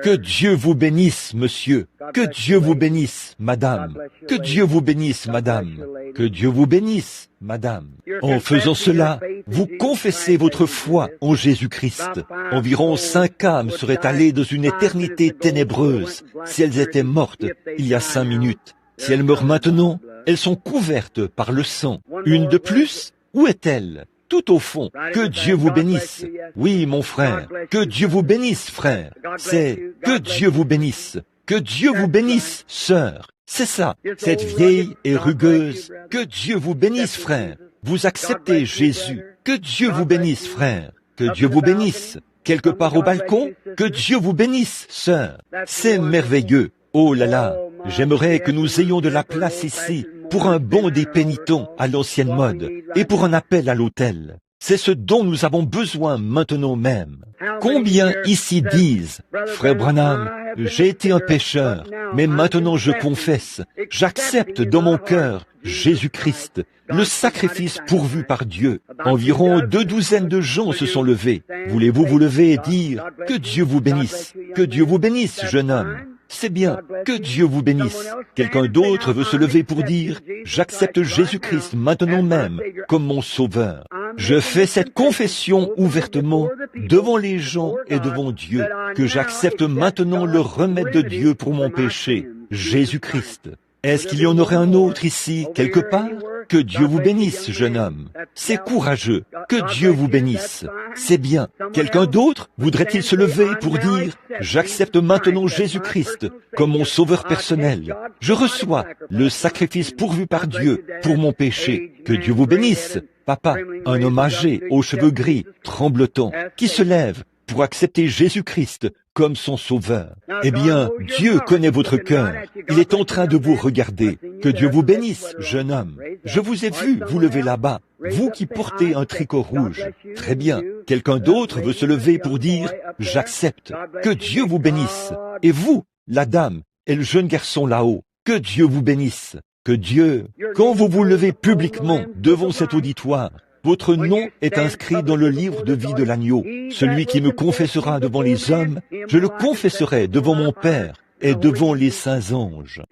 Que Dieu vous bénisse, monsieur. Que Dieu vous bénisse, madame. Que Dieu vous bénisse, madame. Que Dieu vous bénisse, madame. En faisant cela, vous confessez votre foi en Jésus-Christ. Environ 5 âmes seraient allées dans une éternité ténébreuse si elles étaient mortes il y a 5 minutes. Si elles meurent maintenant, elles sont couvertes par le sang. Une de plus, où est-elle? Tout au fond. Que Dieu vous bénisse. Oui, mon frère. Que Dieu vous bénisse, frère. C'est que Dieu vous bénisse. Que Dieu vous bénisse, sœur. C'est ça, cette vieille et rugueuse. Que Dieu vous bénisse, frère. Vous acceptez Jésus. Que Dieu vous bénisse, frère. Que Dieu vous bénisse. Quelque part au balcon, que Dieu vous bénisse, sœur. C'est merveilleux. Oh là là, j'aimerais que nous ayons de la place ici pour un bond des pénitents à l'ancienne mode et pour un appel à l'autel. C'est ce dont nous avons besoin maintenant même. Combien ici disent, Frère Branham, j'ai été un pécheur, mais maintenant je confesse, j'accepte dans mon cœur Jésus-Christ, le sacrifice pourvu par Dieu. Environ 2 douzaines de gens se sont levés. Voulez-vous vous lever et dire, que Dieu vous bénisse, que Dieu vous bénisse, jeune homme. C'est bien, que Dieu vous bénisse. Quelqu'un d'autre veut se lever pour dire, j'accepte Jésus-Christ maintenant même comme mon sauveur. Je fais cette confession ouvertement devant les gens et devant Dieu, que j'accepte maintenant le remède de Dieu pour mon péché, Jésus-Christ. Est-ce qu'il y en aurait un autre ici, quelque part? Que Dieu vous bénisse, jeune homme. C'est courageux. Que Dieu vous bénisse. C'est bien. Quelqu'un d'autre voudrait-il se lever pour dire, j'accepte maintenant Jésus-Christ comme mon sauveur personnel. Je reçois le sacrifice pourvu par Dieu pour mon péché. Que Dieu vous bénisse. Papa, un homme âgé, aux cheveux gris, tremblotant, qui se lève pour accepter Jésus-Christ comme son sauveur. Eh bien, Dieu connaît votre cœur. Il est en train de vous regarder. Que Dieu vous bénisse, jeune homme. Je vous ai vu vous lever là-bas, vous qui portez un tricot rouge. Très bien. Quelqu'un d'autre veut se lever pour dire, j'accepte. Que Dieu vous bénisse. Et vous, la dame et le jeune garçon là-haut, que Dieu vous bénisse. Que Dieu, quand vous vous levez publiquement devant cet auditoire, votre nom est inscrit dans le livre de vie de l'agneau. Celui qui me confessera devant les hommes, je le confesserai devant mon Père et devant les saints anges.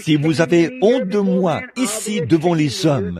Si vous avez honte de moi ici devant les hommes,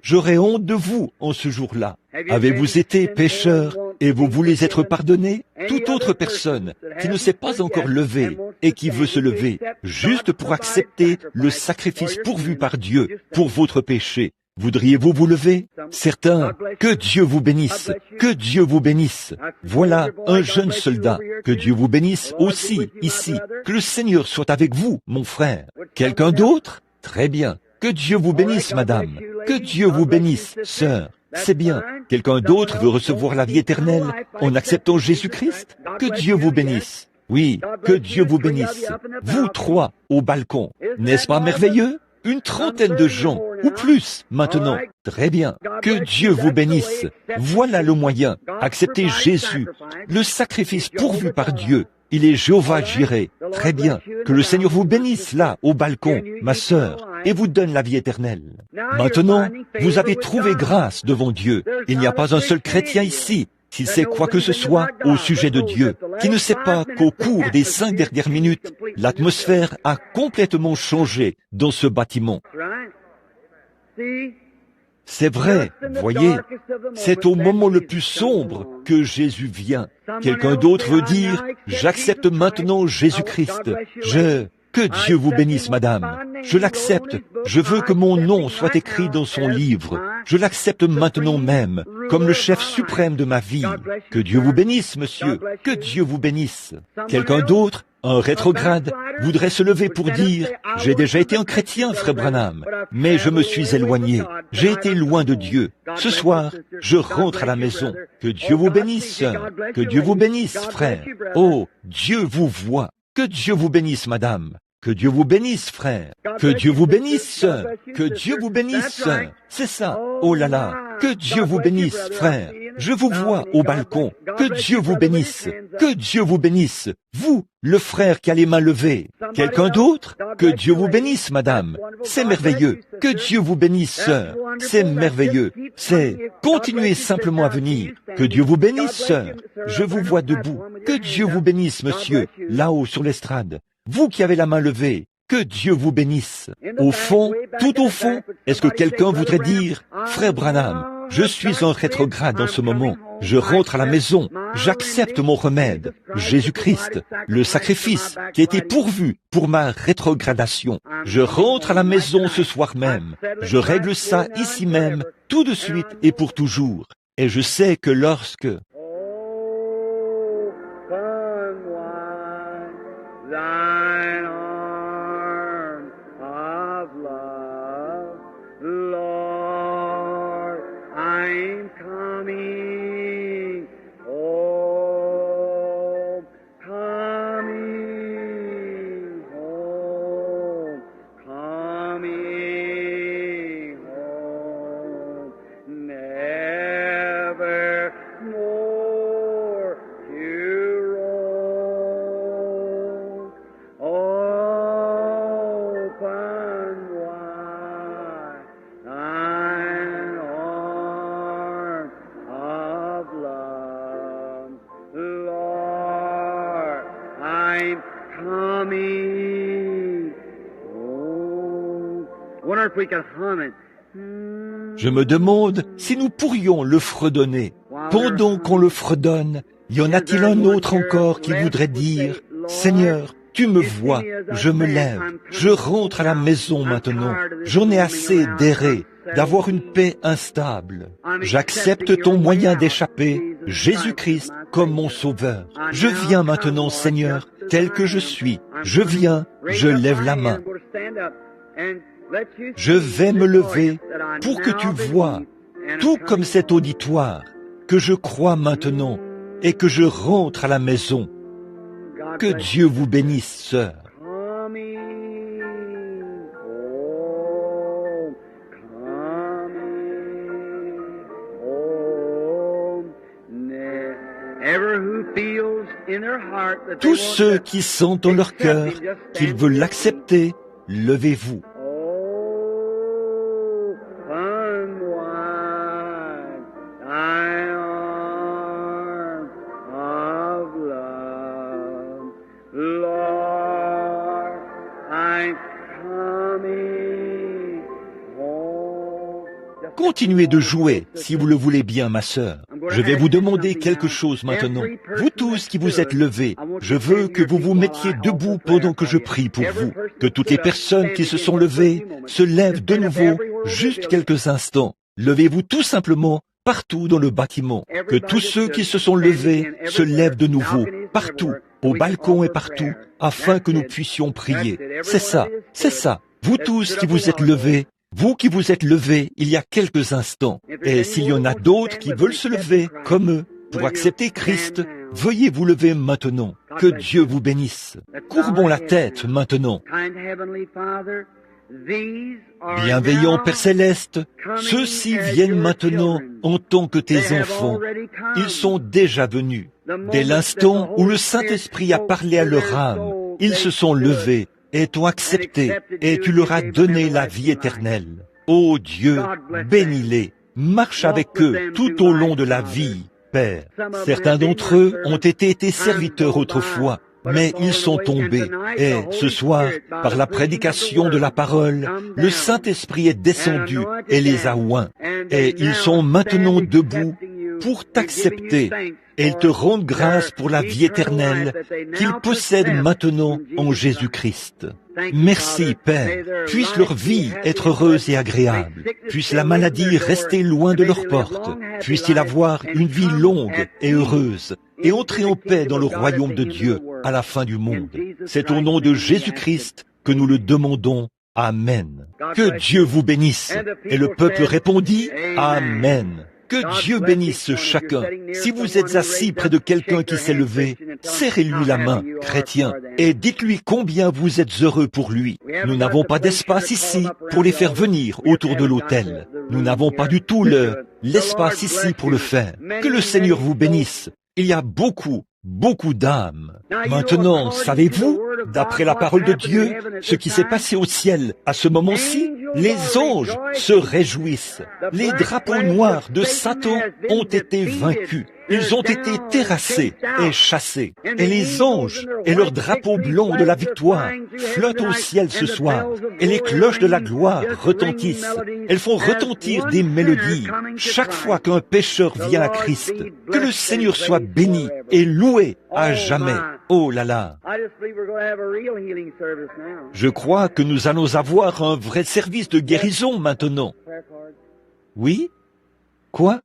j'aurai honte de vous en ce jour-là. Avez-vous été pécheur et vous voulez être pardonné? Toute autre personne qui ne s'est pas encore levée et qui veut se lever, juste pour accepter le sacrifice pourvu par Dieu pour votre péché, voudriez-vous vous lever? Certains, que Dieu vous bénisse, que Dieu vous bénisse. Voilà un jeune soldat, que Dieu vous bénisse aussi ici. Que le Seigneur soit avec vous, mon frère. Quelqu'un d'autre? Très bien. Que Dieu vous bénisse, madame. Que Dieu vous bénisse, sœur. C'est bien. Quelqu'un d'autre veut recevoir la vie éternelle en acceptant Jésus-Christ? Que Dieu vous bénisse. Oui, que Dieu vous bénisse. Vous 3 au balcon. N'est-ce pas merveilleux? Une trentaine de gens, ou plus, maintenant. Très bien. Que Dieu vous bénisse. Voilà le moyen. Acceptez Jésus, le sacrifice pourvu par Dieu. Il est Jéhovah Jireh. Très bien. Que le Seigneur vous bénisse là, au balcon, ma sœur, et vous donne la vie éternelle. Maintenant, vous avez trouvé grâce devant Dieu. Il n'y a pas un seul chrétien ici, s'il sait quoi que ce soit au sujet de Dieu, qui ne sait pas qu'au cours des 5 dernières minutes, l'atmosphère a complètement changé dans ce bâtiment. C'est vrai, voyez, c'est au moment le plus sombre que Jésus vient. Quelqu'un d'autre veut dire, j'accepte maintenant Jésus-Christ. Que Dieu vous bénisse, madame. Je l'accepte. Je veux que mon nom soit écrit dans son livre. Je l'accepte maintenant même, comme le chef suprême de ma vie. Que Dieu vous bénisse, monsieur. Que Dieu vous bénisse. Quelqu'un d'autre, un rétrograde, voudrait se lever pour dire, j'ai déjà été un chrétien, frère Branham, mais je me suis éloigné. J'ai été loin de Dieu. Ce soir, je rentre à la maison. Que Dieu vous bénisse, sœur. Que Dieu vous bénisse, frère. Oh, Dieu vous voit. Que Dieu vous bénisse, madame. Que Dieu vous bénisse, frère. Que Dieu vous bénisse, sœur. Que Dieu vous bénisse, sœur. C'est ça. Oh là là. Que Dieu vous bénisse, frère. Je vous vois au balcon. Que Dieu vous bénisse. Que Dieu vous bénisse. Vous, le frère qui a les mains levées. Quelqu'un d'autre? Que Dieu vous bénisse, madame. C'est merveilleux. Que Dieu vous bénisse, sœur. C'est merveilleux. Continuez simplement à venir. Que Dieu vous bénisse, sœur. Je vous vois debout. Que Dieu vous bénisse, monsieur, là-haut sur l'estrade. Vous qui avez la main levée, que Dieu vous bénisse. Au fond, tout au fond, est-ce que quelqu'un voudrait dire, frère Branham, je suis en rétrograde en ce moment, je rentre à la maison, j'accepte mon remède, Jésus-Christ, le sacrifice qui a été pourvu pour ma rétrogradation. Je rentre à la maison ce soir même, je règle ça ici même, tout de suite et pour toujours. Et je sais que lorsque thine arm of love, Lord, I'm coming home, coming home, coming home, never more to roam. Open wide thine arm of love, Lord, I'm coming home. Wonder if we can hum it. je me demande si nous pourrions le fredonner. Pendant qu'on le fredonne, y en a-t-il un autre encore qui voudrait dire, Seigneur, tu me vois, je me lève, je rentre à la maison maintenant, j'en ai assez d'errer, d'avoir une paix instable. J'accepte ton moyen d'échapper, Jésus-Christ, comme mon sauveur. Je viens maintenant, Seigneur, tel que je suis. Je viens, je lève la main. Je vais me lever pour que tu vois, tout comme cet auditoire, que je crois maintenant et que je rentre à la maison. Que Dieu vous bénisse, sœur. Coming home, coming home. Ever who feels in their heart that they Tous want ceux to qui sentent dans leur cœur qu'ils veulent l'accepter, levez-vous. open wide thy arms of love, Lord, I'm coming home. Continuez de jouer, si vous le voulez bien, ma sœur. Je vais vous demander quelque chose maintenant. Vous tous qui vous êtes levés, je veux que vous vous mettiez debout pendant que je prie pour vous. Que toutes les personnes qui se sont levées se lèvent de nouveau, juste quelques instants. Levez-vous tout simplement partout dans le bâtiment. Que tous ceux qui se sont levés se lèvent de nouveau, partout, au balcon et partout, afin que nous puissions prier. C'est ça, c'est ça. Vous tous qui vous êtes levés, vous qui vous êtes levés il y a quelques instants, et s'il y en a d'autres qui veulent se lever comme eux pour accepter Christ, veuillez vous lever maintenant. Que Dieu vous bénisse. Courbons la tête maintenant. Kind Heavenly Father, these are Bienveillant now Père Céleste, coming ceux-ci as viennent your maintenant children. en tant que They tes have enfants. already come. Ils sont déjà venus. Dès l'instant où le Saint-Esprit a parlé à leur âme, ils se sont levés et t'ont accepté, et tu leur as donné la vie éternelle. Ô Dieu, bénis-les, marche avec eux tout au long de la vie, Père. Certains d'entre eux ont été tes serviteurs autrefois, mais ils sont tombés. Et ce soir, par la prédication de la parole, le Saint-Esprit est descendu et les a oints. Et ils sont maintenant debout pour t'accepter. Et ils te rendent grâce pour la vie éternelle qu'ils possèdent maintenant en Jésus-Christ. Merci, Père. Puisse leur vie être heureuse et agréable. Puisse la maladie rester loin de leur porte. Puisse-t-il avoir une vie longue et heureuse et entrer en paix dans le royaume de Dieu à la fin du monde. C'est au nom de Jésus-Christ que nous le demandons. Amen. Que Dieu vous bénisse. Et le peuple répondit, Amen. Que Dieu bénisse chacun. Si vous êtes assis près de quelqu'un qui s'est levé, serrez-lui la main, chrétien, et dites-lui combien vous êtes heureux pour lui. Nous n'avons pas d'espace ici pour les faire venir autour de l'autel. Nous n'avons pas du tout l'espace ici pour le faire. Que le Seigneur vous bénisse. Il y a beaucoup d'âmes. Maintenant, savez-vous, d'après la parole de Dieu, ce qui s'est passé au ciel à ce moment-ci? Les anges se réjouissent. Les drapeaux noirs de Satan ont été vaincus. Ils ont été terrassés et chassés. Et les anges et leurs drapeaux blancs de la victoire flottent au ciel ce soir. Et les cloches de la gloire retentissent. Elles font retentir des mélodies chaque fois qu'un pécheur vient à Christ. Que le Seigneur soit béni et loué à jamais. Oh là là! Je crois que nous allons avoir un vrai service de guérison maintenant. Oui? Quoi?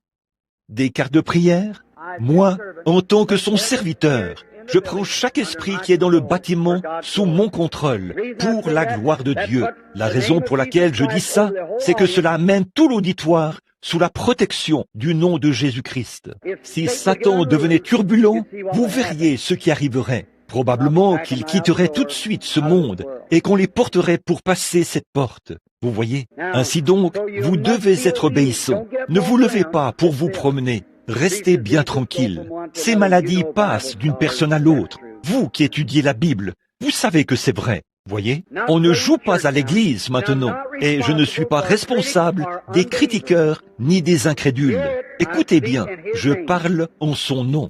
Des cartes de prière? Moi, en tant que son serviteur, je prends chaque esprit qui est dans le bâtiment sous mon contrôle, pour la gloire de Dieu. La raison pour laquelle je dis ça, c'est que cela amène tout l'auditoire sous la protection du nom de Jésus-Christ. Si Satan devenait turbulent, vous verriez ce qui arriverait. Probablement qu'il quitterait tout de suite ce monde et qu'on les porterait pour passer cette porte. Vous voyez? Ainsi donc, vous devez être obéissants. Ne vous levez pas pour vous promener. Restez bien tranquille. Ces maladies passent d'une personne à l'autre. Vous qui étudiez la Bible, vous savez que c'est vrai. Voyez, on ne joue pas à l'église maintenant, et je ne suis pas responsable des critiqueurs ni des incrédules. Écoutez bien, je parle en son nom.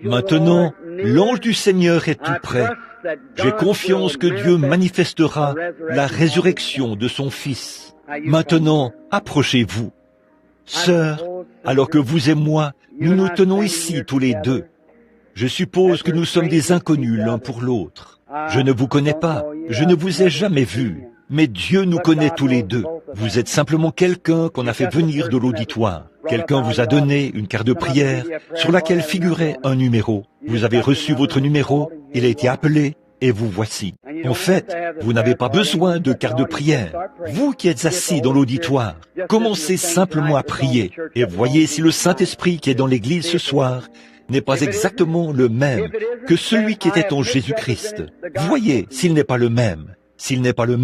Maintenant, l'ange du Seigneur est tout près. J'ai confiance que Dieu manifestera la résurrection de son Fils. Maintenant, approchez-vous. Sœur, alors que vous et moi, nous nous tenons ici tous les deux. Je suppose que nous sommes des inconnus l'un pour l'autre. Je ne vous connais pas, je ne vous ai jamais vu, mais Dieu nous connaît tous les deux. Vous êtes simplement quelqu'un qu'on a fait venir de l'auditoire. Quelqu'un vous a donné une carte de prière sur laquelle figurait un numéro. Vous avez reçu votre numéro, il a été appelé, et vous voici. En fait, vous n'avez pas besoin de carte de prière. Vous qui êtes assis dans l'auditoire, commencez simplement à prier, et voyez si le Saint-Esprit qui est dans l'église ce soir n'est pas exactement le même que celui qui était en Jésus-Christ. Voyez s'il n'est pas le même. S'il n'est pas le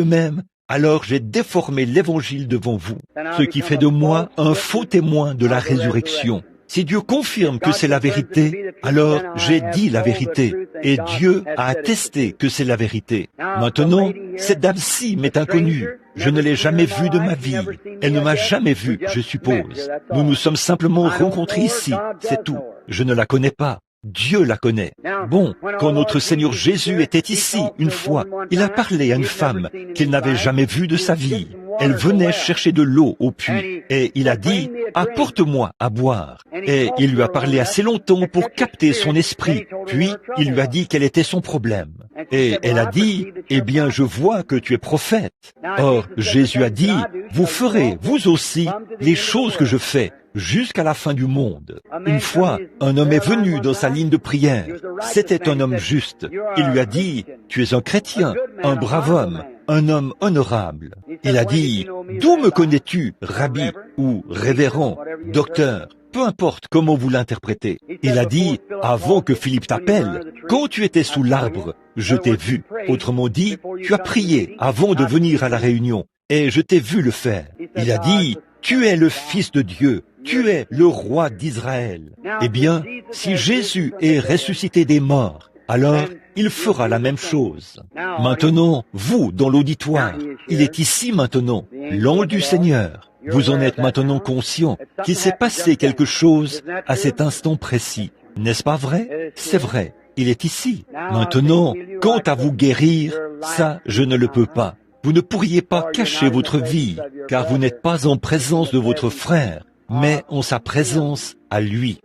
même, alors j'ai déformé l'évangile devant vous, ce qui fait de moi un faux témoin de la résurrection. Si Dieu confirme que c'est la vérité, alors j'ai dit la vérité, et Dieu a attesté que c'est la vérité. Maintenant, cette dame-ci m'est inconnue. Je ne l'ai jamais vue de ma vie. Elle ne m'a jamais vu, je suppose. Nous nous sommes simplement rencontrés ici, c'est tout. Je ne la connais pas. Dieu la connaît. Bon, quand notre Seigneur Jésus était ici une fois, il a parlé à une femme qu'il n'avait jamais vue de sa vie. Elle venait chercher de l'eau au puits et il a dit « Apporte-moi à boire ». Et il lui a parlé assez longtemps pour capter son esprit. Puis il lui a dit quel était son problème. Et elle a dit « Eh bien, je vois que tu es prophète ». Or, Jésus a dit « Vous ferez, vous aussi, les choses que je fais ». Jusqu'à la fin du monde. Une fois, un homme est venu dans sa ligne de prière. C'était un homme juste. Il lui a dit, « Tu es un chrétien, un brave homme, un homme honorable. » Il a dit, « D'où me connais-tu, rabbi ou révérend, docteur, peu importe comment vous l'interprétez. » Il a dit, « Avant que Philippe t'appelle, quand tu étais sous l'arbre, je t'ai vu. » Autrement dit, tu as prié avant de venir à la réunion, et je t'ai vu le faire. Il a dit, « Tu es le Fils de Dieu. Tu es le roi d'Israël. » Eh bien, si Jésus est ressuscité des morts, alors il fera la même chose. Maintenant, vous, dans l'auditoire, il est ici maintenant, l'ange du Seigneur. Vous en êtes maintenant conscient qu'il s'est passé quelque chose à cet instant précis. N'est-ce pas vrai? C'est vrai, il est ici. Maintenant, quant à vous guérir, ça, je ne le peux pas. Vous ne pourriez pas cacher votre vie, car vous n'êtes pas en présence de votre frère, mais en sa présence à lui.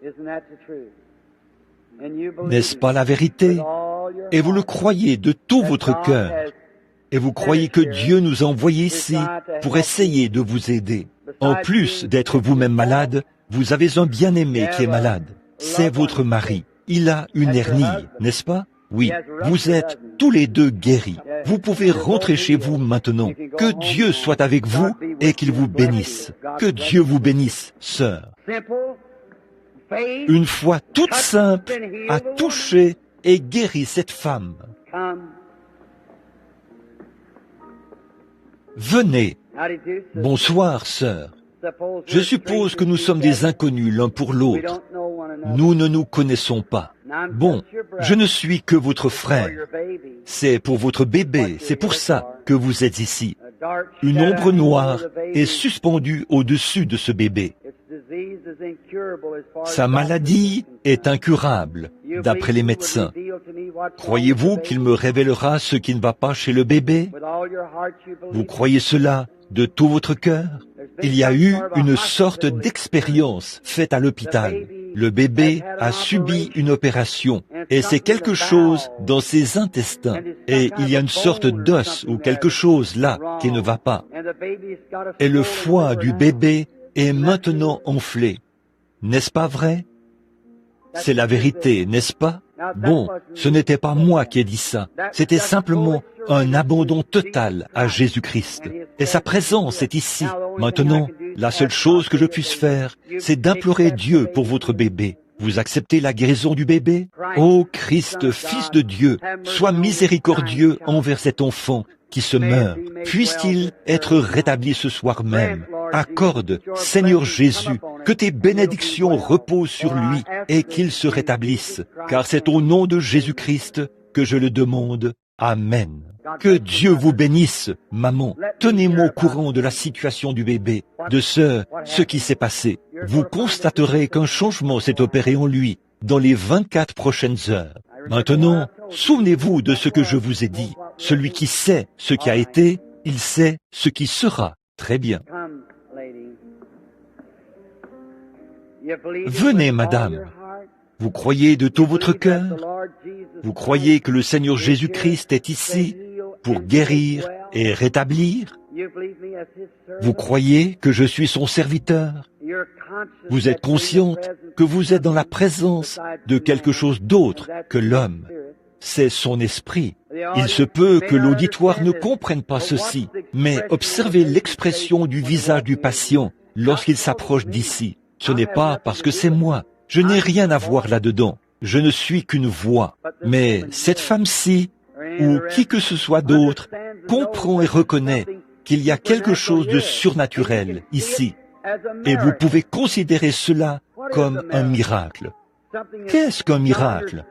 N'est-ce pas la vérité? Et vous le croyez de tout votre cœur. Et vous croyez que Dieu nous a envoyés ici pour essayer de vous aider. En plus d'être vous-même malade, vous avez un bien-aimé qui est malade. C'est votre mari. Il a une hernie, n'est-ce pas? Oui, vous êtes tous les deux guéris. Vous pouvez rentrer chez vous maintenant. Que Dieu soit avec vous et qu'il vous bénisse. Que Dieu vous bénisse, sœur. Une foi toute simple a touché et guéri cette femme. Venez. Bonsoir, sœur. Je suppose que nous sommes des inconnus l'un pour l'autre. Nous ne nous connaissons pas. Bon, je ne suis que votre frère. C'est pour votre bébé, c'est pour ça que vous êtes ici. Une ombre noire est suspendue au-dessus de ce bébé. Sa maladie est incurable, d'après les médecins. Croyez-vous qu'il me révélera ce qui ne va pas chez le bébé? Vous croyez cela de tout votre cœur? Il y a eu une sorte d'expérience faite à l'hôpital. Le bébé a subi une opération et c'est quelque chose dans ses intestins. Et il y a une sorte d'os ou quelque chose là qui ne va pas. Et le foie du bébé est maintenant enflé. N'est-ce pas vrai? C'est la vérité, n'est-ce pas? Bon, ce n'était pas moi qui ai dit ça. C'était simplement un abandon total à Jésus-Christ. Et sa présence est ici. Maintenant, la seule chose que je puisse faire, c'est d'implorer Dieu pour votre bébé. Vous acceptez la guérison du bébé? Ô Christ, Fils de Dieu, sois miséricordieux envers cet enfant qui se meurt. Puisse-t-il être rétabli ce soir même? Accorde, Seigneur Jésus, que tes bénédictions reposent sur lui et qu'il se rétablisse, car c'est au nom de Jésus-Christ que je le demande. Amen. Que Dieu vous bénisse, maman. Tenez-moi au courant de la situation du bébé, de ce qui s'est passé. Vous constaterez qu'un changement s'est opéré en lui dans les 24 prochaines heures. Maintenant, souvenez-vous de ce que je vous ai dit. Celui qui sait ce qui a été, il sait ce qui sera. Très bien. Venez, madame. Vous croyez de tout votre cœur? Vous croyez que le Seigneur Jésus-Christ est ici pour guérir et rétablir? Vous croyez que je suis son serviteur? Vous êtes consciente que vous êtes dans la présence de quelque chose d'autre que l'homme. C'est son esprit. Il se peut que l'auditoire ne comprenne pas ceci, mais observez l'expression du visage du patient lorsqu'il s'approche d'ici. Ce n'est pas parce que c'est moi. Je n'ai rien à voir là-dedans. Je ne suis qu'une voix. Mais cette femme-ci, ou qui que ce soit d'autre, comprend et reconnaît qu'il y a quelque chose de surnaturel ici. Et vous pouvez considérer cela comme un miracle. Qu'est-ce qu'un miracle?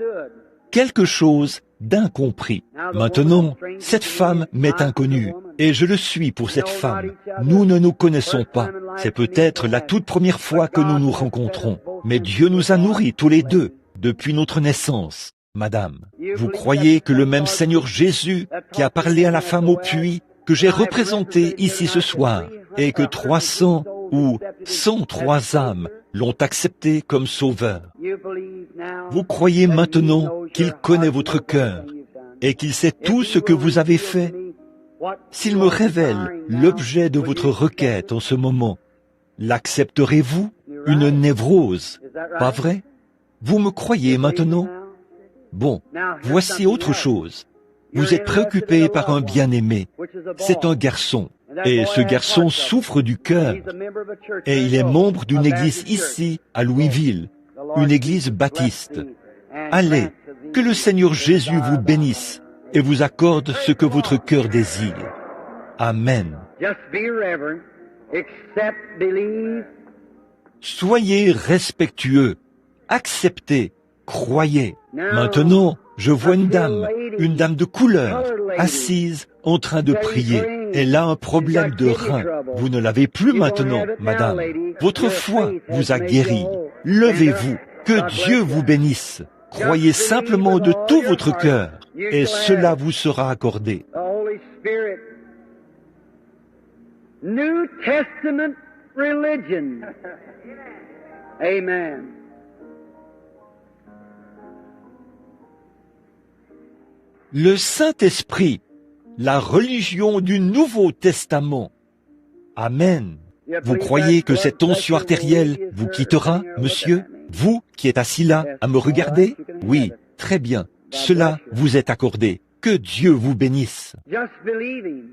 Quelque chose d'incompris. Maintenant, cette femme m'est inconnue, et je le suis pour cette femme. Nous ne nous connaissons pas. C'est peut-être la toute première fois que nous nous rencontrons. Mais Dieu nous a nourris tous les deux, depuis notre naissance. Madame, vous croyez que le même Seigneur Jésus, qui a parlé à la femme au puits, que j'ai représenté ici ce soir, et que 300 ou 103 âmes l'ont accepté comme sauveur. Vous croyez maintenant qu'il connaît votre cœur et qu'il sait tout ce que vous avez fait? S'il me révèle l'objet de votre requête en ce moment, l'accepterez-vous? Une névrose, pas vrai? Vous me croyez maintenant? Bon, voici autre chose. Vous êtes préoccupé par un bien-aimé. C'est un garçon. Et ce garçon souffre du cœur. Et il est membre d'une église ici, à Louisville, une église baptiste. Allez, que le Seigneur Jésus vous bénisse et vous accorde ce que votre cœur désire. Amen. Soyez respectueux, acceptez, croyez. Maintenant, je vois une dame de couleur, assise, en train de prier. Elle a un problème de rein. Vous ne l'avez plus maintenant, madame. Votre foi vous a guéri. Levez-vous. Que Dieu vous bénisse. Croyez simplement de tout votre cœur, et cela vous sera accordé. New Testament religion. Amen. Le Saint-Esprit, la religion du Nouveau Testament. Amen. Vous croyez que cette tension artérielle vous quittera, monsieur? Vous qui êtes assis là, à me regarder? Oui, très bien. Cela vous est accordé. Que Dieu vous bénisse. Just believe Him.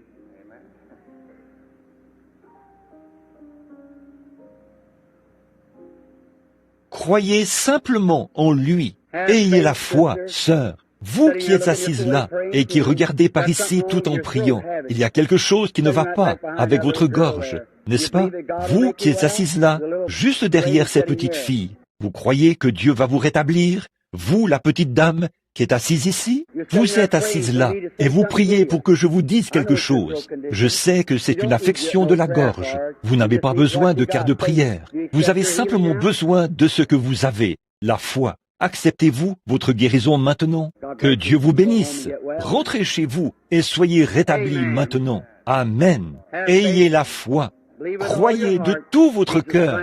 Croyez simplement en lui. Ayez la foi, sœur. Vous qui êtes assise là et qui regardez par ici tout en priant, il y a quelque chose qui ne va pas avec votre gorge, n'est-ce pas? Vous qui êtes assise là, juste derrière cette petite fille, vous croyez que Dieu va vous rétablir? Vous, la petite dame qui est assise ici, vous êtes assise là et vous priez pour que je vous dise quelque chose. Je sais que c'est une affection de la gorge. Vous n'avez pas besoin de quart de prière. Vous avez simplement besoin de ce que vous avez, la foi. Acceptez-vous votre guérison maintenant? Que Dieu vous bénisse. Rentrez chez vous et soyez rétablis maintenant. Amen. Ayez la foi. Croyez de tout votre cœur.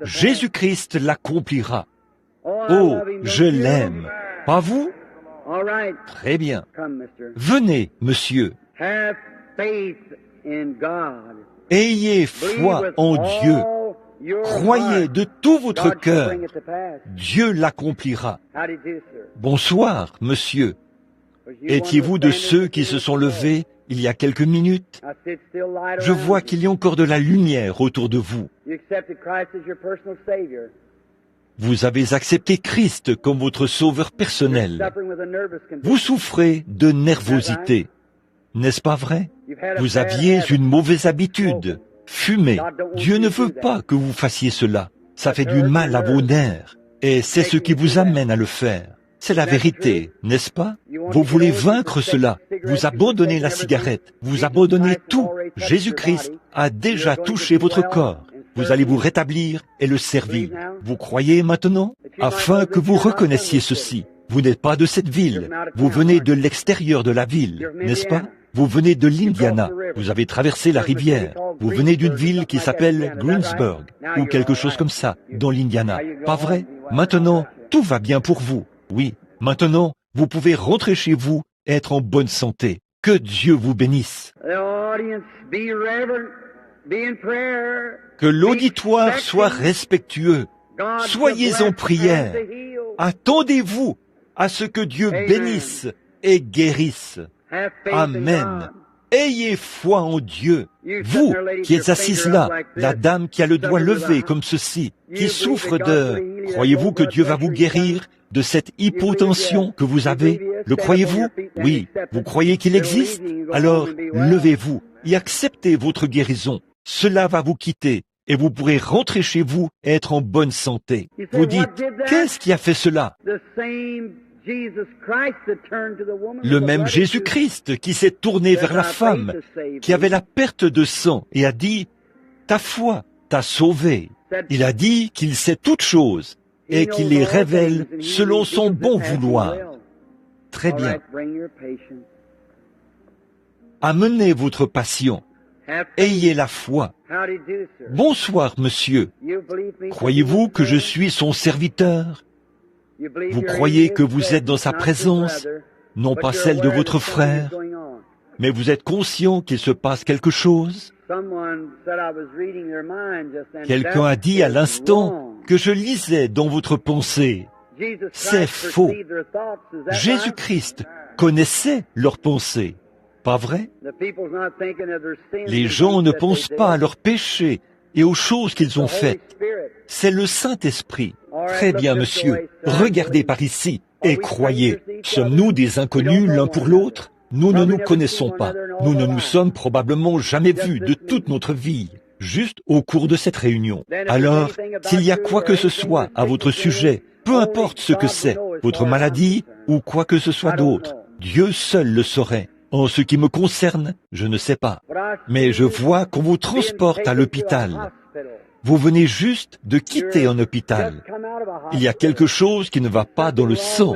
Jésus-Christ l'accomplira. Oh, je l'aime. Pas vous? All right. Très bien. Come, mister. Venez, monsieur. Have faith in God. Ayez foi en Dieu. Croyez de tout votre cœur. Dieu l'accomplira. Bonsoir, monsieur. Étiez-vous de ceux qui se sont levés il y a quelques minutes? Je vois qu'il y a encore de la lumière autour de vous. Vous avez accepté Christ comme votre sauveur personnel. Vous souffrez de nervosité. N'est-ce pas vrai? Vous aviez une mauvaise habitude. Fumer. Dieu ne veut pas que vous fassiez cela. Ça fait du mal à vos nerfs. Et c'est ce qui vous amène à le faire. C'est la vérité, n'est-ce pas? Vous voulez vaincre cela. Vous abandonnez la cigarette. Vous abandonnez tout. Jésus-Christ a déjà touché votre corps. Vous allez vous rétablir et le servir. Vous croyez maintenant? Afin que vous reconnaissiez ceci. Vous n'êtes pas de cette ville. Vous venez de l'extérieur de la ville, n'est-ce pas? Vous venez de l'Indiana. Vous avez traversé la rivière. Vous venez d'une ville qui s'appelle Greensburg, ou quelque chose comme ça, dans l'Indiana. Pas vrai? Maintenant, tout va bien pour vous. Oui. Maintenant, vous pouvez rentrer chez vous et être en bonne santé. Que Dieu vous bénisse. Que l'auditoire soit respectueux. Soyez en prière. Attendez-vous à ce que Dieu bénisse et guérisse. Amen. Ayez foi en Dieu. Vous qui êtes assise là, la dame qui a le doigt levé comme ceci, qui souffre de... Croyez-vous que Dieu va vous guérir de cette hypotension que vous avez? Le croyez-vous? Oui. Vous croyez qu'il existe? Alors, levez-vous et acceptez votre guérison. Cela va vous quitter et vous pourrez rentrer chez vous et être en bonne santé. Vous dites, qu'est-ce qui a fait cela? Le même Jésus-Christ qui s'est tourné vers la femme qui avait la perte de sang et a dit, ta foi t'a sauvé. Il a dit qu'il sait toutes choses et qu'il les révèle selon son bon vouloir. Très bien. Amenez votre passion. Ayez la foi. Bonsoir, monsieur. Croyez-vous que je suis son serviteur? Vous croyez que vous êtes dans sa présence, non pas celle de votre frère, mais vous êtes conscient qu'il se passe quelque chose? Quelqu'un a dit à l'instant que je lisais dans votre pensée. C'est faux. Jésus-Christ connaissait leurs pensées. Pas vrai? Les gens ne pensent pas à leurs péchés et aux choses qu'ils ont faites. C'est le Saint-Esprit. Très bien, monsieur. Regardez par ici et croyez. Sommes-nous des inconnus l'un pour l'autre? Nous ne nous connaissons pas. Nous ne nous sommes probablement jamais vus de toute notre vie, juste au cours de cette réunion. Alors, s'il y a quoi que ce soit à votre sujet, peu importe ce que c'est, votre maladie ou quoi que ce soit d'autre, Dieu seul le saurait. En ce qui me concerne, je ne sais pas. Mais je vois qu'on vous transporte à l'hôpital. Vous venez juste de quitter un hôpital. Il y a quelque chose qui ne va pas dans le sang.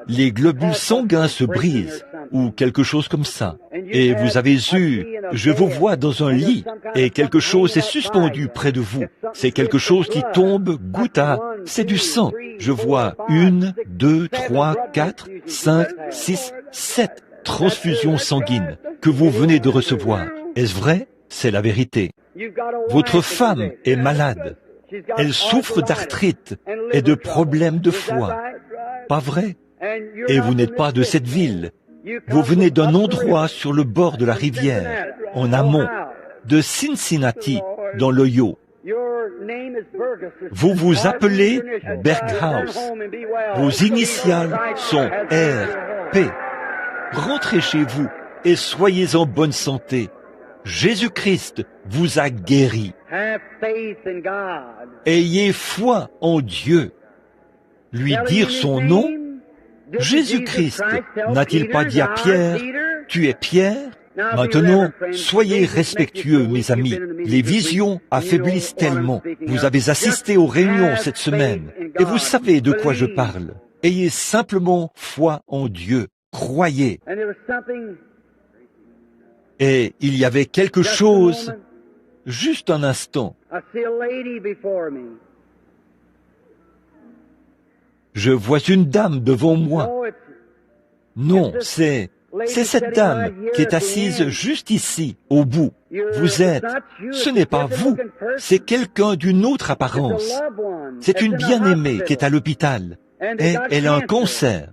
Les globules sanguins se brisent, ou quelque chose comme ça. Et vous avez je vous vois dans un lit, et quelque chose est suspendu près de vous. C'est quelque chose qui tombe goutte à... C'est du sang. Je vois 1, 2, 3, 4, 5, 6, 7 transfusions sanguines que vous venez de recevoir. Est-ce vrai? C'est la vérité. Votre femme est malade. Elle souffre d'arthrite et de problèmes de foie. Pas vrai? Et vous n'êtes pas de cette ville. Vous venez d'un endroit sur le bord de la rivière, en amont, de Cincinnati, dans l'Ohio. Vous vous appelez Berghaus. Vos initiales sont R.P. Rentrez chez vous et soyez en bonne santé. Jésus-Christ vous a guéri. Ayez foi en Dieu. Lui dire son nom. Jésus-Christ n'a-t-il pas dit à Pierre, « Tu es Pierre » Maintenant, soyez respectueux, mes amis. Les visions affaiblissent tellement. Vous avez assisté aux réunions cette semaine et vous savez de quoi je parle. Ayez simplement foi en Dieu. Croyez. Et il y avait quelque chose, juste un instant. Je vois une dame devant moi. Non, c'est cette dame qui est assise juste ici, au bout. Ce n'est pas vous, c'est quelqu'un d'une autre apparence. C'est une bien-aimée qui est à l'hôpital et elle a un cancer.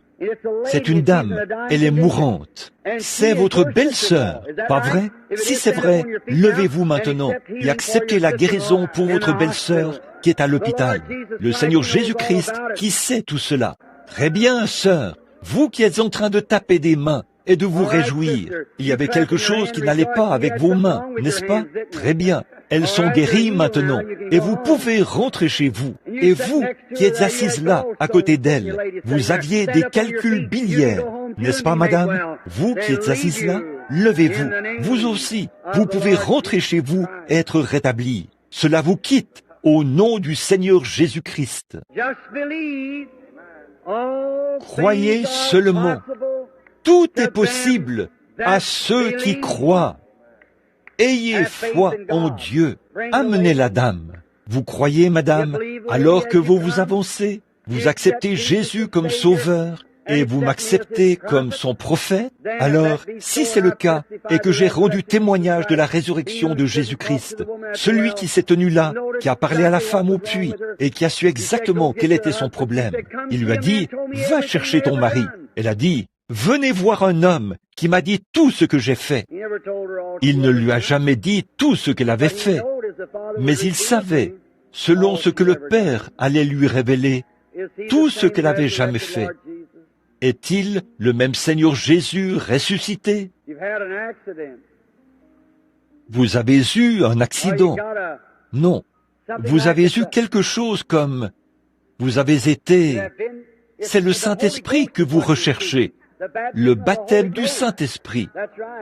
C'est une dame, elle est mourante. C'est votre belle-sœur, pas vrai? Si c'est vrai, levez-vous maintenant et acceptez la guérison pour votre belle-sœur qui est à l'hôpital. Le Seigneur Jésus-Christ qui sait tout cela. Très bien, sœur, vous qui êtes en train de taper des mains et de vous réjouir. Il y avait quelque chose qui n'allait pas avec vos mains, n'est-ce pas? Très bien. Elles sont guéries maintenant et vous pouvez rentrer chez vous. Et vous qui êtes assise là, à côté d'elle, vous aviez des calculs biliaires, n'est-ce pas, madame? Vous qui êtes assise là, levez-vous. Vous aussi, vous pouvez rentrer chez vous et être rétablis. Cela vous quitte au nom du Seigneur Jésus-Christ. Croyez seulement. Tout est possible à ceux qui croient. Ayez foi en Dieu. Amenez la dame. Vous croyez, madame, alors que vous vous avancez, vous acceptez Jésus comme sauveur et vous m'acceptez comme son prophète. Alors, si c'est le cas et que j'ai rendu témoignage de la résurrection de Jésus-Christ, celui qui s'est tenu là, qui a parlé à la femme au puits et qui a su exactement quel était son problème, il lui a dit, « Va chercher ton mari ». Elle a dit, « Venez voir un homme qui m'a dit tout ce que j'ai fait. » Il ne lui a jamais dit tout ce qu'elle avait fait, mais il savait, selon ce que le Père allait lui révéler, tout ce qu'elle avait jamais fait. Est-il le même Seigneur Jésus ressuscité? Vous avez eu un accident. Non, vous avez eu quelque chose comme... Vous avez été... C'est le Saint-Esprit que vous recherchez. Le baptême du Saint-Esprit.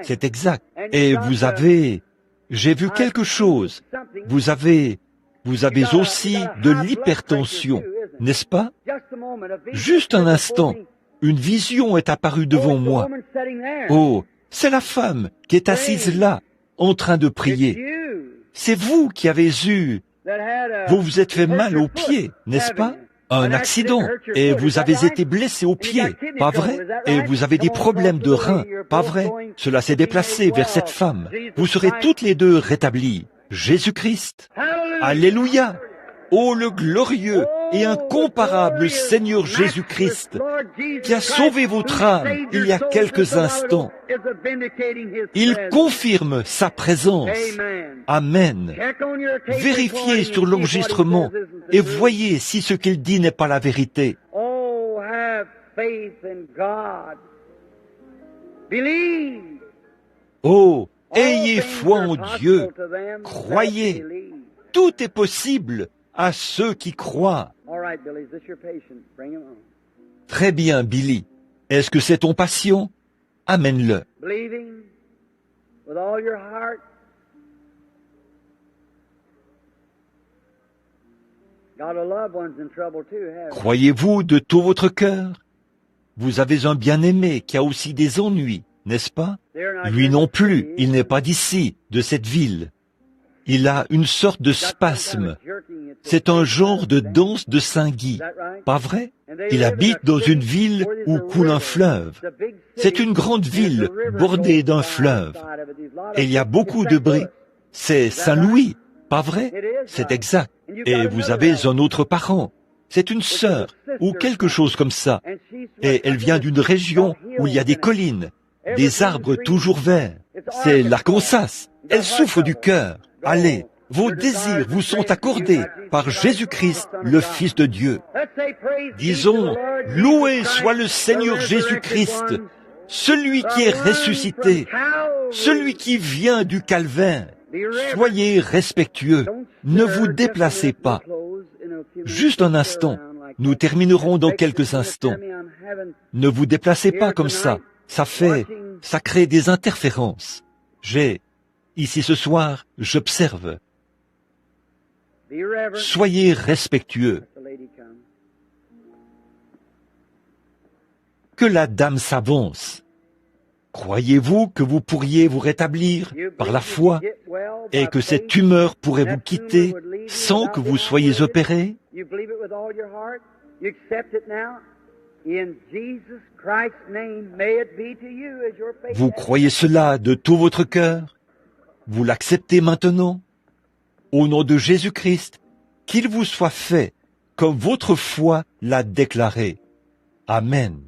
C'est exact. Et vous avez... J'ai vu quelque chose. Vous avez aussi de l'hypertension, n'est-ce pas? Juste un instant. Une vision est apparue devant moi. Oh, c'est la femme qui est assise là, en train de prier. C'est vous qui avez eu... Vous vous êtes fait mal au pied, n'est-ce pas? Un accident, et vous avez été blessé au pied, pas vrai? Et vous avez des problèmes de reins, pas vrai? Cela s'est déplacé vers cette femme. Vous serez toutes les deux rétablies. Jésus-Christ. Alléluia! Oh, le glorieux et incomparable Seigneur Jésus-Christ, qui a sauvé votre âme il y a quelques instants. Il confirme sa présence. Amen. Vérifiez sur l'enregistrement et voyez si ce qu'il dit n'est pas la vérité. Oh, ayez foi en Dieu. Croyez. Tout est possible à ceux qui croient. Très bien, Billy. Est-ce que c'est ton patient? Amène-le. Croyez-vous de tout votre cœur? Vous avez un bien-aimé qui a aussi des ennuis, n'est-ce pas? Lui non plus, il n'est pas d'ici, de cette ville. Il a une sorte de spasme. C'est un genre de danse de Saint-Guy. Pas vrai? Il habite dans une ville où coule un fleuve. C'est une grande ville bordée d'un fleuve. Et il y a beaucoup de bruit. C'est Saint-Louis. Pas vrai? C'est exact. Et vous avez un autre parent. C'est une sœur ou quelque chose comme ça. Et elle vient d'une région où il y a des collines, des arbres toujours verts. C'est l'Arkansas. Elle souffre du cœur. Allez, vos désirs vous sont accordés par Jésus-Christ, le Fils de Dieu. Disons, loué soit le Seigneur Jésus-Christ, celui qui est ressuscité, celui qui vient du calvaire. Soyez respectueux, ne vous déplacez pas. Juste un instant, nous terminerons dans quelques instants. Ne vous déplacez pas comme ça, ça crée des interférences. Ici ce soir, j'observe. Soyez respectueux. Que la dame s'avance. Croyez-vous que vous pourriez vous rétablir par la foi et que cette tumeur pourrait vous quitter sans que vous soyez opéré? Vous croyez cela de tout votre cœur? Vous l'acceptez maintenant? Au nom de Jésus-Christ, qu'il vous soit fait comme votre foi l'a déclaré. Amen.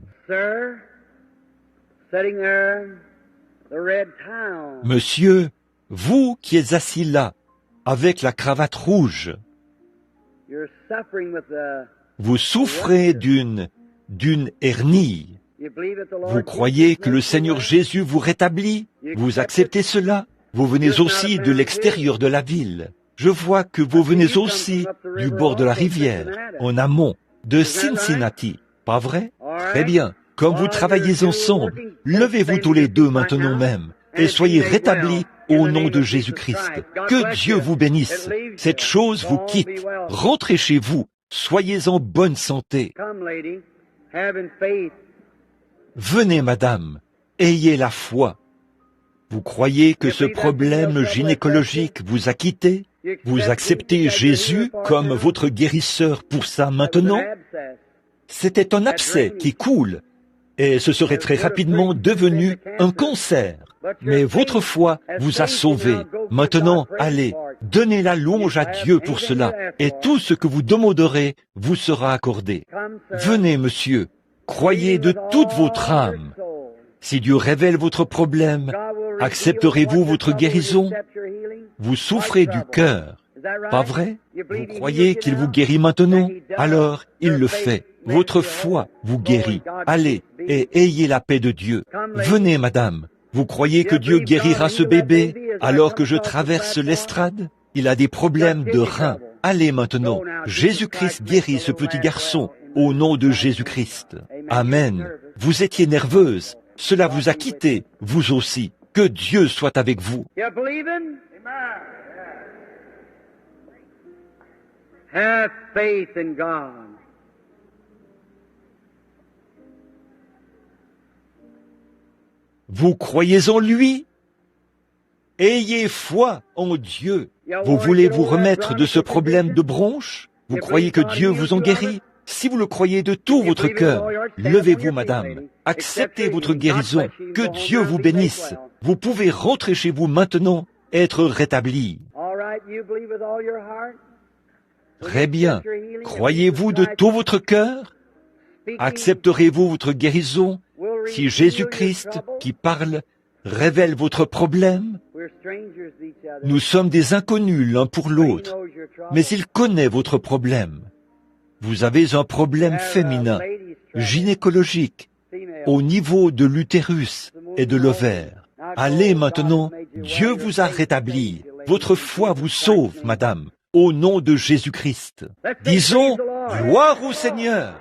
Monsieur, vous qui êtes assis là, avec la cravate rouge, vous souffrez d'une hernie. Vous croyez que le Seigneur Jésus vous rétablit? Vous acceptez cela? Vous venez aussi de l'extérieur de la ville. Je vois que vous venez aussi du bord de la rivière, en amont, de Cincinnati. Pas vrai? Très bien. Comme vous travaillez ensemble, levez-vous tous les deux maintenant même et soyez rétablis au nom de Jésus-Christ. Que Dieu vous bénisse. Cette chose vous quitte. Rentrez chez vous. Soyez en bonne santé. Venez, madame. Ayez la foi. Vous croyez que ce problème gynécologique vous a quitté? Vous acceptez Jésus comme votre guérisseur pour ça maintenant? C'était un abcès qui coule. Et ce serait très rapidement devenu un cancer. Mais votre foi vous a sauvé. Maintenant, allez, donnez la louange à Dieu pour cela, et tout ce que vous demanderez vous sera accordé. Venez, monsieur, croyez de toute votre âme. Si Dieu révèle votre problème, accepterez-vous votre guérison? Vous souffrez du cœur, pas vrai? Vous croyez qu'il vous guérit maintenant? Alors, il le fait. Votre foi vous guérit. Allez et ayez la paix de Dieu. Venez, madame. Vous croyez que Dieu guérira ce bébé alors que je traverse l'estrade? Il a des problèmes de reins. Allez maintenant. Jésus-Christ guérit ce petit garçon au nom de Jésus-Christ. Amen. Vous étiez nerveuse. Cela vous a quitté, vous aussi. Que Dieu soit avec vous. Have faith in God. Vous croyez en lui? Ayez foi en Dieu. Vous voulez vous remettre de ce problème de bronche? Vous croyez que Dieu vous en guérit? Si vous le croyez de tout votre cœur, levez-vous, madame. Acceptez votre guérison. Que Dieu vous bénisse. Vous pouvez rentrer chez vous maintenant, être rétabli. Très bien. Croyez-vous de tout votre cœur? Accepterez-vous votre guérison si Jésus-Christ, qui parle, révèle votre problème? Nous sommes des inconnus l'un pour l'autre, mais il connaît votre problème. Vous avez un problème féminin, gynécologique, au niveau de l'utérus et de l'ovaire. Allez maintenant, Dieu vous a rétabli. Votre foi vous sauve, madame, au nom de Jésus-Christ. Disons, gloire au Seigneur.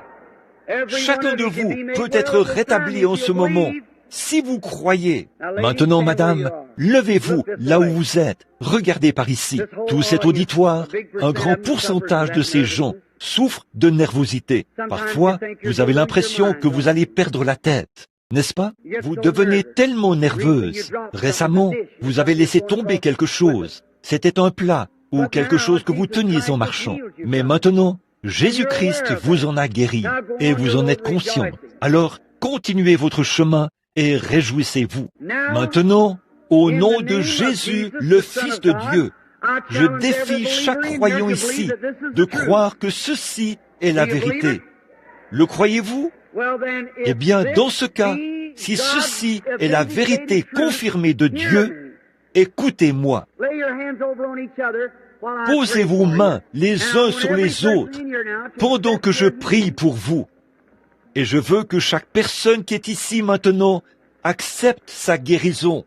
Chacun de vous peut être rétabli en ce moment, si vous croyez. Maintenant, madame, levez-vous là où vous êtes. Regardez par ici. Tout cet auditoire, un grand pourcentage de ces gens souffrent de nervosité. Parfois, vous avez l'impression que vous allez perdre la tête, n'est-ce pas? Vous devenez tellement nerveuse. Récemment, vous avez laissé tomber quelque chose. C'était un plat ou quelque chose que vous teniez en marchant. Mais maintenant, Jésus-Christ vous en a guéri et vous en êtes conscient. Alors, continuez votre chemin et réjouissez-vous. Maintenant, au nom de Jésus, le Fils de Dieu, je défie chaque croyant ici de croire que ceci est la vérité. Le croyez-vous? Eh bien, dans ce cas, si ceci est la vérité confirmée de Dieu, écoutez-moi. Posez vos mains les uns sur les autres pendant que je prie pour vous. Et je veux que chaque personne qui est ici maintenant accepte sa guérison.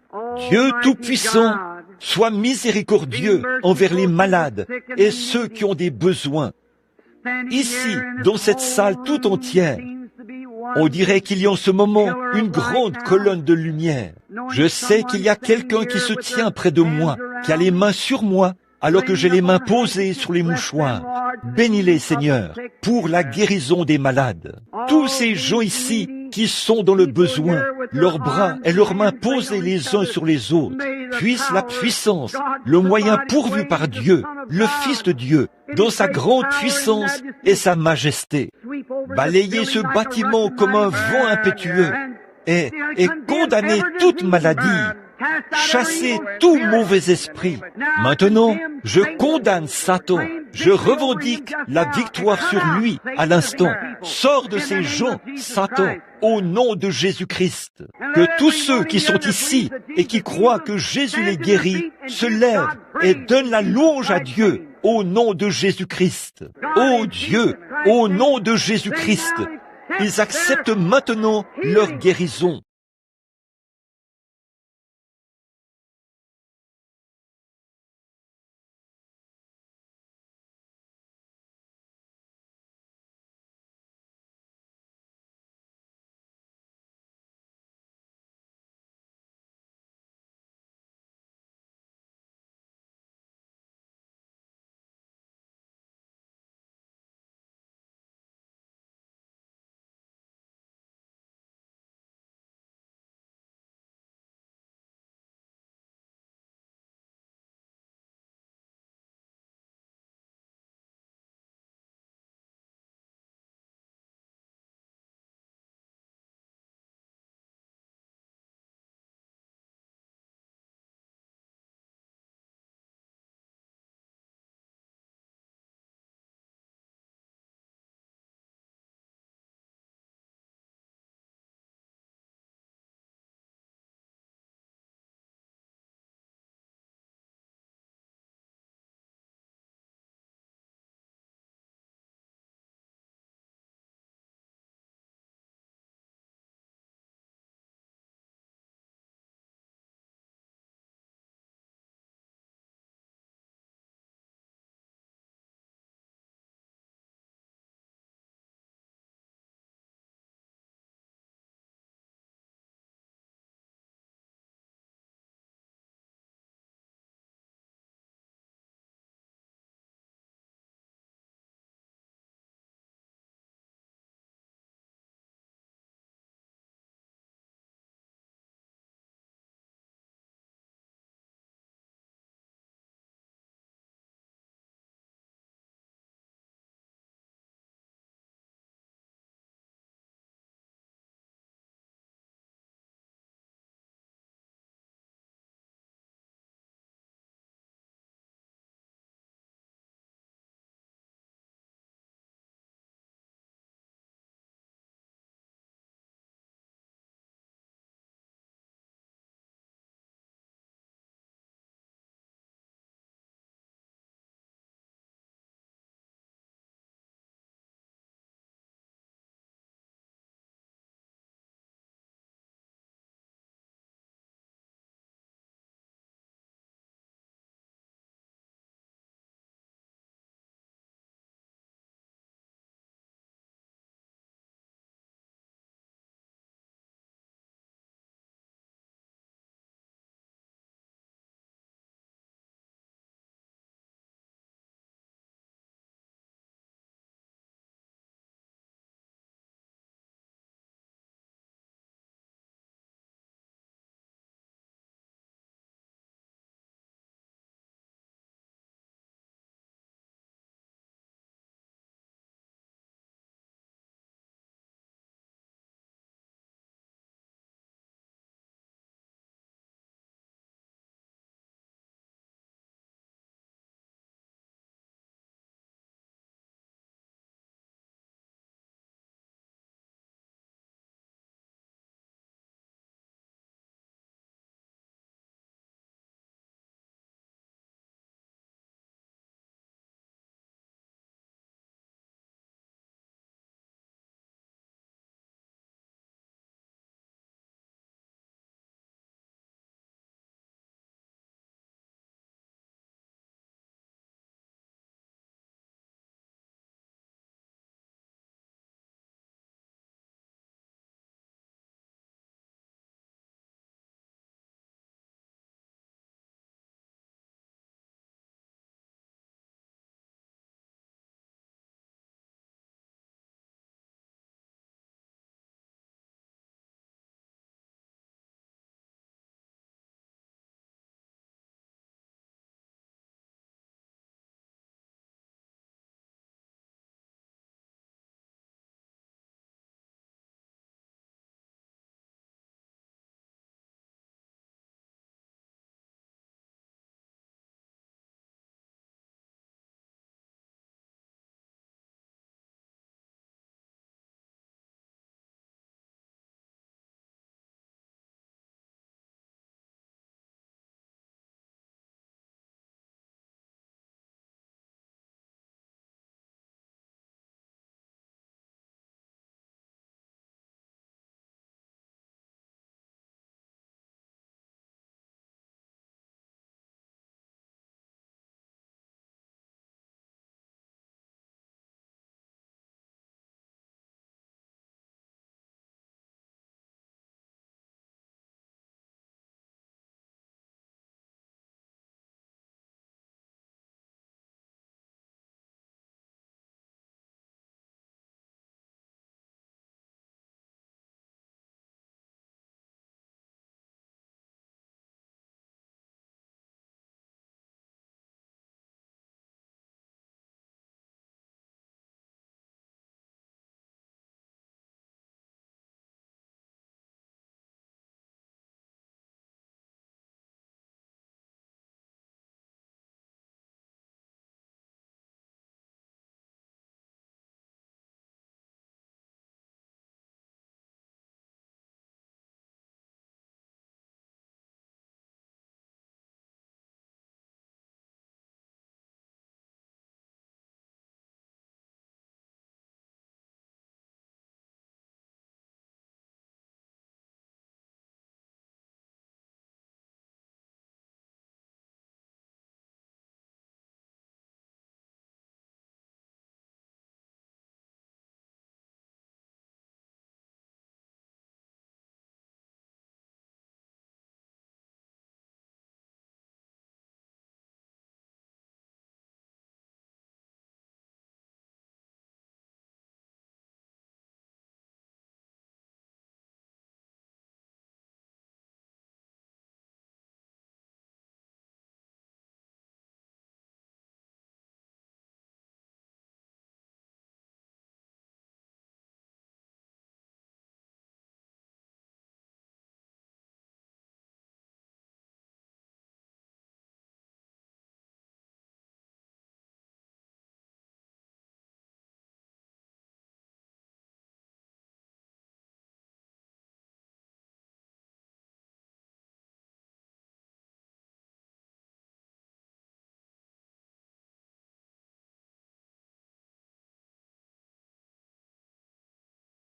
Dieu Tout-Puissant, sois miséricordieux envers les malades et ceux qui ont des besoins. Ici, dans cette salle tout entière, on dirait qu'il y a en ce moment une grande colonne de lumière. Je sais qu'il y a quelqu'un qui se tient près de moi, qui a les mains sur moi, alors que j'ai les mains posées sur les mouchoirs. Bénis-les, Seigneur, pour la guérison des malades. Tous ces gens ici qui sont dans le besoin, leurs bras et leurs mains posés les uns sur les autres, puisse la puissance, le moyen pourvu par Dieu, le Fils de Dieu, dans sa grande puissance et sa majesté, balayer ce bâtiment comme un vent impétueux et condamner toute maladie, chasser tout mauvais esprit. Maintenant, je condamne Satan. Je revendique la victoire sur lui à l'instant. Sors de ces gens, Satan, au nom de Jésus-Christ. Que tous ceux qui sont ici et qui croient que Jésus les guérit se lèvent et donnent la louange à Dieu au nom de Jésus-Christ. Ô Dieu, au nom de Jésus-Christ, ils acceptent maintenant leur guérison.